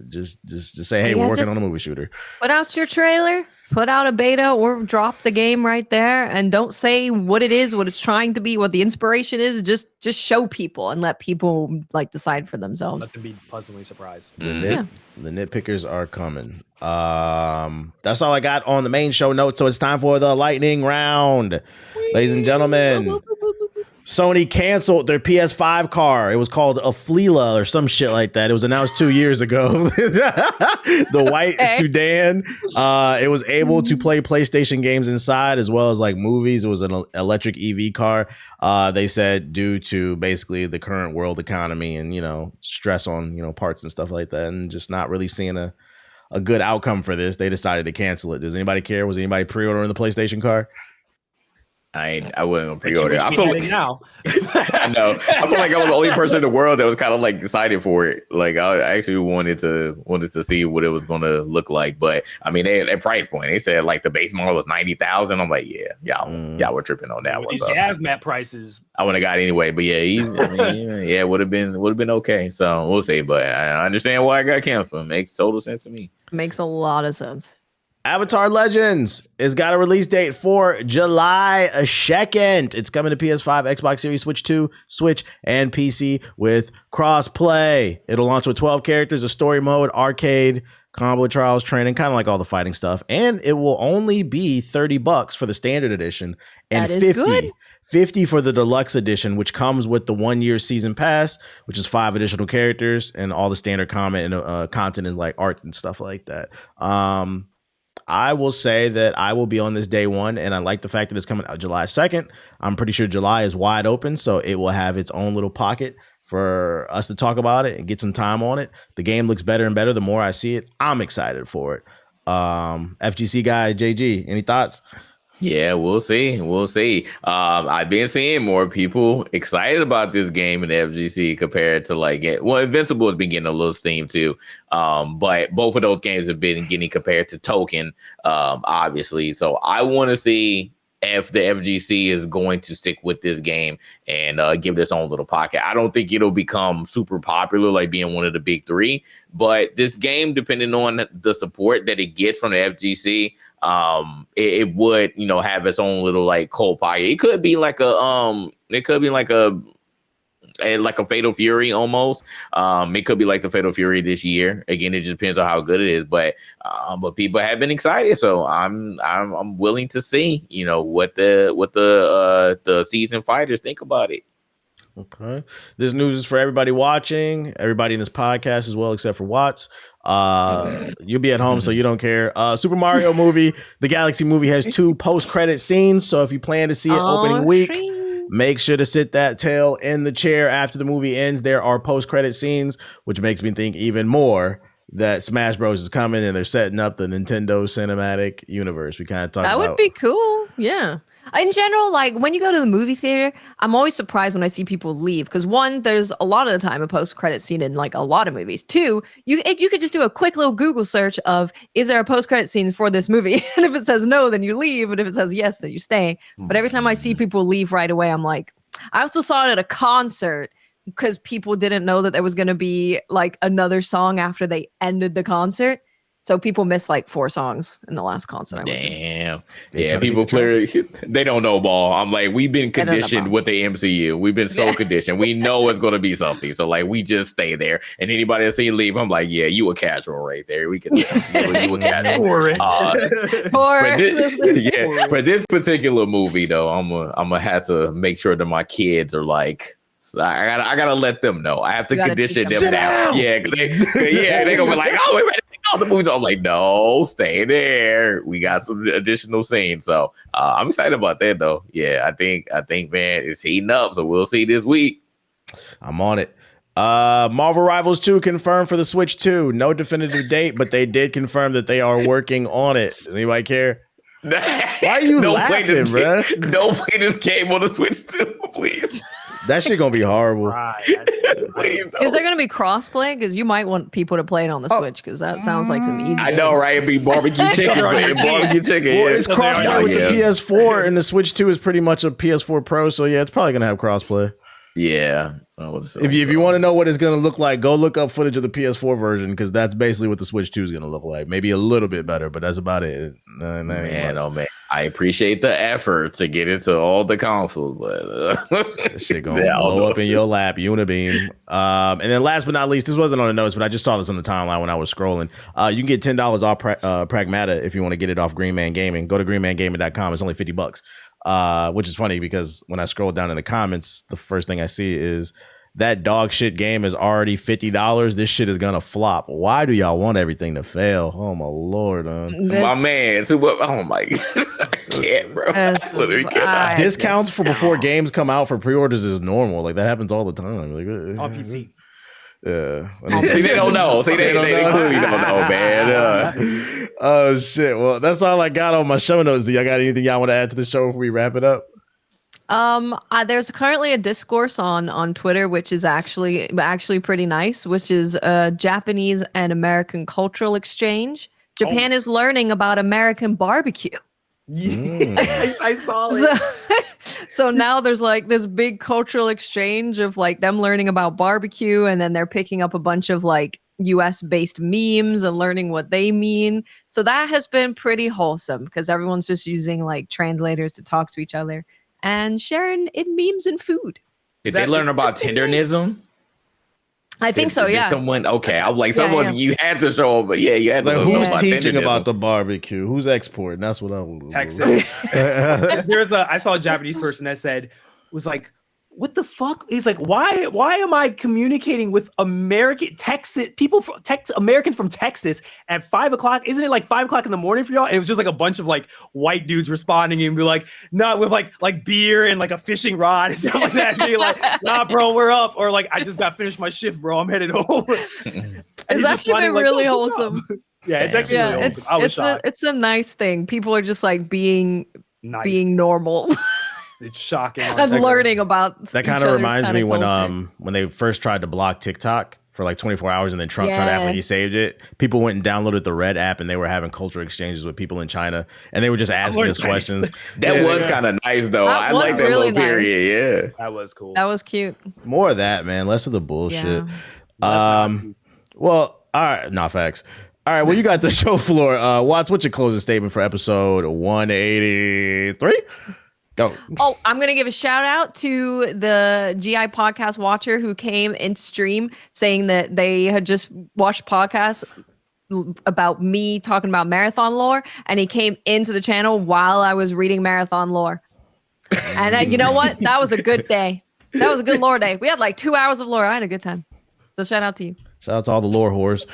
Just say, hey, we're working on a movie shooter. Put out your trailer, put out a beta, or drop the game right there, and don't say what it is, what it's trying to be, what the inspiration is. Just show people and let people like decide for themselves. Let them be pleasantly surprised. The nitpickers are coming. That's all I got on the main show notes. So it's time for the lightning round, ladies and gentlemen. Sony canceled their PS5 car. It was called a Fleela or some shit like that. It was announced 2 years ago. The white sedan. It was able to play PlayStation games inside as well as like movies. It was an electric EV car. They said due to basically the current world economy and, stress on, parts and stuff like that, and just not really seeing a good outcome for this, they decided to cancel it. Does anybody care? Was anybody pre-ordering the PlayStation car? I wouldn't pre-order. I feel like now. I know. I feel like I was the only person in the world that was kind of like excited for it. Like I actually wanted to see what it was going to look like. But I mean, at price point, they said like the base model was 90,000. I'm like, y'all were tripping on that one. These hazmat prices. I wouldn't have got it anyway. But yeah, would have been okay. So we'll see. But I understand why I got canceled. It makes total sense to me. Makes a lot of sense. Avatar Legends has got a release date for July 2nd. It's coming to PS5, Xbox Series, Switch 2, Switch, and PC with cross-play. It'll launch with 12 characters, a story mode, arcade, combo trials, training, kind of like all the fighting stuff. And it will only be $30 for the standard edition and $50 for the deluxe edition, which comes with the 1-year season pass, which is 5 additional characters, and all the standard content is like art and stuff like that. I will say that I will be on this day one, and I like the fact that it's coming out July 2nd. I'm pretty sure July is wide open, so it will have its own little pocket for us to talk about it and get some time on it. The game looks better and better the more I see it. I'm excited for it. FGC guy, JG, any thoughts? Yeah, we'll see. I've been seeing more people excited about this game in the FGC compared to Invincible has been getting a little steam too. But both of those games have been getting compared to Token, obviously. So I want to see if the FGC is going to stick with this game and give this own little pocket. I don't think it'll become super popular, like being one of the big three, but this game, depending on the support that it gets from the FGC, it would, have its own little like cold pocket. It could be like a Fatal Fury almost. It could be like the Fatal Fury this year. Again, it just depends on how good it is. But people have been excited, so I'm willing to see what the seasoned fighters think about it. Okay, this news is for everybody watching, everybody in this podcast as well, except for Watts. You'll be at home, so you don't care. Super Mario movie, the Galaxy movie, has 2 post-credit scenes. So if you plan to see it opening week, make sure to sit that tail in the chair after the movie ends. There are post-credit scenes, which makes me think even more that Smash Bros is coming and they're setting up the Nintendo cinematic universe. We kind of talked about that would be cool. Yeah. In general, like when you go to the movie theater, I'm always surprised when I see people leave because 1, there's a lot of the time a post-credit scene in like a lot of movies. 2, you could just do a quick little Google search of is there a post-credit scene for this movie? And if it says no, then you leave. And if it says yes, then you stay. But every time I see people leave right away, I'm like, I also saw it at a concert because people didn't know that there was going to be like another song after they ended the concert. So people missed like 4 songs in the last concert I went to. Damn. Yeah, people clearly, they don't know ball. I'm like, we've been conditioned with the MCU. We've been so conditioned. We know it's going to be something. So like, we just stay there. And anybody that see leave, I'm like, yeah, you a casual right there. We can, you a casual. For this particular movie though, I'm gonna have to make sure that my kids are like, so I gotta let them know. I have to condition them now. Yeah, they gonna be like, oh, wait. The movies are like, no, stay there. We got some additional scenes. So I'm excited about that though. Yeah, I think man, it's heating up. So we'll see this week. I'm on it. Marvel Rivals 2 confirmed for the Switch 2. No definitive date, but they did confirm that they are working on it. Does anybody care? Why are you laughing, bro? Don't play this game on the Switch 2, please. That shit gonna be horrible. Right. Is there gonna be crossplay? Because you might want people to play it on the Switch, because that sounds like some easy. I know, right? It'd be barbecue chicken. Barbecue chicken. Well, it's crossplay with the PS4, and the Switch 2 is pretty much a PS4 Pro, so yeah, it's probably gonna have crossplay. Yeah. If you want to know what it's going to look like, go look up footage of the PS4 version, because that's basically what the Switch 2 is going to look like. Maybe a little bit better, but that's about it. Man, oh man, I appreciate the effort to get into all the consoles, but that shit going to blow up in your lap, Unibeam. And then last but not least, this wasn't on the notes, but I just saw this on the timeline when I was scrolling. You can get $10 off Pragmata if you want to get it off Green Man Gaming. Go to greenmangaming.com. It's only $50. Which is funny because when I scroll down in the comments, the first thing I see is that dog shit game is already $50. This shit is gonna flop. Why do y'all want everything to fail? Oh my lord, my man. Oh my god, I can't, bro. I literally can't. Discounts for before games come out for pre-orders is normal. Like that happens all the time. Like on PC. Yeah. See, they don't know. See, they clearly don't know, man. Oh shit. Well, that's all I got on my show notes. Do y'all got anything y'all want to add to the show before we wrap it up? There's currently a discourse on Twitter, which is actually pretty nice, which is Japanese and American cultural exchange. Japan is learning about American barbecue. Yeah, I saw it. So now there's like this big cultural exchange of like them learning about barbecue, and then they're picking up a bunch of like US based memes and learning what they mean. So that has been pretty wholesome because everyone's just using like translators to talk to each other and sharing in memes and food. Did they learn about tendernism? I think so, yeah. Someone, okay. I'm like, someone you had to show, but yeah, you had to. Like, who's teaching about the barbecue? Who's exporting? That's what I was. Texas. I saw a Japanese person that was like, what the fuck? He's like, why am I communicating with American Texas people from Americans from Texas at 5 o'clock? Isn't it like 5 o'clock in the morning for y'all? And it was just like a bunch of like white dudes responding and be like, not with like beer and like a fishing rod and stuff like that. And be like, nah, bro, we're up. Or like, I just got finished my shift, bro. I'm headed home. It's actually been really wholesome. Yeah, it's actually really wholesome. It's a nice thing. People are just like being normal. It's shocking. And learning about that kind of reminds me when they first tried to block TikTok for like 24 hours and then Trump tried to act like he saved it. People went and downloaded the Red app and they were having cultural exchanges with people in China and they were just asking us questions. That was kind of nice though. I like that little period. Yeah, that was cool. That was cute. More of that, man. Less of the bullshit. Well, all right, not facts. All right, well, you got the show floor. Watts, what's your closing statement for episode 183? Go. Oh, I'm going to give a shout out to the GI podcast watcher who came into stream saying that they had just watched podcasts about me talking about marathon lore, and he came into the channel while I was reading marathon lore. And you know what? That was a good day. That was a good lore day. We had like 2 hours of lore. I had a good time. So shout out to you. Shout out to all the lore whores.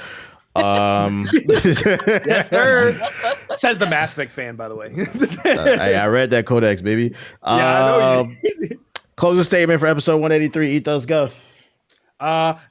Yes, sir. Says the Mass Effect fan, by the way. I read that Codex, baby. Yeah, I know you. Closing statement for episode 183. Ethos, go.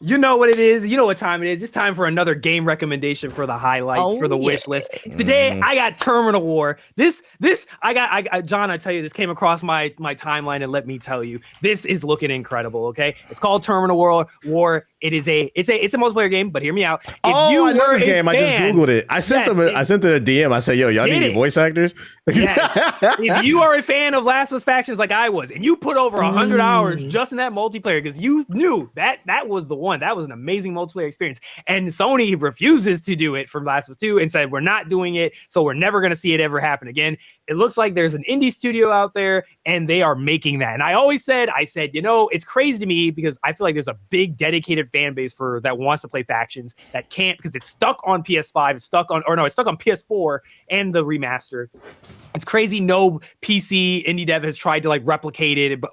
You know what it is. You know what time it is. It's time for another game recommendation for the highlights for the wish list. Today, I got Terminal War. John, I tell you, this came across my timeline, and let me tell you, this is looking incredible. Okay, it's called Terminal War. It's a multiplayer game, but hear me out. I know this game. I just googled it. I sent them a DM. I said, "Yo, y'all need voice actors." If you are a fan of Last of Us Factions like I was, and you put over 100 hours just in that multiplayer because you knew that was the one. That was an amazing multiplayer experience. And Sony refuses to do it for Last of Us 2 and said, we're not doing it, so we're never going to see it ever happen again. It looks like there's an indie studio out there, and they are making that. And I said, it's crazy to me because I feel like there's a big dedicated fan base that wants to play Factions that can't because it's stuck on PS5, it's stuck on PS4 and the remaster. It's crazy. No PC indie dev has tried to like replicate it, but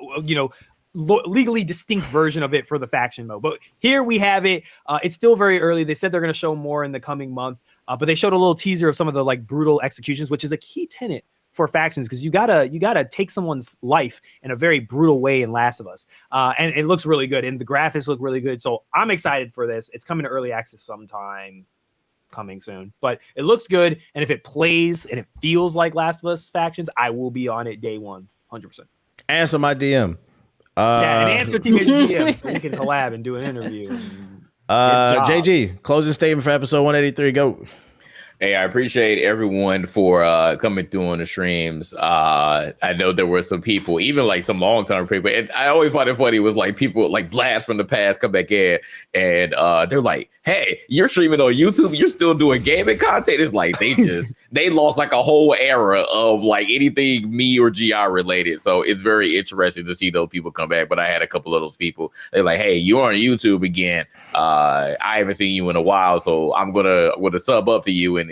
legally distinct version of it for the faction mode. But here we have it. It's still very early. They said they're going to show more in the coming month, but they showed a little teaser of some of the like brutal executions, which is a key tenet for factions, because you gotta take someone's life in a very brutal way in Last of Us, and it looks really good, and the graphics look really good. So I'm excited for this. It's coming to early access sometime coming soon, but it looks good, and if it plays and it feels like Last of Us factions, I will be on it day one, 100%. Answer my DM. Yeah, and answer TBH DM so we can collab and do an interview. JG, closing statement for episode 183. Go. Hey, I appreciate everyone for coming through on the streams. I know there were some people, even like some long-term people. And I always find it funny was like people like blast from the past come back in, and they're like, "Hey, you're streaming on YouTube. You're still doing gaming content." It's like they lost like a whole era of like anything me or GI related. So it's very interesting to see those people come back. But I had a couple of those people. They're like, "Hey, you're on YouTube again. I haven't seen you in a while, so I'm gonna sub up to you and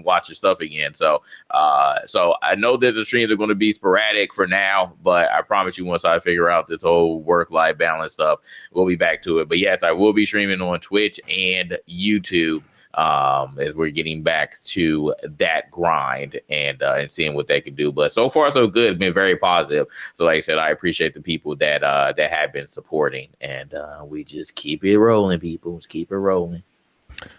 watch your stuff again." So I know that the streams are going to be sporadic for now, but I promise you, once I figure out this whole work-life balance stuff, we'll be back to it. But yes, I will be streaming on Twitch and YouTube as we're getting back to that grind and seeing what they can do. But so far so good, been very positive. So like I said, I appreciate the people that have been supporting, and we just keep it rolling, people. Just keep it rolling.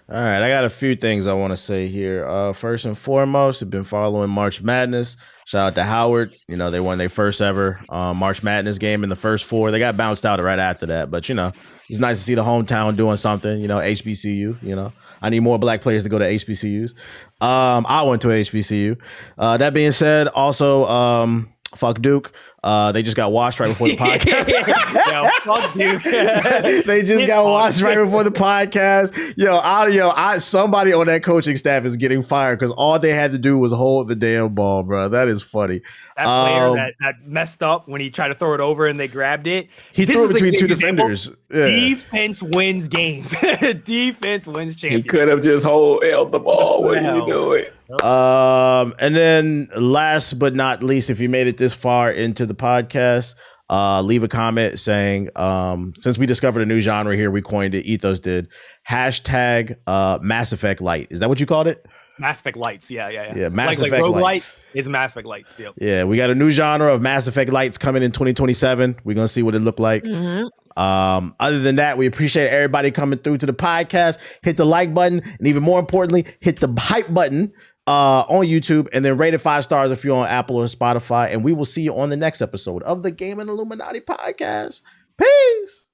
All right, I got a few things I want to say here. First and foremost, I've been following March Madness. Shout out to Howard. You know, they won their first ever March Madness game in the first four. They got bounced out right after that, but you know, it's nice to see the hometown doing something. You know, HBCU. You know, I need more black players to go to HBCUs. I went to HBCU. That being said, also fuck Duke. They just got washed right before the podcast. Yo, fuck Duke. They just got washed right before the podcast. Somebody on that coaching staff is getting fired because all they had to do was hold the damn ball, bro. That is funny. That player that messed up when he tried to throw it over and they grabbed it. He threw it between two defenders. Yeah. Defense wins games. Defense wins championships. He could have just held the ball. What are you doing? And then last but not least, if you made it this far into the podcast, leave a comment saying, since we discovered a new genre here, we coined it, Ethos did, hashtag Mass Effect Light. Is that what you called it? Mass Effect Lights, yeah. Yeah, Mass Effect Lights. It's Mass Effect Lights. Yep. Yeah, we got a new genre of Mass Effect Lights coming in 2027. We're gonna see what it look like. Mm-hmm. Other than that, we appreciate everybody coming through to the podcast. Hit the like button, and even more importantly, hit the hype button on YouTube, and then rate it 5 stars if you're on Apple or Spotify. And we will see you on the next episode of the Game and Illuminati podcast. Peace.